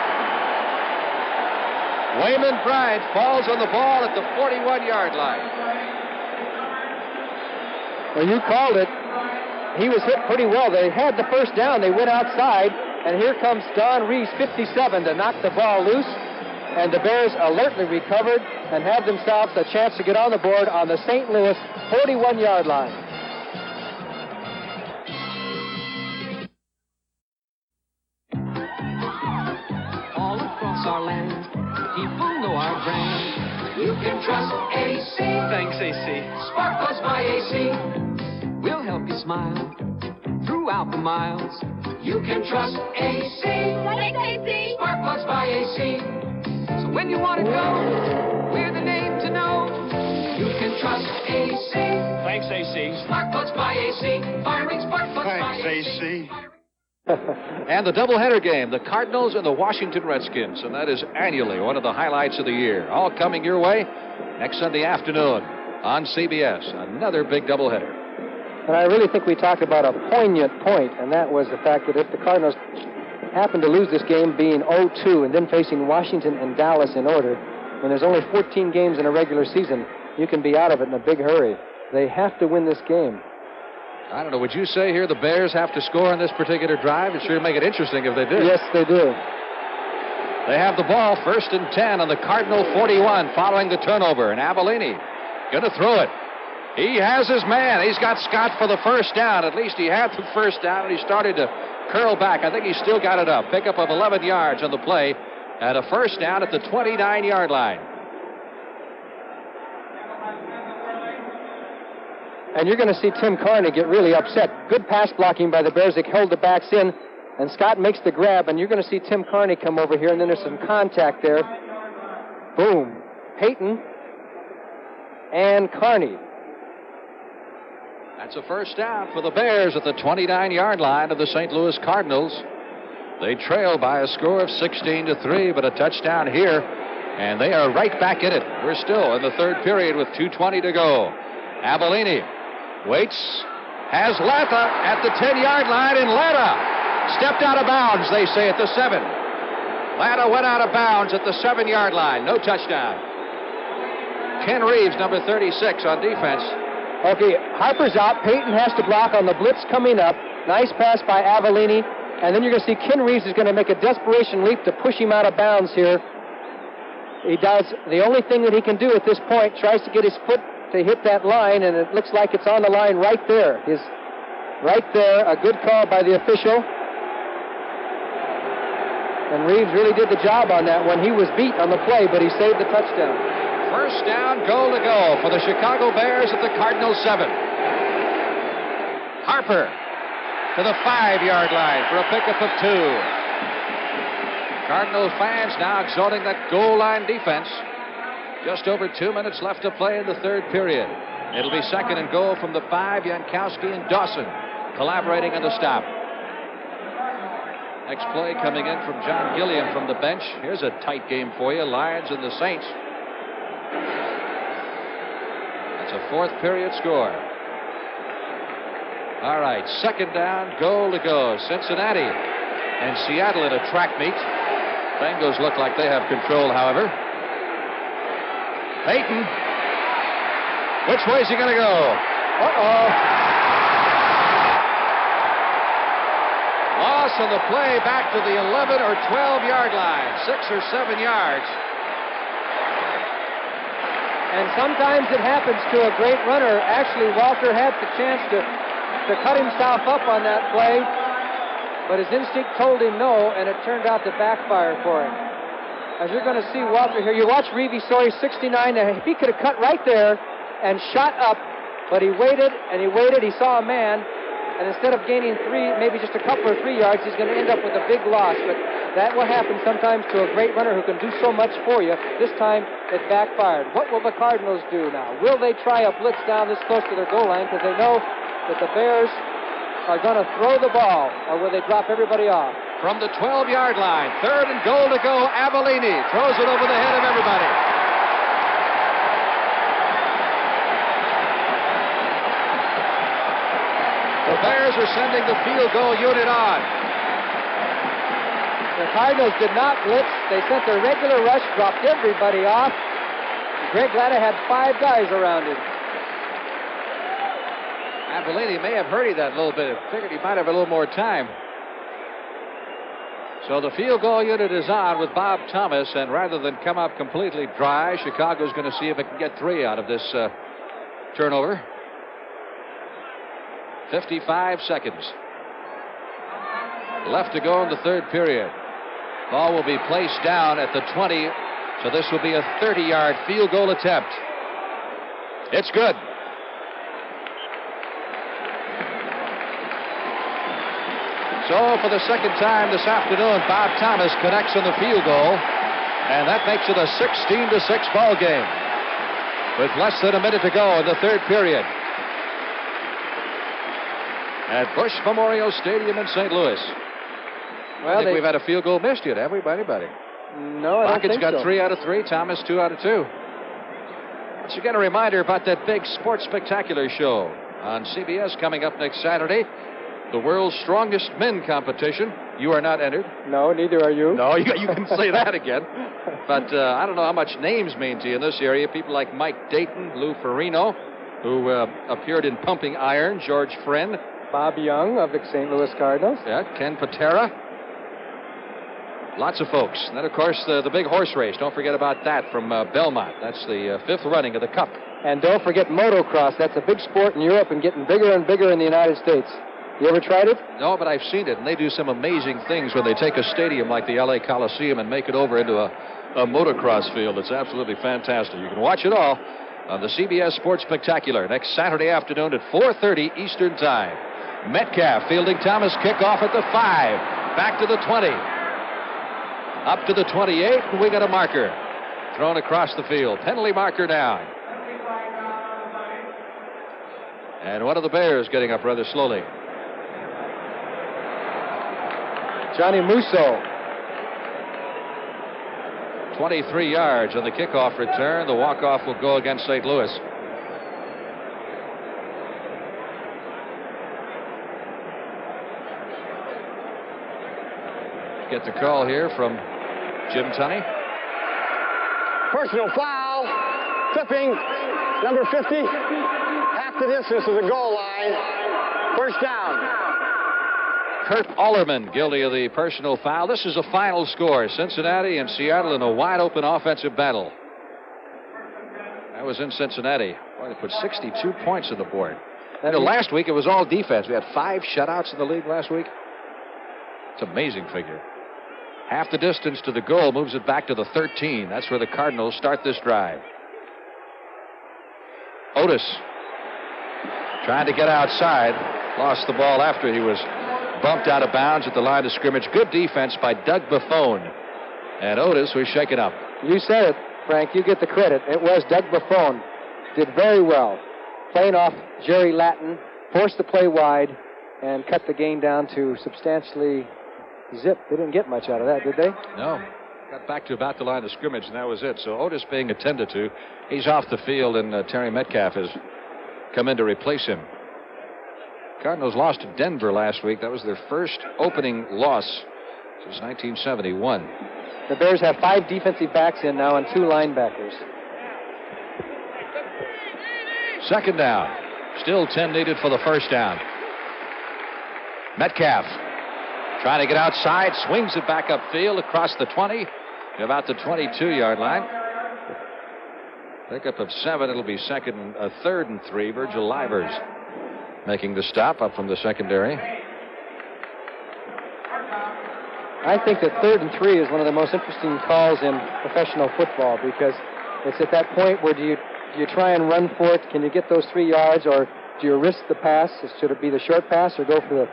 Wayman Bryant falls on the ball at the 41-yard line. Well, you called it. He was hit pretty well. They had the first down. They went outside, and here comes Don Reese, 57, to knock the ball loose. And the Bears alertly recovered and have themselves a chance to get on the board on the St. Louis 41-yard line. All across our land, people know our brand. You can trust AC. Thanks, AC. Spark Plugs by AC. We'll help you smile throughout the miles. You can trust AC. Thanks, AC. Spark Plugs by AC. So when you want to go, we're the name to know. You can trust AC. Thanks, AC. Spark Plugs by AC. Firing spark plugs by AC. And the doubleheader game, the Cardinals and the Washington Redskins. And that is annually one of the highlights of the year. All coming your way next Sunday afternoon on CBS. Another big doubleheader. And I really think we talked about a poignant point, and that was the fact that if the Cardinals happened to lose this game being 0-2 and then facing Washington and Dallas in order, and there's only 14 games in a regular season, you can be out of it in a big hurry. They have to win this game. I don't know, would you say here the Bears have to score on this particular drive? It sure make it interesting if they did. Yes, they do. They have the ball, 1st and 10 on the Cardinal 41 following the turnover. And Avellini going to throw it. He has his man. He's got Scott for the first down. At least he had the first down, and he started to curl back. I think he still got it up. Pickup of 11 yards on the play and a first down at the 29-yard line. And you're going to see Tim Carney get really upset. Good pass blocking by the Bears. They held the backs in, and Scott makes the grab, and you're going to see Tim Carney come over here, and then there's some contact there. Boom. Payton and Carney. That's a first down for the Bears at the 29-yard line of the St. Louis Cardinals. They trail by a score of 16-3, but a touchdown here, and they are right back in it. We're still in the third period with 2:20 to go. Avellini waits, has Latta at the 10-yard line, and Latta stepped out of bounds, they say, at the 7. Latta went out of bounds at the 7-yard line. No touchdown. Ken Reeves, number 36, on defense. Okay, Harper's out. Payton has to block on the blitz coming up. Nice pass by Avellini. And then you're going to see Ken Reeves is going to make a desperation leap to push him out of bounds here. He does the only thing that he can do at this point, tries to get his foot to hit that line, and it looks like it's on the line right there. Right there, a good call by the official. And Reeves really did the job on that one. He was beat on the play, but he saved the touchdown. First down, goal to go for the Chicago Bears at the Cardinals 7. Harper to the 5-yard line for a pickup of 2. Cardinals fans now exalting that goal line defense. Just over 2 minutes left to play in the third period. It'll be 2nd and goal from the 5. Jankowski and Dawson collaborating on the stop. Next play coming in from John Gilliam from the bench. Here's a tight game for you. Lions and the Saints. That's a fourth period score. All right, 2nd down, goal to go. Cincinnati and Seattle in a track meet. Bengals look like they have control, however. Payton. Which way is he going to go? Uh-oh. Loss on the play back to the 11 or 12-yard line. 6 or 7 yards. And sometimes it happens to a great runner. Actually, Walter had the chance to cut himself up on that play, but his instinct told him no, and it turned out to backfire for him. as you're going to see Walter here, you watch Reeve Sawyer, 69. If he could have cut right there and shot up, but he waited and he waited. He saw a man, and instead of gaining 3, maybe just a couple or 3 yards, he's going to end up with a big loss. But that will happen sometimes to a great runner who can do so much for you. This time, it backfired. What will the Cardinals do now? Will they try a blitz down this close to their goal line because they know that the Bears are going to throw the ball, or will they drop everybody off? From the 12-yard line, 3rd and goal to go. Avellini throws it over the head of everybody. The Bears are sending the field goal unit on. The Cardinals did not blitz. They sent their regular rush, dropped everybody off. Greg Latta had 5 guys around him. Avellini may have hurried that a little bit. Figured he might have a little more time. So the field goal unit is on with Bob Thomas, and rather than come up completely dry, Chicago's going to see if it can get 3 out of this turnover. 55 seconds left to go in the 3rd period. Ball will be placed down at the 20, so this will be a 30-yard field goal attempt. It's good. So for the second time this afternoon, Bob Thomas connects on the field goal, and that makes it a 16-6 ball game with less than a minute to go in the 3rd period at Bush Memorial Stadium in St. Louis. Well, I think we've had a field goal missed yet, have we, by anybody? No, I don't think got so. 3 out of 3. Thomas 2 out of 2. Once again, a reminder about that big Sports Spectacular show on CBS coming up next Saturday. The world's strongest men competition. You are not entered. No, neither are you. No, you can say that again. But I don't know how much names mean to you in this area. People like Mike Dayton, Lou Ferrino, who appeared in Pumping Iron, George Friend. Bob Young of the St. Louis Cardinals. Yeah, Ken Patera. Lots of folks. And then, of course, the big horse race. Don't forget about that from Belmont. That's the 5th running of the Cup. And don't forget motocross. That's a big sport in Europe and getting bigger and bigger in the United States. You ever tried it? No, but I've seen it, and they do some amazing things when they take a stadium like the LA Coliseum and make it over into a motocross field. It's absolutely fantastic. You can watch it all on the CBS Sports Spectacular next Saturday afternoon at 4:30 Eastern Time. Metcalf fielding Thomas, kickoff at the 5, back to the 20, up to the 28, and we got a marker thrown across the field. Penalty marker down. And one of the Bears getting up rather slowly. Johnny Musso. 23 yards on the kickoff return. The walk-off will go against St. Louis. Get the call here from Jim Tunney. Personal foul. Tipping. Number 50. Half the distance to the goal line. First down. Kurt Allerman guilty of the personal foul. This is a final score. Cincinnati and Seattle in a wide-open offensive battle. That was in Cincinnati. Boy, they put 62 points on the board. And last week it was all defense. We had 5 shutouts in the league last week. It's an amazing figure. Half the distance to the goal moves it back to the 13. That's where the Cardinals start this drive. Otis trying to get outside. Lost the ball after he was bumped out of bounds at the line of scrimmage. Good defense by Doug Buffone. And Otis was shaken up. You said it, Frank. You get the credit. It was Doug Buffone. Did very well. Playing off Jerry Latin. Forced the play wide and cut the gain down to substantially zip. They didn't get much out of that, did they? No. Got back to about the line of scrimmage, and that was it. So Otis being attended to. He's off the field, and Terry Metcalf has come in to replace him. Cardinals lost to Denver last week. That was their first opening loss since 1971. The Bears have 5 defensive backs in now and 2 linebackers. Second down. Still 10 needed for the first down. Metcalf trying to get outside, swings it back upfield across the 20, about the 22-yard line. Pickup of 7. It'll be 3rd and 3. Virgil Livers making the stop up from the secondary. I think that 3rd and 3 is one of the most interesting calls in professional football because it's at that point where do you try and run for it? Can you get those 3 yards, or do you risk the pass? Should it be the short pass or go for the...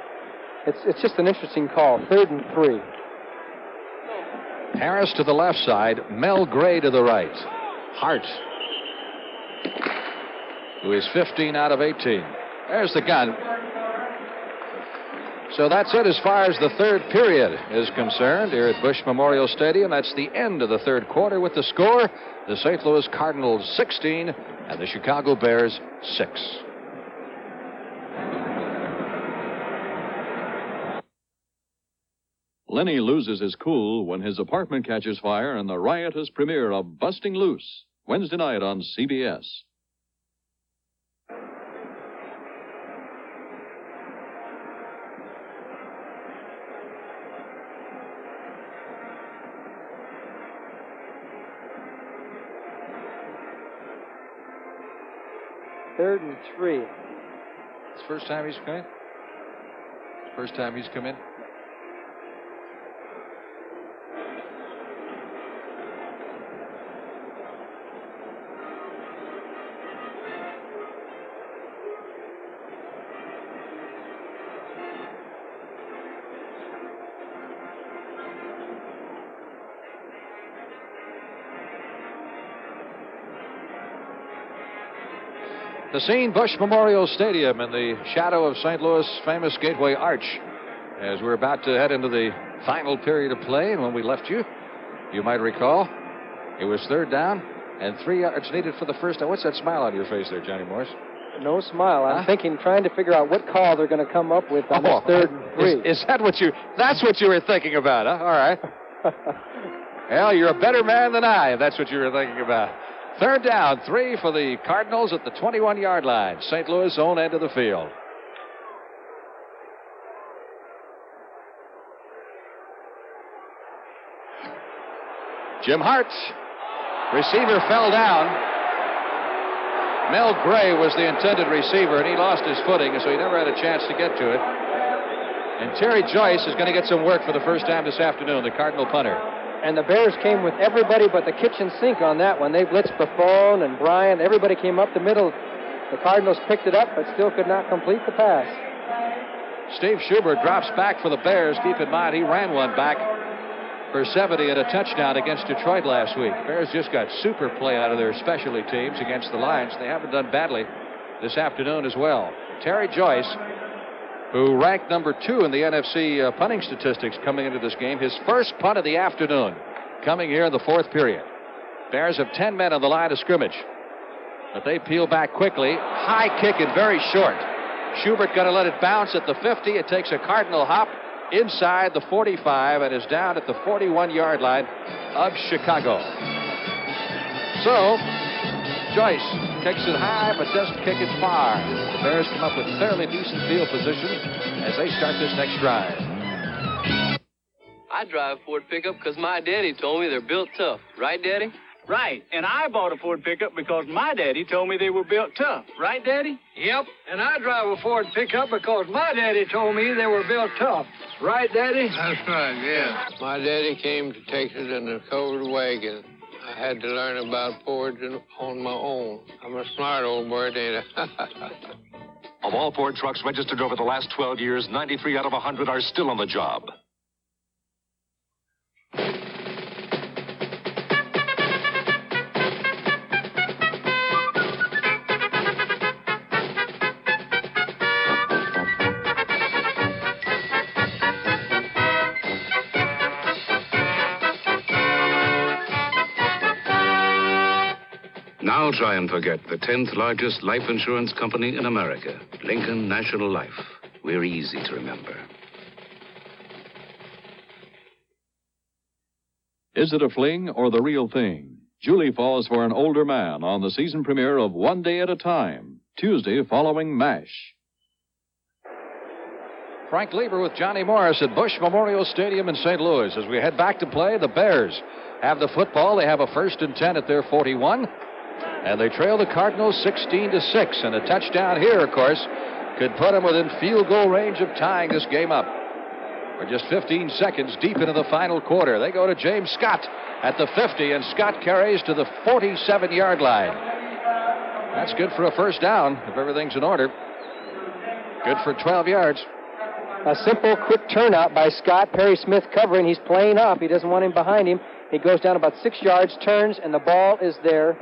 It's just an interesting call, 3rd and 3. Harris to the left side, Mel Gray to the right. Hart, who is 15 out of 18. There's the gun. So that's it as far as the third period is concerned here at Bush Memorial Stadium. That's the end of the third quarter with the score. The St. Louis Cardinals 16 and the Chicago Bears 6. Lenny loses his cool when his apartment catches fire in the riotous premiere of Busting Loose, Wednesday night on CBS. Third and 3. It's the first time he's come in? First time he's come in? The scene, Bush Memorial Stadium in the shadow of St. Louis' famous Gateway Arch. As we're about to head into the final period of play, and when we left you, you might recall, it was 3rd down and 3 yards needed for the first down. What's that smile on your face there, Johnny Morris? No smile. I'm thinking, trying to figure out what call they're going to come up with on this 3rd and 3. Is that what that's what you were thinking about, huh? All right. Well, you're a better man than I, if that's what you were thinking about. 3rd down, 3 for the Cardinals at the 21-yard line. St. Louis' own end of the field. Jim Hart. Receiver fell down. Mel Gray was the intended receiver, and he lost his footing, so he never had a chance to get to it. And Terry Joyce is going to get some work for the first time this afternoon, the Cardinal punter. And the Bears came with everybody but the kitchen sink on that one. They blitzed Buffon and Bryant. Everybody came up the middle. The Cardinals picked it up, but still could not complete the pass. Steve Schubert drops back for the Bears. Keep in mind, he ran one back for 70 at a touchdown against Detroit last week. Bears just got super play out of their specialty teams against the Lions. They haven't done badly this afternoon as well. Terry Joyce, who ranked number 2 in the NFC punting statistics coming into this game. His first punt of the afternoon coming here in the 4th period. Bears have 10 men on the line of scrimmage, but they peel back quickly. High kick and very short. Schubert going to let it bounce at the 50. It takes a Cardinal hop inside the 45 and is down at the 41-yard line of Chicago. So, Joyce kicks it high, but doesn't kick it far. The Bears come up with fairly decent field position as they start this next drive. I drive a Ford pickup because my daddy told me they're built tough. Right, Daddy? Right, and I bought a Ford pickup because my daddy told me they were built tough. Right, Daddy? Yep, and I drive a Ford pickup because my daddy told me they were built tough. Right, Daddy? That's right, yeah. My daddy came to Texas in a covered wagon. I had to learn about Fords on my own. I'm a smart old bird, ain't I? Of all Ford trucks registered over the last 12 years, 93 out of 100 are still on the job. Now try and forget the 10th largest life insurance company in America, Lincoln National Life. We're easy to remember. Is it a fling or the real thing? Julie falls for an older man on the season premiere of One Day at a Time, Tuesday following MASH. Frank Lieber with Johnny Morris at Bush Memorial Stadium in St. Louis. As we head back to play, the Bears have the football. They have a 1st and 10 at their 41. And they trail the Cardinals 16-6. And a touchdown here, of course, could put them within field goal range of tying this game up. We're just 15 seconds deep into the final quarter. They go to James Scott at the 50, and Scott carries to the 47-yard line. That's good for a first down if everything's in order. Good for 12 yards. A simple, quick turnout by Scott. Perry Smith covering. He's playing off. He doesn't want him behind him. He goes down about 6 yards, turns, and the ball is there.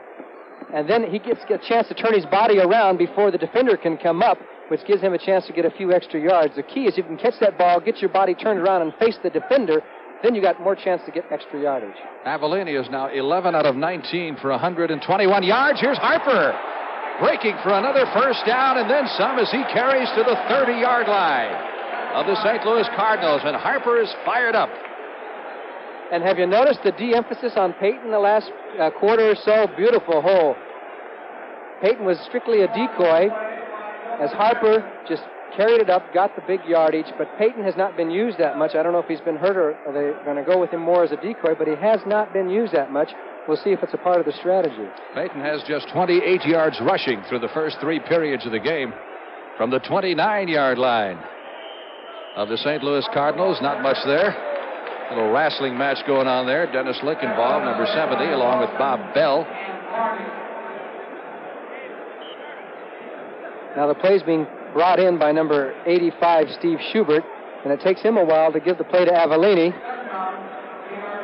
And then he gets a chance to turn his body around before the defender can come up, which gives him a chance to get a few extra yards. The key is if you can catch that ball, get your body turned around, and face the defender, then you got more chance to get extra yardage. Avellini is now 11 out of 19 for 121 yards. Here's Harper breaking for another first down and then some as he carries to the 30-yard line of the St. Louis Cardinals, and Harper is fired up. And have you noticed the de-emphasis on Peyton the last quarter or so? Beautiful hole. Peyton was strictly a decoy, as Harper just carried it up, got the big yardage, but Peyton has not been used that much. I don't know if he's been hurt or they're going to go with him more as a decoy, but he has not been used that much. We'll see if it's a part of the strategy. Peyton has just 28 yards rushing through the first 3 periods of the game from the 29-yard line of the St. Louis Cardinals. Not much there. A little wrestling match going on there. Dennis Lickenbaugh, number 70, along with Bob Bell. Now the play's being brought in by number 85, Steve Schubert, and it takes him a while to give the play to Avellini.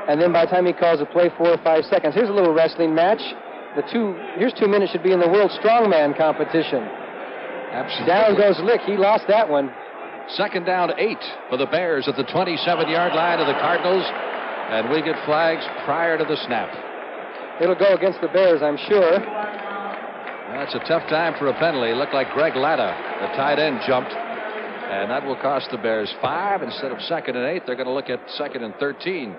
And then by the time he calls the play, 4 or 5 seconds. Here's a little wrestling match. Here's 2 minutes should be in the World Strongman competition. Absolutely. Down goes Lick. He lost that one. Second down 8 for the Bears at the 27-yard line of the Cardinals. And we get flags prior to the snap. It'll go against the Bears, I'm sure. That's a tough time for a penalty. It looked like Greg Latta, the tight end, jumped. And that will cost the Bears 5 instead of 2nd and 8. They're going to look at 2nd and 13.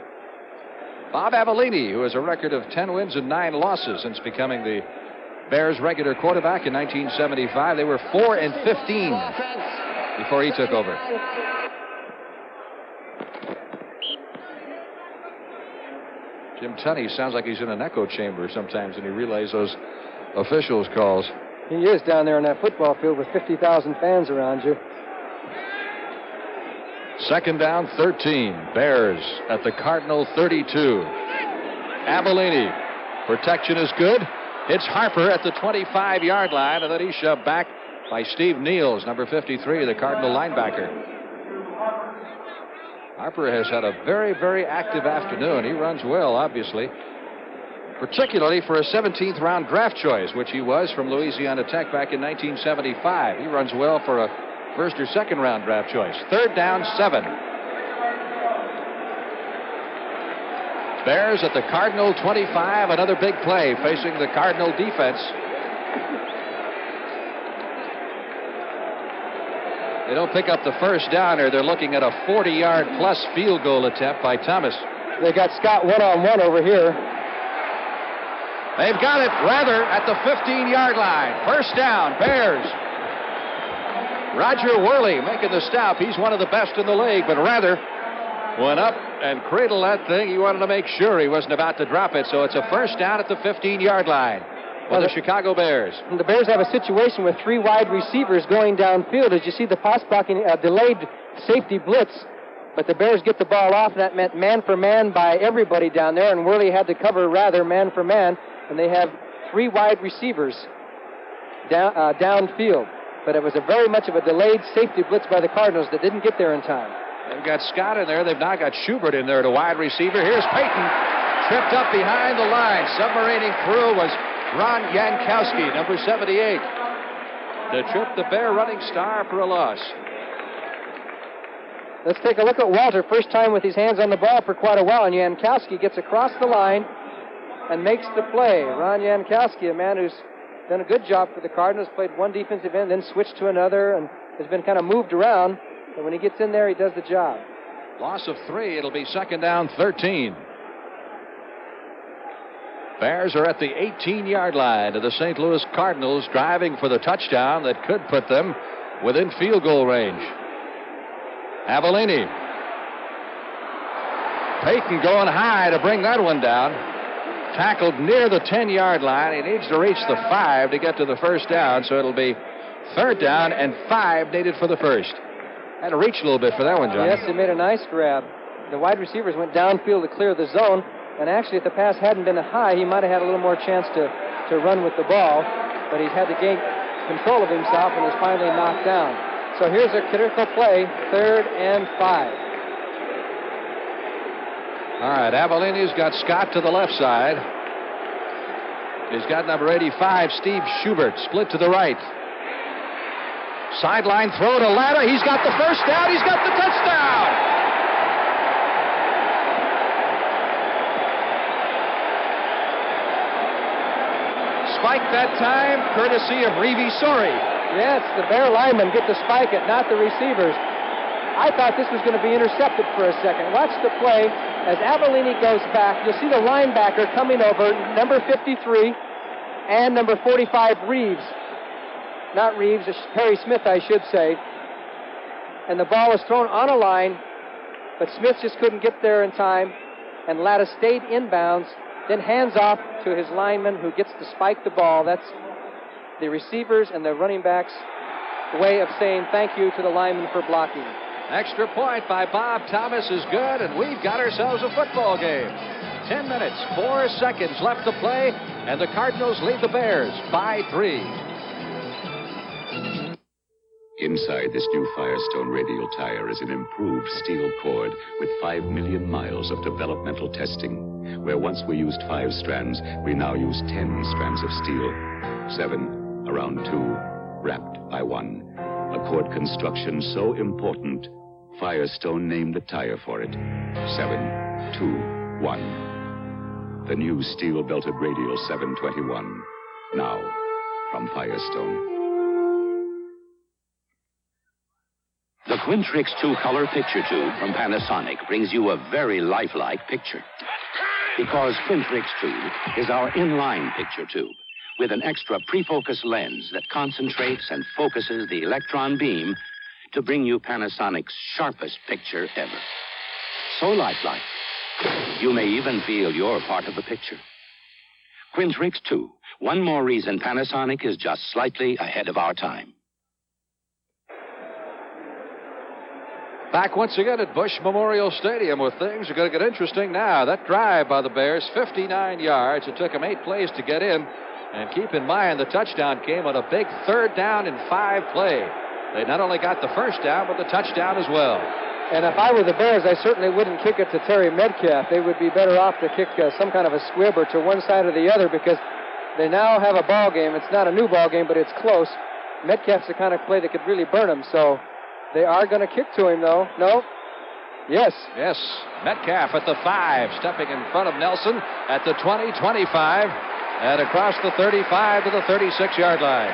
Bob Avellini, who has a record of 10 wins and 9 losses since becoming the Bears' regular quarterback in 1975. They were 4 and 15 before he took over. Jim Tunney sounds like he's in an echo chamber sometimes, and he relays those officials' calls. He is down there on that football field with 50,000 fans around you. Second down, 13. Bears at the Cardinal 32. Avellini. Protection is good. It's Harper at the 25-yard line, and then he's shoved back by Steve Niels, number 53, the Cardinal linebacker. Harper has had a very, very active afternoon. He runs well, obviously, particularly for a 17th round draft choice, which he was from Louisiana Tech back in 1975. He runs well for a first or second round draft choice. Third down, 7. Bears at the Cardinal 25. Another big play facing the Cardinal defense. They don't pick up the first down, or they're looking at a 40-yard plus field goal attempt by Thomas. They got Scott one-on-one over here. They've got it, rather, at the 15-yard line. First down, Bears. Roger Worley making the stop. He's one of the best in the league, but Rather went up and cradled that thing. He wanted to make sure he wasn't about to drop it, so it's a first down at the 15-yard line for the Chicago Bears. The Bears have a situation with 3 wide receivers going downfield. As you see, the pass blocking delayed safety blitz, but the Bears get the ball off, and that meant man for man by everybody down there, and Worley had to cover Rather man for man, and they have 3 wide receivers downfield. But it was a very much of a delayed safety blitz by the Cardinals that didn't get there in time. They've got Scott in there. They've now got Schubert in there to wide receiver. Here's Peyton, tripped up behind the line. Submarining through was Ron Jankowski, number 78. To trip the Bear running star for a loss. Let's take a look at Walter. First time with his hands on the ball for quite a while, and Jankowski gets across the line and makes the play. Ron Jankowski, a man who's done a good job for the Cardinals, played one defensive end, then switched to another, and has been kind of moved around. But when he gets in there, he does the job. Loss of 3. It'll be second down, 13. Bears are at the 18-yard line of the St. Louis Cardinals, driving for the touchdown that could put them within field goal range. Avellini. Peyton going high to bring that one down. Tackled near the 10-yard line. He needs to reach the 5 to get to the first down, so it'll be third down and 5 needed for the first. Had to reach a little bit for that one, John. Yes, he made a nice grab. The wide receivers went downfield to clear the zone, and actually if the pass hadn't been high, he might have had a little more chance to run with the ball, but he's had to gain control of himself and was finally knocked down. So here's a critical play, 3rd and 5. All right, Avellini's got Scott to the left side. He's got number 85, Steve Schubert, split to the right. Sideline throw to Latta. He's got the first down. He's got the touchdown. Spike that time, courtesy of Reeve Sori. Yes, the Bear linemen get to spike it, not the receivers. I thought this was going to be intercepted for a second. Watch the play. As Avellini goes back, you'll see the linebacker coming over, number 53 and number 45, Reeves. Not Reeves, Perry Smith, I should say. And the ball was thrown on a line, but Smith just couldn't get there in time, and Latta stayed inbounds, then hands off to his lineman who gets to spike the ball. That's the receivers and the running backs' way of saying thank you to the lineman for blocking. Extra point by Bob Thomas is good, and we've got ourselves a football game. 10 minutes, 4 seconds left to play, and the Cardinals lead the Bears by 3. Inside this new Firestone radial tire is an improved steel cord with 5 million miles of developmental testing. Where once we used 5 strands, we now use 10 strands of steel. 7 around 2, wrapped by 1. A cord construction so important, Firestone named the tire for it. 7, 2, 1. The new steel-belted radial 721. Now, from Firestone. The Quintrix 2-color picture tube from Panasonic brings you a very lifelike picture. Because Quintrix 2 is our inline picture tube with an extra pre-focus lens that concentrates and focuses the electron beam to bring you Panasonic's sharpest picture ever. So lifelike, you may even feel you're part of the picture. Quintrix 2, one more reason Panasonic is just slightly ahead of our time. Back once again at Bush Memorial Stadium where things are going to get interesting now. That drive by the Bears, 59 yards. It took them 8 plays to get in. And keep in mind, the touchdown came on a big 3rd down and 5 play. They not only got the first down, but the touchdown as well. And if I were the Bears, I certainly wouldn't kick it to Terry Metcalf. They would be better off to kick some kind of a squib or to one side or the other because they now have a ball game. It's not a new ball game, but it's close. Metcalf's the kind of play that could really burn him, so they are going to kick to him, though. No? Yes. Yes. Metcalf at the 5, stepping in front of Nelson at the 20, 25, and across the 35 to the 36-yard line.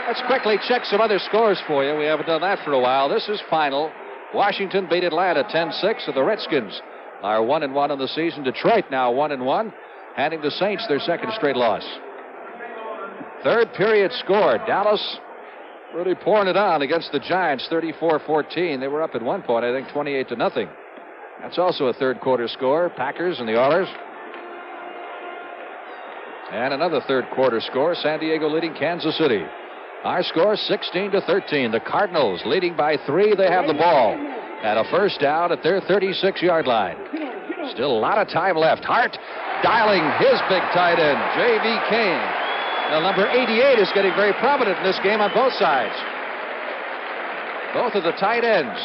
Let's quickly check some other scores for you. We haven't done that for a while. This is final. Washington beat Atlanta 10-6, and the Redskins are 1-1 in the season. Detroit now 1-1, handing the Saints their second straight loss. Third period score. Dallas really pouring it on against the Giants, 34-14. They were up at one point, I think, 28-0. That's also a third quarter score. Packers and the Oilers. And another third quarter score. San Diego leading Kansas City. Our score 16-13. The Cardinals leading by 3. They have the ball at a first down at their 36-yard line. Still a lot of time left. Hart dialing his big tight end, J.V. Kane. Now, number 88 is getting very prominent in this game on both sides. Both of the tight ends.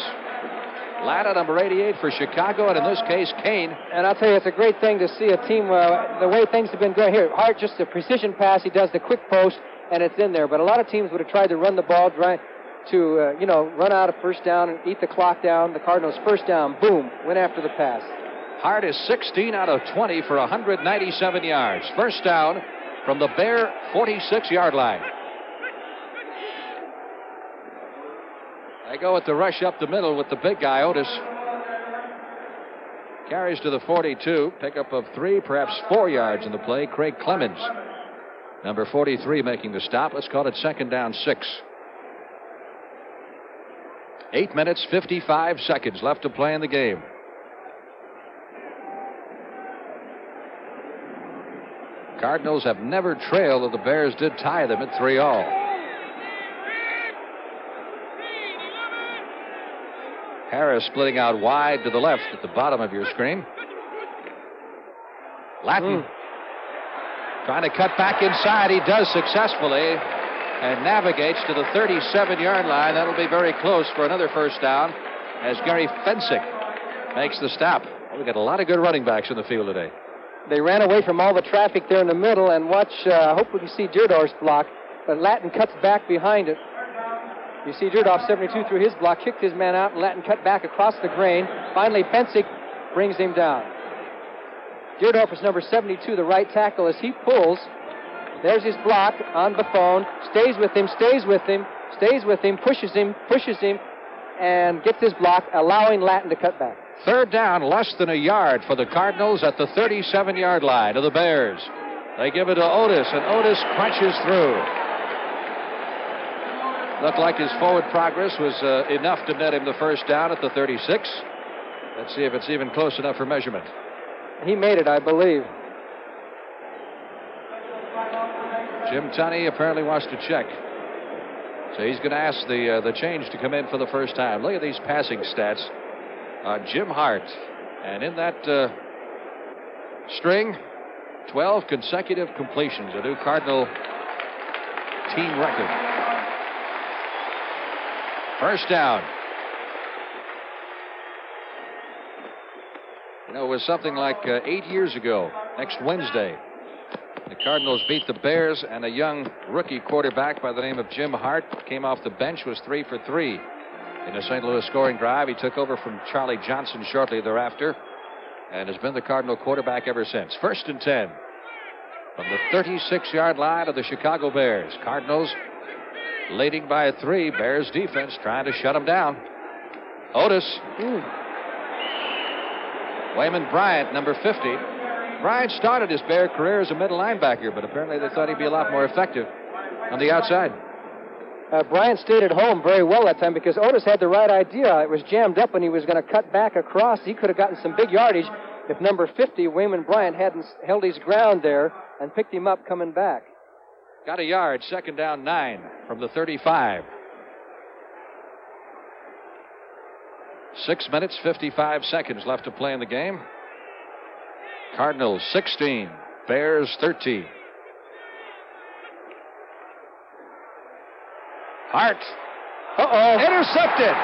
Latta, number 88 for Chicago, and in this case, Kane. And I'll tell you, it's a great thing to see a team, the way things have been going here. Hart, just a precision pass. He does the quick post, and it's in there. But a lot of teams would have tried to run the ball, run out of first down and eat the clock down. The Cardinals first down, boom, went after the pass. Hart is 16 out of 20 for 197 yards. First down from the Bear 46-yard line. They go with the rush up the middle with the big guy, Otis. Carries to the 42. Pickup of 3, perhaps 4 yards in the play. Craig Clemens, number 43, making the stop. Let's call it second down 6. 8 minutes, 55 seconds left to play in the game. Cardinals have never trailed, though the Bears did tie them at 3-all. Harris splitting out wide to the left at the bottom of your screen. Latin trying to cut back inside. He does successfully and navigates to the 37-yard line. That'll be very close for another first down as Gary Fensick makes the stop. Well, we got a lot of good running backs in the field today. They ran away from all the traffic there in the middle, and watch, hope we can see Dierdorf's block, but Latin cuts back behind it. You see Dierdorf, 72, through his block, kicked his man out, and Latin cut back across the grain. Finally, Fensick brings him down. Dierdorf is number 72, the right tackle, as he pulls. There's his block on Buffon. Stays with him, pushes him, and gets his block, allowing Latin to cut back. Third down, less than a yard for the Cardinals at the 37-yard line of the Bears. They give it to Otis, and Otis crunches through. Looked like his forward progress was enough to net him the first down at the 36. Let's see if it's even close enough for measurement. He made it, I believe. Jim Tunney apparently wants to check. So he's going to ask the change to come in for the first time. Look at these passing stats on Jim Hart. And in that string, 12 consecutive completions, a new Cardinal team record. First down. You know, it was something like 8 years ago, next Wednesday. The Cardinals beat the Bears, and a young rookie quarterback by the name of Jim Hart came off the bench, was 3 for 3 in a St. Louis scoring drive. He took over from Charlie Johnson shortly thereafter and has been the Cardinal quarterback ever since. First and 10 from the 36-yard line of the Chicago Bears. Cardinals leading by 3. Bears defense trying to shut them down. Otis. Wayman Bryant, number 50. Bryant started his Bear career as a middle linebacker, but apparently they thought he'd be a lot more effective on the outside. Bryant stayed at home very well that time because Otis had the right idea. It was jammed up and he was going to cut back across. He could have gotten some big yardage if number 50, Wayman Bryant, hadn't held his ground there and picked him up coming back. Got a yard, second down 9 from the 35. 6 minutes, 55 seconds left to play in the game. Cardinals 16, Bears 13. Hart. Intercepted.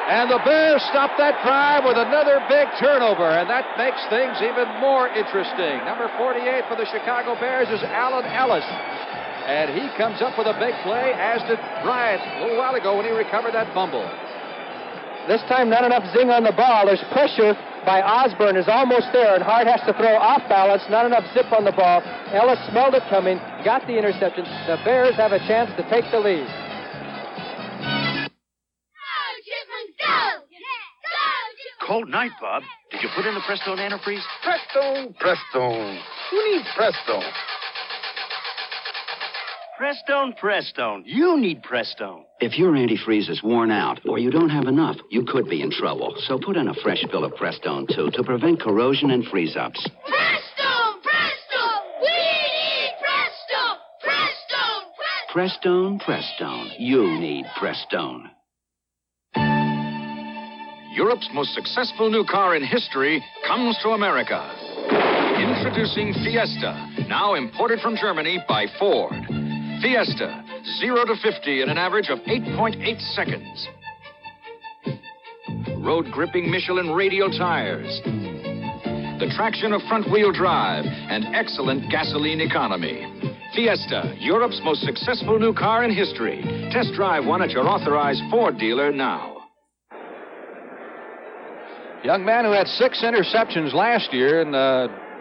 And the Bears stop that drive with another big turnover, and that makes things even more interesting. Number 48 for the Chicago Bears is Allen Ellis. And he comes up with a big play, as did Bryant a little while ago when he recovered that fumble. This time, not enough zing on the ball. There's pressure by Osborne, is almost there, and Hart has to throw off balance. Not enough zip on the ball. Ellis smelled it coming, got the interception. The Bears have a chance to take the lead. Cold night, Bob. Did you put in the Prestone antifreeze? Prestone. Who needs Prestone? Prestone. You need Prestone. If your antifreeze is worn out or you don't have enough, you could be in trouble. So put in a fresh fill of Prestone, too, to prevent corrosion and freeze-ups. Prestone! We need Prestone! Prestone. You need Prestone. Europe's most successful new car in history comes to America. Introducing Fiesta, now imported from Germany by Ford. Fiesta, 0 to 50 in an average of 8.8 seconds. Road gripping Michelin radial tires. The traction of front-wheel drive and excellent gasoline economy. Fiesta, Europe's most successful new car in history. Test drive one at your authorized Ford dealer now. Young man who had 6 interceptions last year and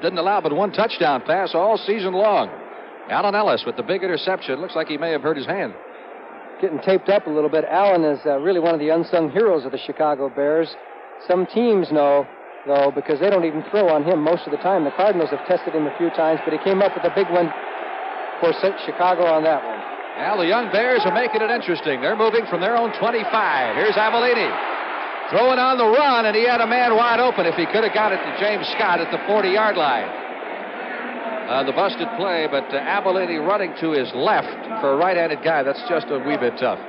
didn't allow but 1 touchdown pass all season long. Allen Ellis with the big interception. Looks like he may have hurt his hand. Getting taped up a little bit. Allen is really one of the unsung heroes of the Chicago Bears. Some teams know, though, because they don't even throw on him most of the time. The Cardinals have tested him a few times, but he came up with a big one for Chicago on that one. Well, the young Bears are making it interesting. They're moving from their own 25. Here's Avellini. Throwing on the run, and he had a man wide open if he could have got it to James Scott at the 40-yard line. The busted play, but Avellini running to his left for a right-handed guy. That's just a wee bit tough.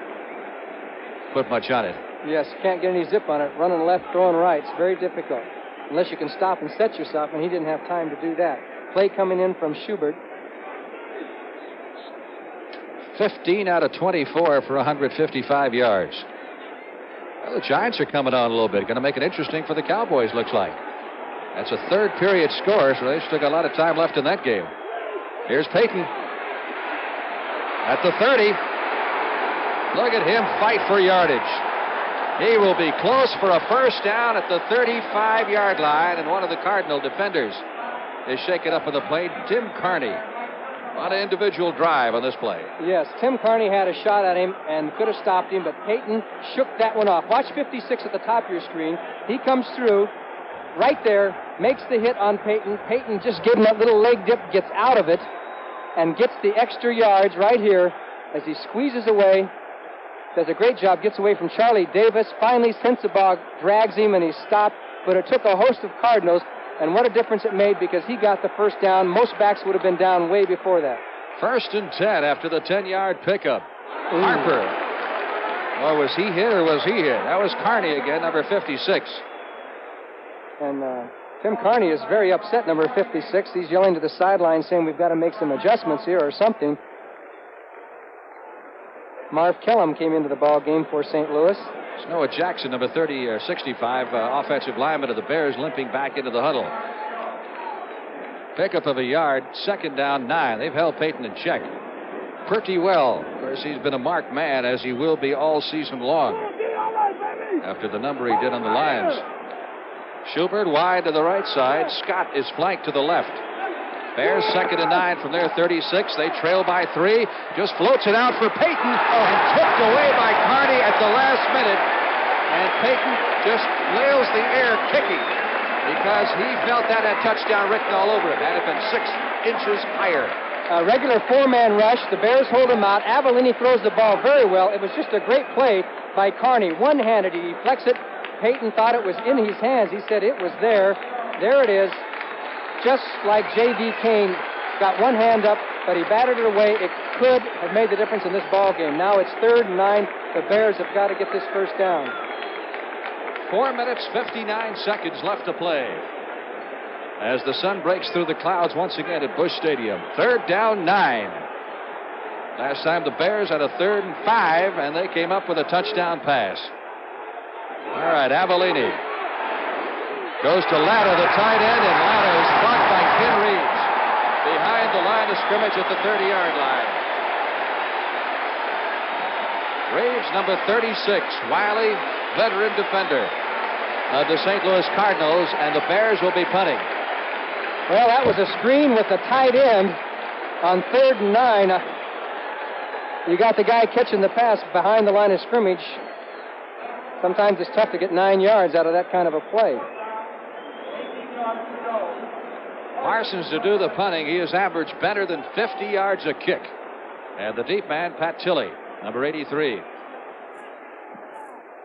Put much on it. Yes, can't get any zip on it. Running left, throwing right. It's very difficult. Unless you can stop and set yourself, and he didn't have time to do that. Play coming in from Schubert. 15 out of 24 for 155 yards. Well, the Giants are coming on a little bit. Going to make it interesting for the Cowboys, looks like. That's a third period score, so they've still got a lot of time left in that game. Here's Payton. At the 30. Look at him fight for yardage. He will be close for a first down at the 35-yard line, and one of the Cardinal defenders is shaken up in the play, Tim Carney. On an individual drive on this play. Yes, Tim Carney had a shot at him and could have stopped him, but Payton shook that one off. Watch 56 at the top of your screen. He comes through right there, makes the hit on Payton. Payton just gives him that little leg dip, gets out of it, and gets the extra yards right here as he squeezes away. Does a great job, gets away from Charlie Davis. Finally, Sensabaugh drags him and he's stopped, but it took a host of Cardinals. And what a difference it made because he got the first down. Most backs would have been down way before that. 1st and 10 after the 10-yard pickup. Harper. Or was he hit or was he hit? That was Carney again, number 56. And Tim Carney is very upset, number 56. He's yelling to the sideline saying we've got to make some adjustments here or something. Marv Kellum came into the ball game for St. Louis. Noah Jackson, number 30 or 65, offensive lineman of the Bears, limping back into the huddle. Pickup of a yard, 2nd down, 9. They've held Payton in check pretty well. Of course, he's been a marked man, as he will be all season long after the number he did on the Lions. Schubert wide to the right side. Scott is flanked to the left. Bears 2nd and 9 from their 36. They trail by 3. Just floats it out for Payton and tipped away by Carney at the last minute. And Payton just flails the air kicking because he felt that had touchdown written all over it. Had it been 6 inches higher. A regular 4-man rush. The Bears hold him out. Avellini throws the ball very well. It was just a great play by Carney. One-handed. He deflects it. Payton thought it was in his hands. He said it was there. There it is. Just like J.V. Kane got one hand up, but he batted it away. It could have made the difference in this ball game. Now it's 3rd and 9. The Bears have got to get this first down. 4 minutes, 59 seconds left to play. As the sun breaks through the clouds once again at Busch Stadium. 3rd down, 9. Last time the Bears had a 3rd and 5, and they came up with a touchdown pass. All right, Avellini goes to Latta, the tight end, and Latta is blocked by Ken Reeves behind the line of scrimmage at the 30-yard line. Reeves, number 36, wily, veteran defender of the St. Louis Cardinals, and the Bears will be punting. Well, that was a screen with the tight end on 3rd and 9. You got the guy catching the pass behind the line of scrimmage. Sometimes it's tough to get 9 yards out of that kind of a play. Parsons to do the punting. He has averaged better than 50 yards a kick. And the deep man, Pat Tilley, number 83.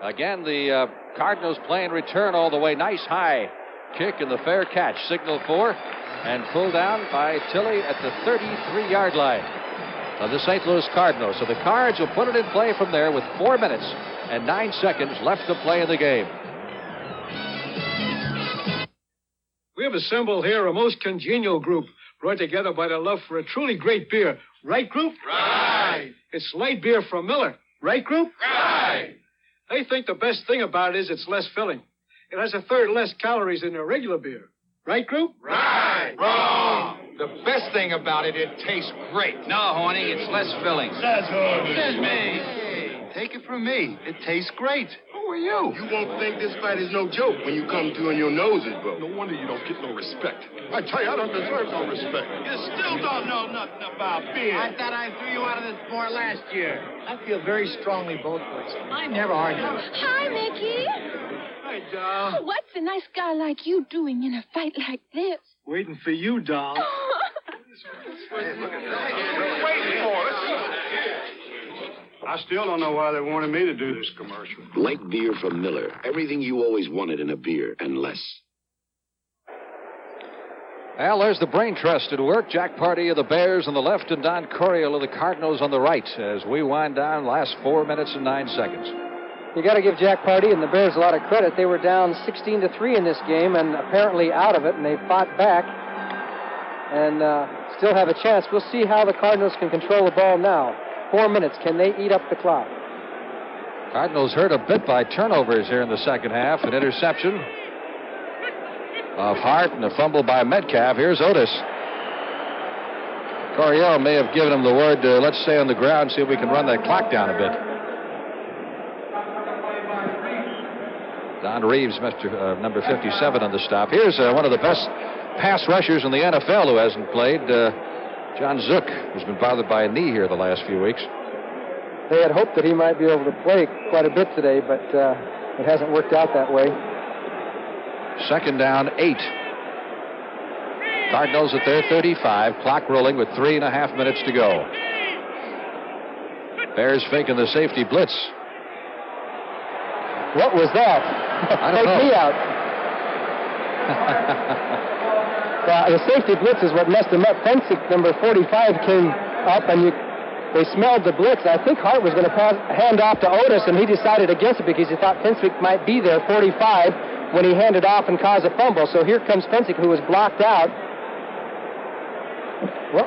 Again, the Cardinals playing return all the way. Nice high kick and the fair catch. Signal for and pulled down by Tilley at the 33-yard line of the St. Louis Cardinals. So the Cards will put it in play from there with 4 minutes and 9 seconds left to play in the game. We have assembled here a most congenial group brought together by the love for a truly great beer. Right, group? Right. It's light beer from Miller. Right, group? Right. They think the best thing about it is it's less filling. It has a 1/3 less calories than their regular beer. Right, group? Right. Wrong. The best thing about it, it tastes great. No, Horny, it's less filling. Says who? Says me. Hey, take it from me. It tastes great. Who are you? You won't think this fight is no joke when you come to and your nose is broke. No wonder you don't get no respect. I tell you, I don't deserve no respect. You still don't know nothing about beer. I thought I threw you out of the sport last year. I feel very strongly both ways. I never argue. Hi, Mickey. Hi, doll. What's a nice guy like you doing in a fight like this? Waiting for you, doll. I still don't know why they wanted me to do this commercial. Light beer from Miller. Everything you always wanted in a beer and less. Well, there's the brain trust at work. Jack Party of the Bears on the left and Don Coryell of the Cardinals on the right as we wind down last 4 minutes and 9 seconds. You got to give Jack Pardee and the Bears a lot of credit. They were down 16-3 in this game and apparently out of it, and they fought back and still have a chance. We'll see how the Cardinals can control the ball now. 4 minutes. Can they eat up the clock? Cardinals hurt a bit by turnovers here in the second half. An interception of Hart and a fumble by Metcalf. Here's Otis. Coryell may have given him the word, let's stay on the ground, see if we can run that clock down a bit. Don Reeves, number 57 on the stop. Here's one of the best pass rushers in the NFL who hasn't played, John Zook, who's been bothered by a knee here the last few weeks. They had hoped that he might be able to play quite a bit today, but it hasn't worked out that way. Second down, 8. Cardinals at their 35, clock rolling with 3.5 minutes to go. Bears faking the safety blitz. What was that? I don't know. Take me out. The safety blitz is what messed him up. Fensick, number 45, came up, and they smelled the blitz. I think Hart was going to hand off to Otis, and he decided against it because he thought Fensick might be there, 45, when he handed off and caused a fumble. So here comes Fensick, who was blocked out. Well,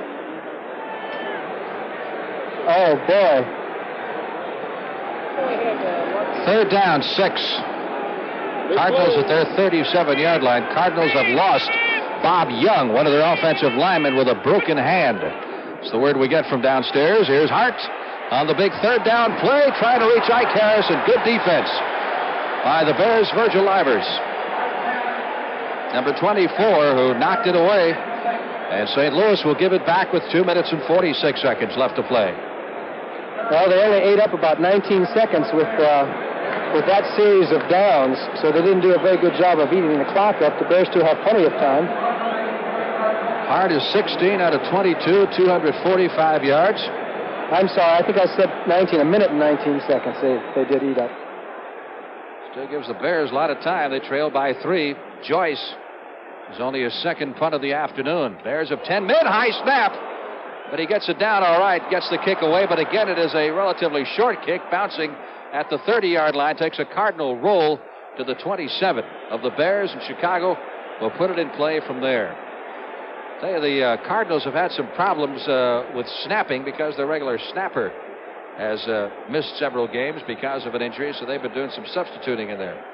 oh, boy. Third down, 6. Cardinals at their 37-yard line. Cardinals have lost Bob Young, one of their offensive linemen, with a broken hand. It's the word we get from downstairs. Here's Hart on the big third down play, trying to reach Ike Harris, and good defense by the Bears' Virgil Livers. Number 24, who knocked it away. And St. Louis will give it back with 2 minutes and 46 seconds left to play. Well, they only ate up about 19 seconds with that series of downs, so they didn't do a very good job of eating the clock up. The Bears still have plenty of time. Hart is 16 out of 22, 245 yards. I'm sorry, I think I said 19, a minute and 19 seconds they did eat up. Still gives the Bears a lot of time. They trail by 3. Joyce is only his second punt of the afternoon. Bears have 10 men. High snap. But he gets it down all right. Gets the kick away. But again, it is a relatively short kick. Bouncing at the 30-yard line. Takes a Cardinal roll to the 27 of the Bears. And Chicago will put it in play from there. I tell you, the Cardinals have had some problems with snapping because their regular snapper has missed several games because of an injury. So they've been doing some substituting in there.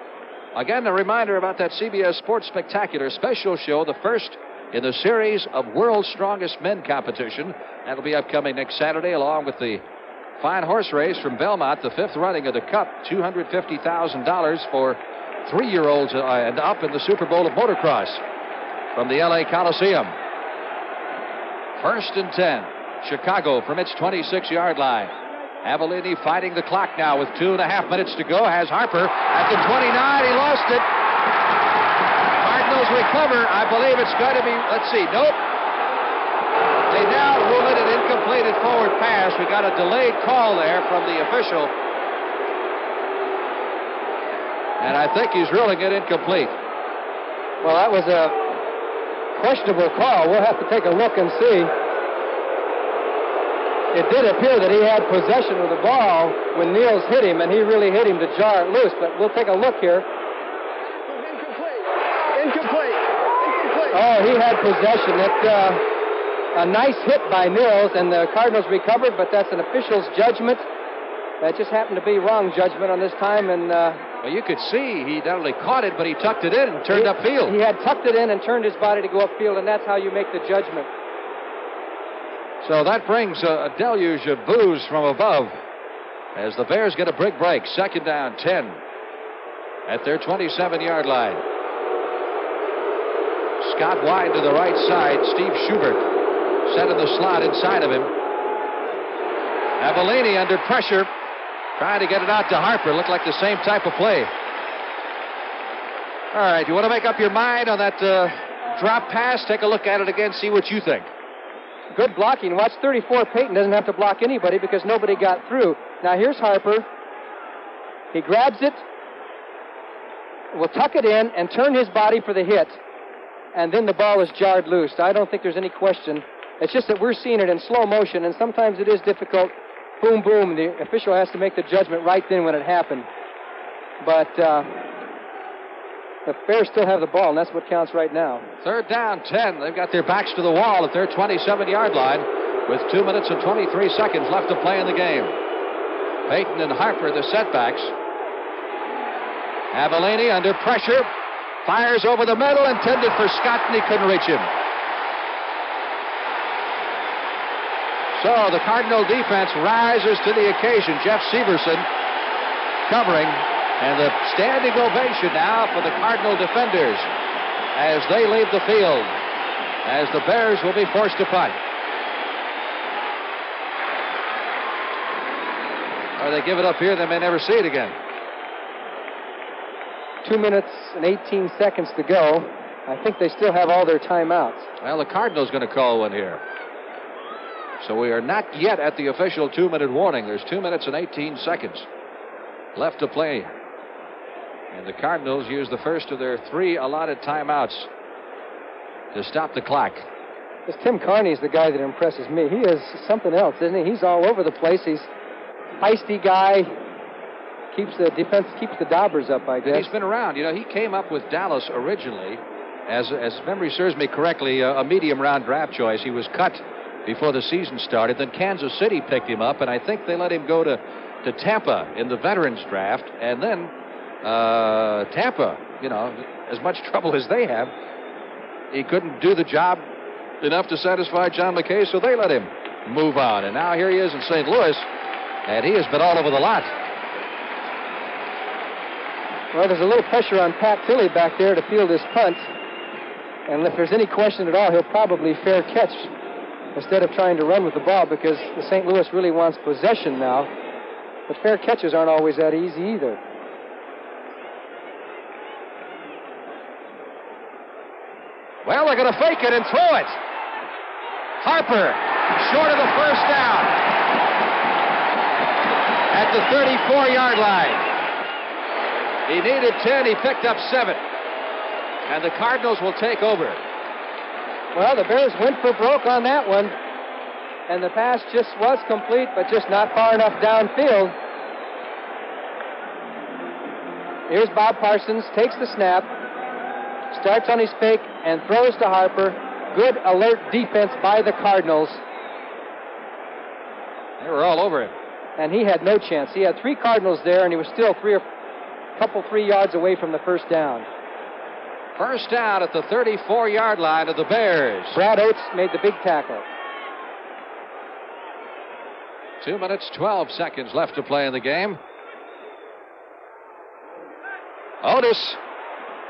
Again, a reminder about that CBS Sports Spectacular special show, the first in the series of World's Strongest Men competition. That'll be upcoming next Saturday, along with the fine horse race from Belmont, the 5th running of the Cup, $250,000 for 3-year-olds and up in the Super Bowl of motocross from the L.A. Coliseum. First and 10, Chicago from its 26-yard line. Avellini fighting the clock now with 2.5 minutes to go. Has Harper at the 29. He lost it. Cardinals recover. I believe it's going to be, let's see, nope. They now rule it an incompleted forward pass. We got a delayed call there from the official. And I think he's ruling it incomplete. Well, that was a questionable call. We'll have to take a look and see. It did appear that he had possession of the ball when Niels hit him, and he really hit him to jar it loose. But we'll take a look here. Incomplete. Oh, he had possession. It's a nice hit by Niels, and the Cardinals recovered, but that's an official's judgment. That just happened to be wrong judgment on this time. And well, you could see he not only caught it, but he tucked it in and turned upfield. He had tucked it in and turned his body to go upfield, and that's how you make the judgment. So that brings a deluge of boos from above as the Bears get a big break. Second down, 10 at their 27-yard line. Scott wide to the right side. Steve Schubert set in the slot inside of him. Avellini under pressure, trying to get it out to Harper. Looked like the same type of play. All right, you want to make up your mind on that drop pass? Take a look at it again, see what you think. Good blocking. Watch 34. Payton doesn't have to block anybody because nobody got through. Now here's Harper. He grabs it, will tuck it in, and turn his body for the hit. And then the ball is jarred loose. I don't think there's any question. It's just that we're seeing it in slow motion, and sometimes it is difficult. Boom, boom. The official has to make the judgment right then when it happened. But the Bears still have the ball, and that's what counts right now. Third down, 10. They've got their backs to the wall at their 27-yard line with 2 minutes and 23 seconds left to play in the game. Payton and Harper, the setbacks. Avellini under pressure. Fires over the middle, intended for Scott, and he couldn't reach him. So the Cardinal defense rises to the occasion. Jeff Severson covering, and the standing ovation now for the Cardinal defenders as they leave the field, as the Bears will be forced to punt. Or they give it up here, they may never see it again. 2 minutes and 18 seconds to go. I think they still have all their timeouts. Well, the Cardinals going to call one here. So we are not yet at the official 2-minute warning. There's 2 minutes and 18 seconds left to play. And the Cardinals use the first of their 3 allotted timeouts to stop the clock. This Tim Carney is the guy that impresses me. He is something else, isn't he? He's all over the place. He's a feisty guy. Keeps the defense, keeps the daubers up, I guess. And he's been around. You know, he came up with Dallas originally, as memory serves me correctly, a medium round draft choice. He was cut before the season started. Then Kansas City picked him up, and I think they let him go to Tampa in the veterans draft. And then Tampa, you know, as much trouble as they have, he couldn't do the job enough to satisfy John McKay, so they let him move on. And now here he is in St. Louis, and he has been all over the lot. Well, there's a little pressure on Pat Tilley back there to field his punt. And if there's any question at all, he'll probably fair catch instead of trying to run with the ball, because the St. Louis really wants possession now. But fair catches aren't always that easy either. Well, they're going to fake it and throw it. Harper, short of the first down at the 34-yard line. He needed 10. He picked up 7. And the Cardinals will take over. Well, the Bears went for broke on that one. And the pass just was complete, but just not far enough downfield. Here's Bob Parsons, takes the snap, starts on his fake, and throws to Harper. Good, alert defense by the Cardinals. They were all over him. And he had no chance. He had 3 Cardinals there, and he was still 3 yards away from the first down. First down at the 34-yard line of the Bears. Brad Oates made the big tackle. 2 minutes, 12 seconds left to play in the game. Otis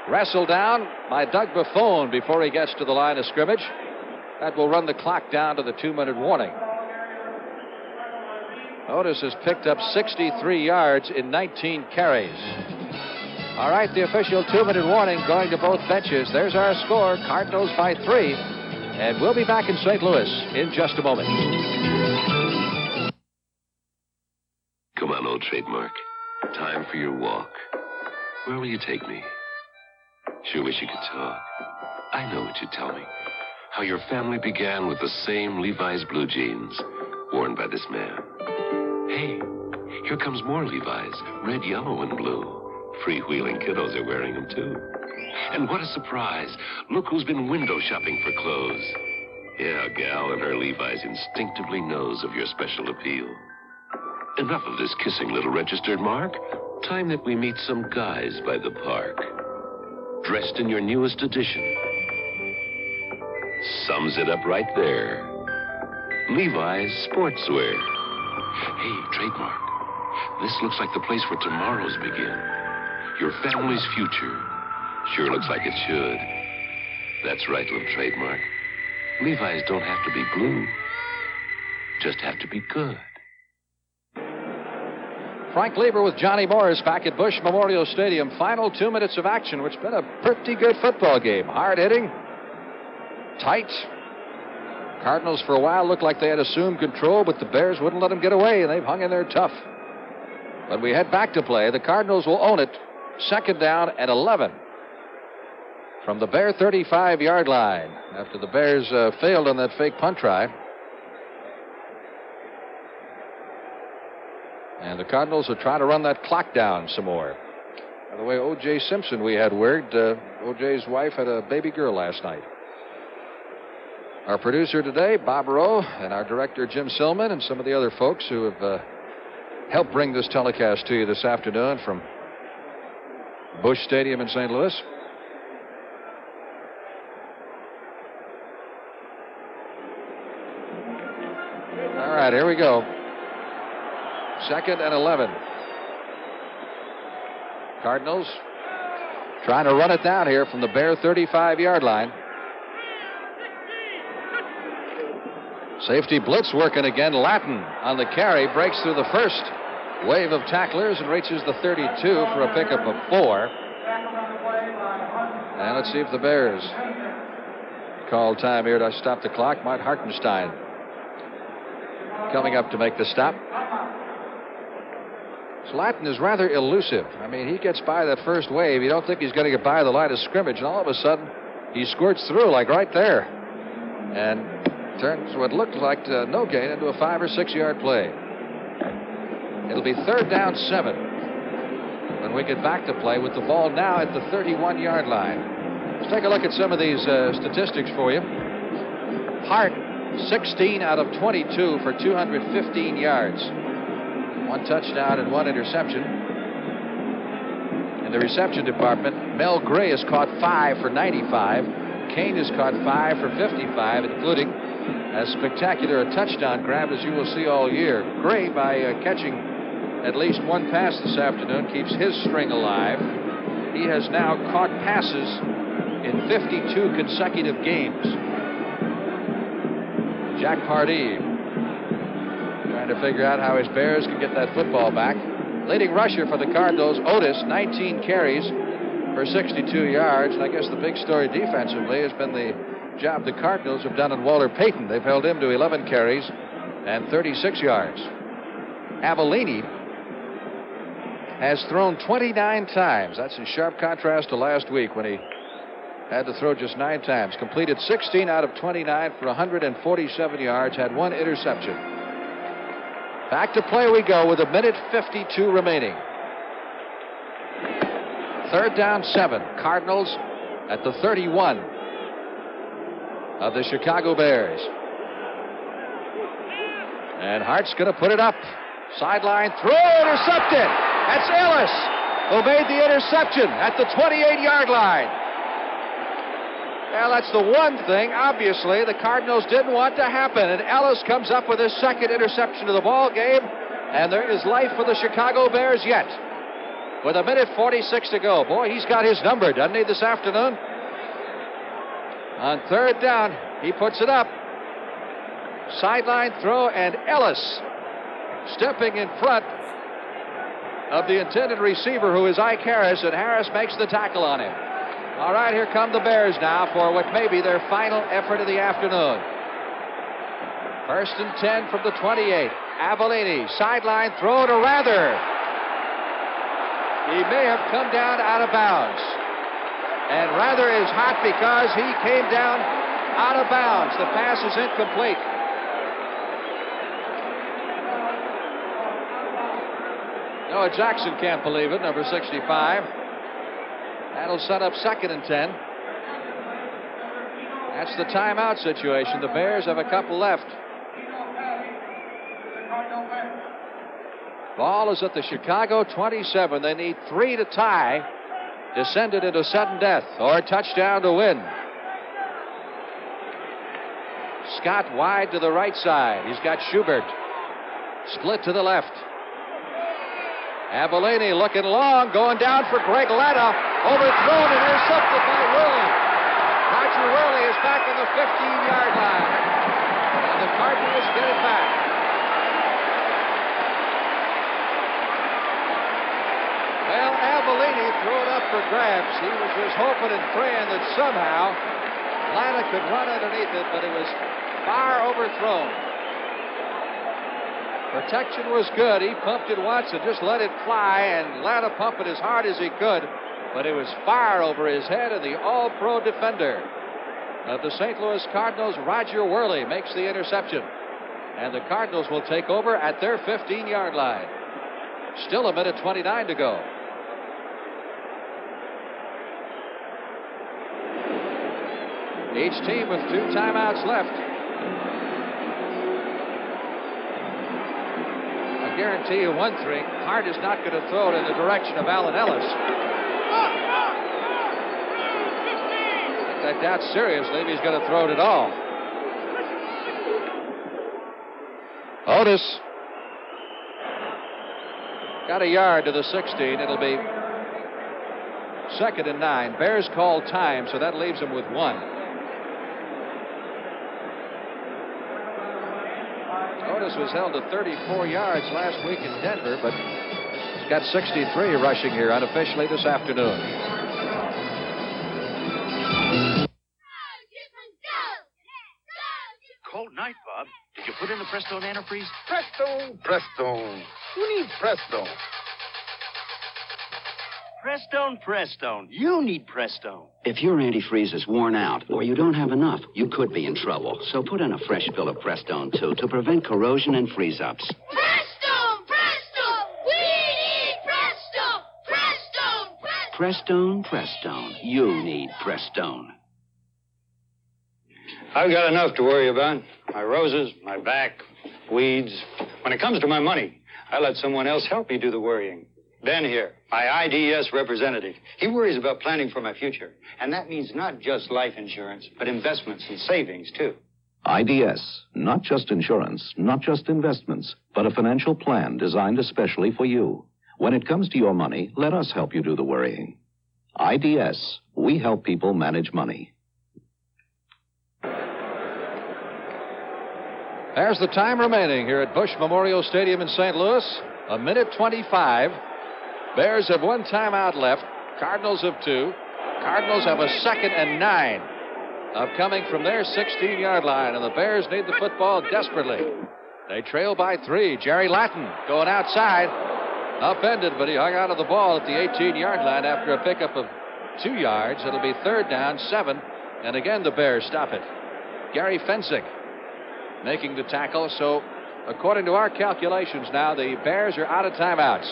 wrestled down by Doug Buffone before he gets to the line of scrimmage. That will run the clock down to the 2-minute warning. Otis has picked up 63 yards in 19 carries. All right, the official 2-minute warning going to both benches. There's our score, Cardinals by 3. And we'll be back in St. Louis in just a moment. Come on, old trademark. Time for your walk. Where will you take me? Sure wish you could talk. I know what you'd tell me. How your family began with the same Levi's blue jeans worn by this man. Hey, here comes more Levi's, red, yellow, and blue. Freewheeling kiddos are wearing them, too. And what a surprise. Look who's been window shopping for clothes. Yeah, a gal in her Levi's instinctively knows of your special appeal. Enough of this kissing little registered mark. Time that we meet some guys by the park. Dressed in your newest edition. Sums it up right there. Levi's Sportswear. Hey, trademark. This looks like the place where tomorrows begin. Your family's future. Sure looks like it should. That's right, little trademark. Levi's don't have to be blue. Just have to be good. Frank Lieber with Johnny Morris back at Busch Memorial Stadium. Final 2 minutes of action, which has been a pretty good football game. Hard hitting. Tight. Cardinals for a while looked like they had assumed control, but the Bears wouldn't let them get away, and they've hung in there tough. When we head back to play, the Cardinals will own it. Second down at 11 from the Bear 35-yard line after the Bears failed on that fake punt try. And the Cardinals will try to run that clock down some more. By the way, O.J. Simpson, we had word. O.J.'s wife had a baby girl last night. Our producer today, Bob Rowe, and our director, Jim Silman, and some of the other folks who have helped bring this telecast to you this afternoon from Busch Stadium in St. Louis. All right, here we go. 2nd and 11. Cardinals trying to run it down here from the Bear 35-yard line. Safety blitz working again. Latin on the carry, breaks through the first wave of tacklers and reaches the 32 for a pickup of 4. And let's see if the Bears call time here to stop the clock. Mike Hartenstein coming up to make the stop. Latin is rather elusive. I mean, he gets by that first wave. You don't think he's going to get by the line of scrimmage, and all of a sudden he squirts through like right there and turns what looked like no gain into a 5 or 6 yard play. It'll be 3rd down 7 when we get back to play with the ball now at the 31-yard line. Let's take a look at some of these statistics for you. Hart, 16 out of 22 for 215 yards. 1 touchdown and 1 interception. In the reception department, Mel Gray has caught 5 for 95. Kane has caught 5 for 55, including as spectacular a touchdown grab as you will see all year. Gray, by catching at least 1 pass this afternoon, keeps his string alive. He has now caught passes in 52 consecutive games. Jack Pardee trying to figure out how his Bears can get that football back. Leading rusher for the Cardinals, Otis, 19 carries for 62 yards. And I guess the big story defensively has been the job the Cardinals have done on Walter Payton. They've held him to 11 carries and 36 yards. Avellini has thrown 29 times. That's in sharp contrast to last week when he had to throw just 9 times. Completed 16 out of 29 for 147 yards. Had 1 interception. Back to play we go with 1:52 remaining. 3rd down 7. Cardinals at the 31 of the Chicago Bears. And Hart's going to put it up. Sideline throw, intercepted. That's Ellis who made the interception at the 28-yard line. Well, that's the one thing, obviously, the Cardinals didn't want to happen. And Ellis comes up with his 2nd interception of the ball game. And there is life for the Chicago Bears yet. With 1:46 to go. Boy, he's got his number, doesn't he, this afternoon? On 3rd down, he puts it up. Sideline throw, and Ellis stepping in front of the intended receiver, who is Ike Harris, and Harris makes the tackle on him. All right, here come the Bears now for what may be their final effort of the afternoon. 1st and 10 from the 28. Avellini, sideline throw to Rather. He may have come down out of bounds. And Rather is hot because he came down out of bounds. The pass is incomplete. Noah Jackson can't believe it, number 65. That'll set up 2nd and 10. That's the timeout situation. The Bears have a couple left. Ball is at the Chicago 27. They need 3 to tie to send it into sudden death or a touchdown to win. Scott wide to the right side. He's got Schubert split to the left. Avellini looking long, going down for Greg Latta. Overthrown and intercepted by Worley. Roger Worley is back on the 15-yard line. And the Cardinals get it back. Well, Avellini threw it up for grabs. He was just hoping and praying that somehow Latta could run underneath it, but it was far overthrown. Protection was good. He pumped it once and just let it fly, and Latta pumped it as hard as he could, but it was far over his head, and the all-pro defender of the St. Louis Cardinals, Roger Worley, makes the interception. And the Cardinals will take over at their 15-yard line. Still 1:29 to go. Each team with 2 timeouts left. I guarantee you one thing, Hart is not going to throw it in the direction of Allen Ellis. I doubt seriously if he's going to throw it at all. Otis got a yard to the 16. It'll be 2nd and 9. Bears call time, so that leaves them with 1. Otis was held to 34 yards last week in Denver, but he's got 63 rushing here unofficially this afternoon. Cold night, Bob. Did you put in the Prestone antifreeze? Prestone. Who needs Prestone? Prestone. You need Prestone. If your antifreeze is worn out or you don't have enough, you could be in trouble. So put in a fresh fill of Prestone, too, to prevent corrosion and freeze-ups. Prestone! We need Prestone! Prestone. You need Prestone. I've got enough to worry about. My roses, my back, weeds. When it comes to my money, I let someone else help me do the worrying. Ben here, my IDS representative. He worries about planning for my future. And that means not just life insurance, but investments and savings, too. IDS, not just insurance, not just investments, but a financial plan designed especially for you. When it comes to your money, let us help you do the worrying. IDS, we help people manage money. There's the time remaining here at Busch Memorial Stadium in St. Louis. 1:25. Bears have 1 timeout left. Cardinals have 2. Cardinals have a 2nd and 9. Upcoming from their 16-yard line, and the Bears need the football desperately. They trail by 3. Jerry Latin going outside. Upended, but he hung out of the ball at the 18-yard line after a pickup of 2 yards. It'll be 3rd down, 7. And again, the Bears stop it. Gary Fensick making the tackle. So, according to our calculations now, the Bears are out of timeouts.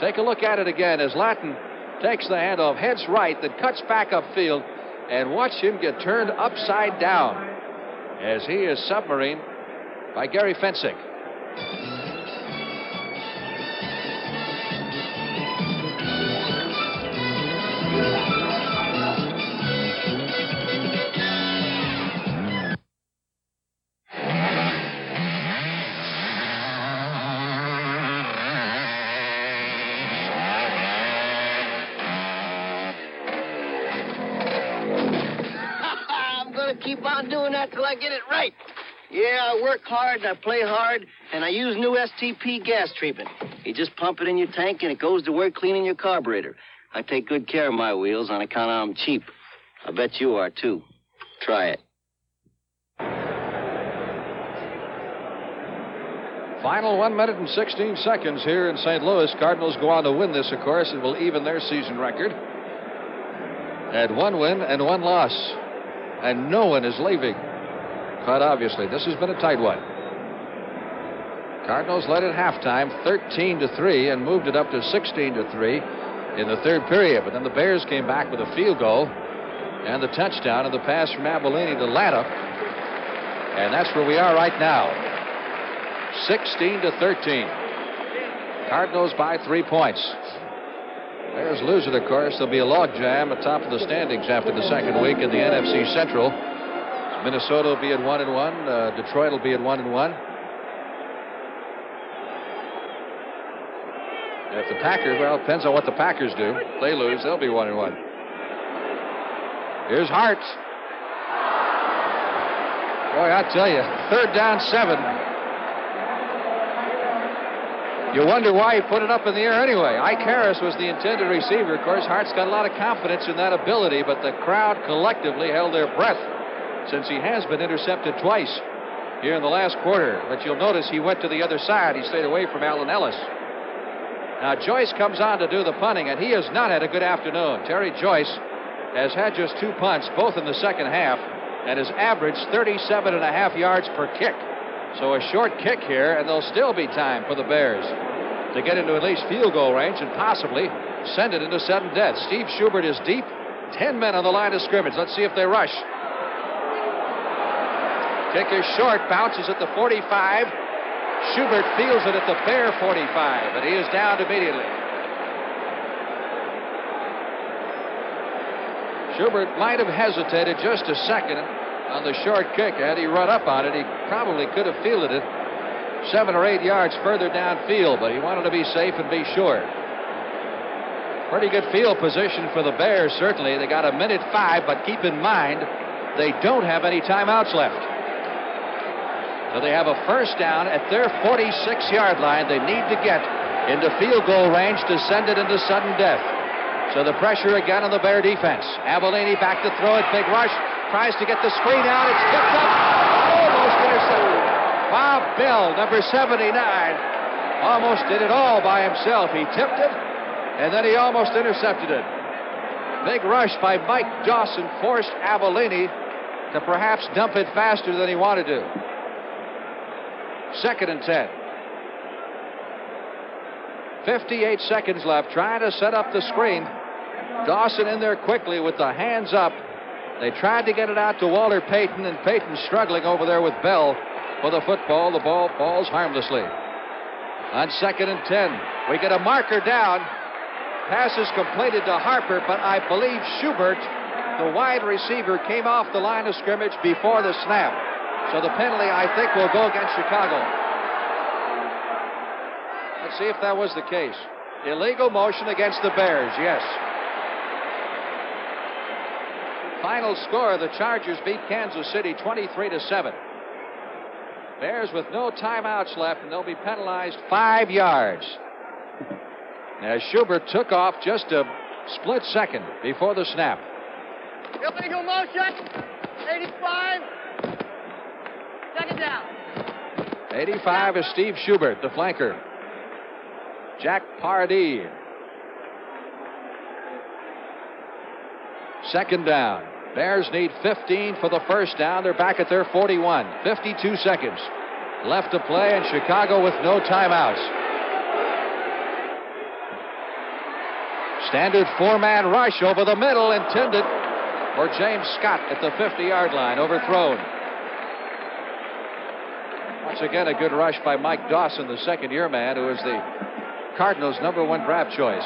Take a look at it again as Latin takes the handoff, heads right, then cuts back upfield, and watch him get turned upside down as he is submarined by Gary Fensick. Keep on doing that till I get it right. Yeah, I work hard and I play hard, and I use new STP gas treatment. You just pump it in your tank and it goes to work cleaning your carburetor. I take good care of my wheels on account of I'm cheap. I bet you are, too. Try it. Final 1 minute and 16 seconds here in St. Louis. Cardinals go on to win this, of course, and will even their season record at 1 win and 1 loss. And no one is leaving. Quite obviously, this has been a tight one. Cardinals led at halftime 13-3 and moved it up to 16-3 in the 3rd period. But then the Bears came back with a field goal and the touchdown and the pass from Abilene to Latta. And that's where we are right now. 16-13. Cardinals by 3 points. Bears lose it, of course. There'll be a logjam atop of the standings after the 2nd week in the NFC Central. Minnesota will be at 1-1. Detroit will be at 1-1. If the Packers, well, it depends on what the Packers do. If they lose, they'll be 1-1. Here's Hart. Boy, I tell you, 3rd down, 7. You wonder why he put it up in the air anyway. Ike Harris was the intended receiver. Of course, Hart's got a lot of confidence in that ability, but the crowd collectively held their breath since he has been intercepted twice here in the last quarter. But you'll notice he went to the other side. He stayed away from Allen Ellis. Now, Joyce comes on to do the punting, and he has not had a good afternoon. Terry Joyce has had just 2 punts, both in the 2nd half, and has averaged 37.5 yards per kick. So a short kick here, and there'll still be time for the Bears to get into at least field goal range and possibly send it into sudden death. Steve Schubert is deep. 10 men on the line of scrimmage. Let's see if they rush. Kick is short, bounces at the 45. Schubert fields it at the Bear 45, but he is down immediately. Schubert might have hesitated just a second on the short kick. Had he run up on it, he probably could have fielded it 7 or 8 yards further downfield, but he wanted to be safe and be sure. Pretty good field position for the Bears, certainly. They got 1:05, but keep in mind, they don't have any timeouts left. So they have a first down at their 46-yard line. They need to get into field goal range to send it into sudden death. So the pressure again on the Bear defense. Avellini back to throw it. Big rush. Tries to get the screen out. It's tipped up. Almost intercepted. Bob Bell, number 79, almost did it all by himself. He tipped it, and then he almost intercepted it. Big rush by Mike Dawson forced Avellini to perhaps dump it faster than he wanted to. 2nd and 10. 58 seconds left, trying to set up the screen. Dawson in there quickly with the hands up. They tried to get it out to Walter Payton, and Payton struggling over there with Bell for the football. The ball falls harmlessly. On 2nd and 10, we get a marker down. Pass is completed to Harper, but I believe Schubert, the wide receiver, came off the line of scrimmage before the snap. So the penalty, I think, will go against Chicago. Let's see if that was the case. Illegal motion against the Bears, yes. Final score, the Chargers beat Kansas City 23-7. Bears with no timeouts left, and they'll be penalized 5 yards. As Schubert took off just a split second before the snap. Illegal motion. 85. Second down. 85 is Steve Schubert, the flanker. Jack Pardee. 2nd down. Bears need 15 for the first down. They're back at their 41. 52 seconds left to play, and Chicago with no timeouts. Standard 4-man rush over the middle, intended for James Scott at the 50-yard line, overthrown. Once again, a good rush by Mike Dawson, the second-year man, who is the Cardinals' #1 draft choice.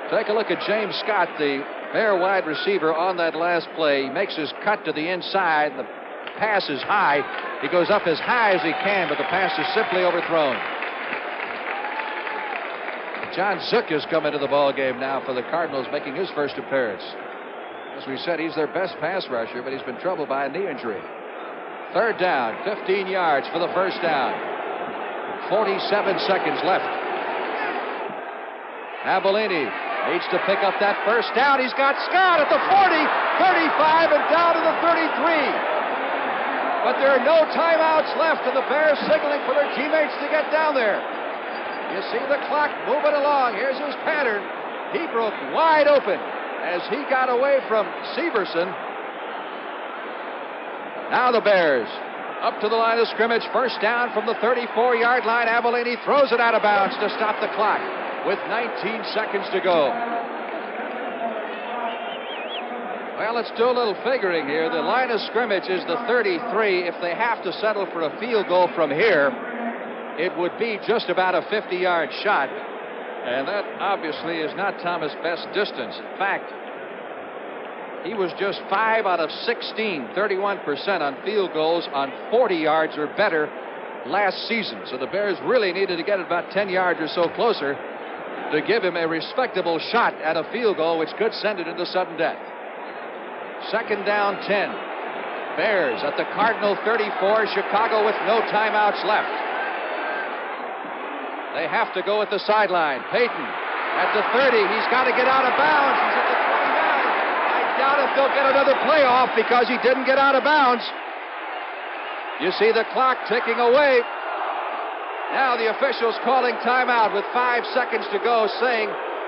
Take a look at James Scott, the Bear wide receiver, on that last play. He makes his cut to the inside. The pass is high. He goes up as high as he can, but the pass is simply overthrown. John Zook has come into the ball game now for the Cardinals, making his first appearance. As we said, he's their best pass rusher, but he's been troubled by a knee injury. 3rd down, 15 yards for the first down. 47 seconds left. Avellini needs to pick up that first down. He's got Scott at the 40, 35, and down to the 33. But there are no timeouts left, and the Bears signaling for their teammates to get down there. You see the clock moving along. Here's his pattern. He broke wide open as he got away from Severson. Now the Bears up to the line of scrimmage. First down from the 34-yard line. Avellini throws it out of bounds to stop the clock with 19 seconds to go. Well, let's do a little figuring here. The line of scrimmage is the 33. If they have to settle for a field goal from here, it would be just about a 50-yard shot. And that obviously is not Thomas' best distance. In fact, he was just 5 out of 16, 31% on field goals on 40 yards or better last season. So the Bears really needed to get about 10 yards or so closer to give him a respectable shot at a field goal, which could send it into sudden death. 2nd down, 10. Bears at the Cardinal 34. Chicago with no timeouts left. They have to go at the sideline. Payton at the 30. He's got to get out of bounds. He's at the 29. I doubt if they'll get another playoff because he didn't get out of bounds. You see the clock ticking away. Now the officials calling timeout with 5 seconds to go, saying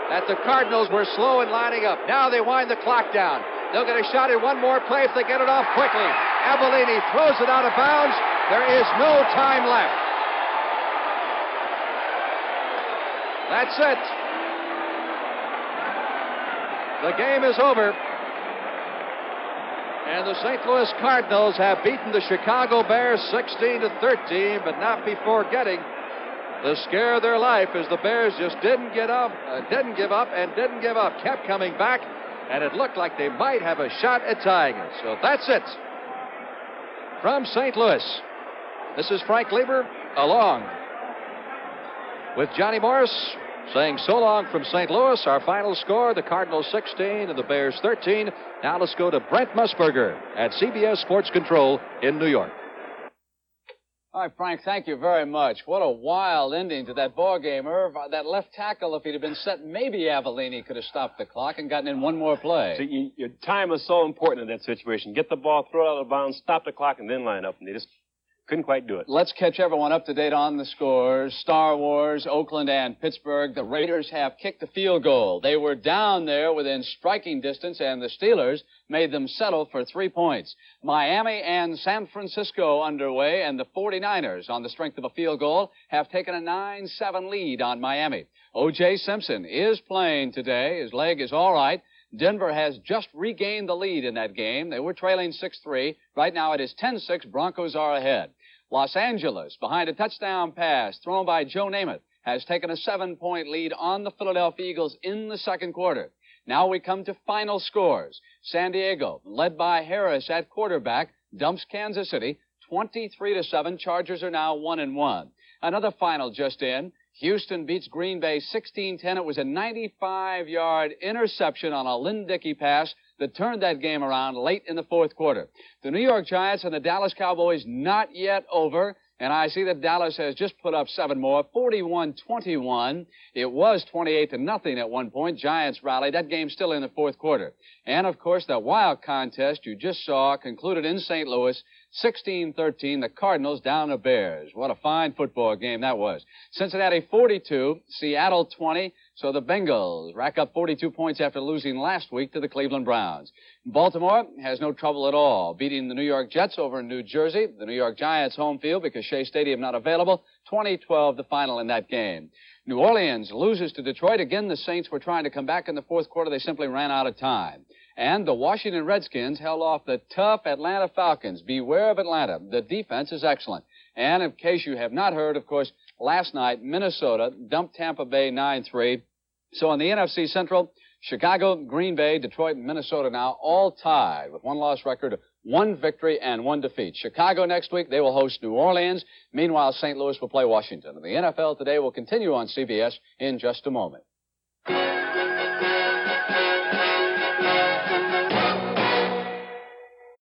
that the Cardinals were slow in lining up. Now they wind the clock down. They'll get a shot at one more play if they get it off quickly. Avellini throws it out of bounds. There is no time left. That's it. The game is over. And the St. Louis Cardinals have beaten the Chicago Bears 16-13, but not before getting the scare of their life as the Bears just didn't give up, kept coming back, and it looked like they might have a shot at tying it. So that's it. From St. Louis, this is Frank Lieber, along with Johnny Morris, saying so long from St. Louis. Our final score, the Cardinals 16 and the Bears 13. Now let's go to Brent Musburger at CBS Sports Control in New York. All right, Frank, thank you very much. What a wild ending to that ball game. Irv, that left tackle, if he'd have been set, maybe Avellini could have stopped the clock and gotten in one more play. See, your time is so important in that situation. Get the ball, throw it out of bounds, stop the clock, and then line up. And they just couldn't quite do it. Let's catch everyone up to date on the scores. Star Wars, Oakland, and Pittsburgh. The Raiders have kicked a field goal. They were down there within striking distance, and the Steelers made them settle for 3 points. Miami and San Francisco underway, and the 49ers, on the strength of a field goal, have taken a 9-7 lead on Miami. O.J. Simpson is playing today. His leg is all right. Denver has just regained the lead in that game. They were trailing 6-3. Right now it is 10-6. Broncos are ahead. Los Angeles, behind a touchdown pass thrown by Joe Namath, has taken a 7-point lead on the Philadelphia Eagles in the second quarter. Now we come to final scores. San Diego, led by Harris at quarterback, dumps Kansas City 23-7. Chargers are now 1-1. Another final just in. Houston beats Green Bay 16-10. It was a 95-yard interception on a Lynn Dickey pass that turned that game around late in the fourth quarter. The New York Giants and the Dallas Cowboys not yet over, and I see that Dallas has just put up 7 more, 41-21. It was 28-0 at one point. Giants rallied. That game still in the fourth quarter. And, of course, that wild contest you just saw concluded in St. Louis, 16-13, the Cardinals down the Bears. What a fine football game that was. Cincinnati 42, Seattle 20. So the Bengals rack up 42 points after losing last week to the Cleveland Browns. Baltimore has no trouble at all, beating the New York Jets over in New Jersey. The New York Giants home field because Shea Stadium not available. 20-12 the final in that game. New Orleans loses to Detroit. Again, the Saints were trying to come back in the fourth quarter. They simply ran out of time. And the Washington Redskins held off the tough Atlanta Falcons. Beware of Atlanta. The defense is excellent. And in case you have not heard, of course, last night, Minnesota dumped Tampa Bay 9-3. So in the NFC Central, Chicago, Green Bay, Detroit, and Minnesota now all tied with one loss record, 1 victory, and 1 defeat. Chicago next week, they will host New Orleans. Meanwhile, St. Louis will play Washington. And the NFL Today will continue on CBS in just a moment.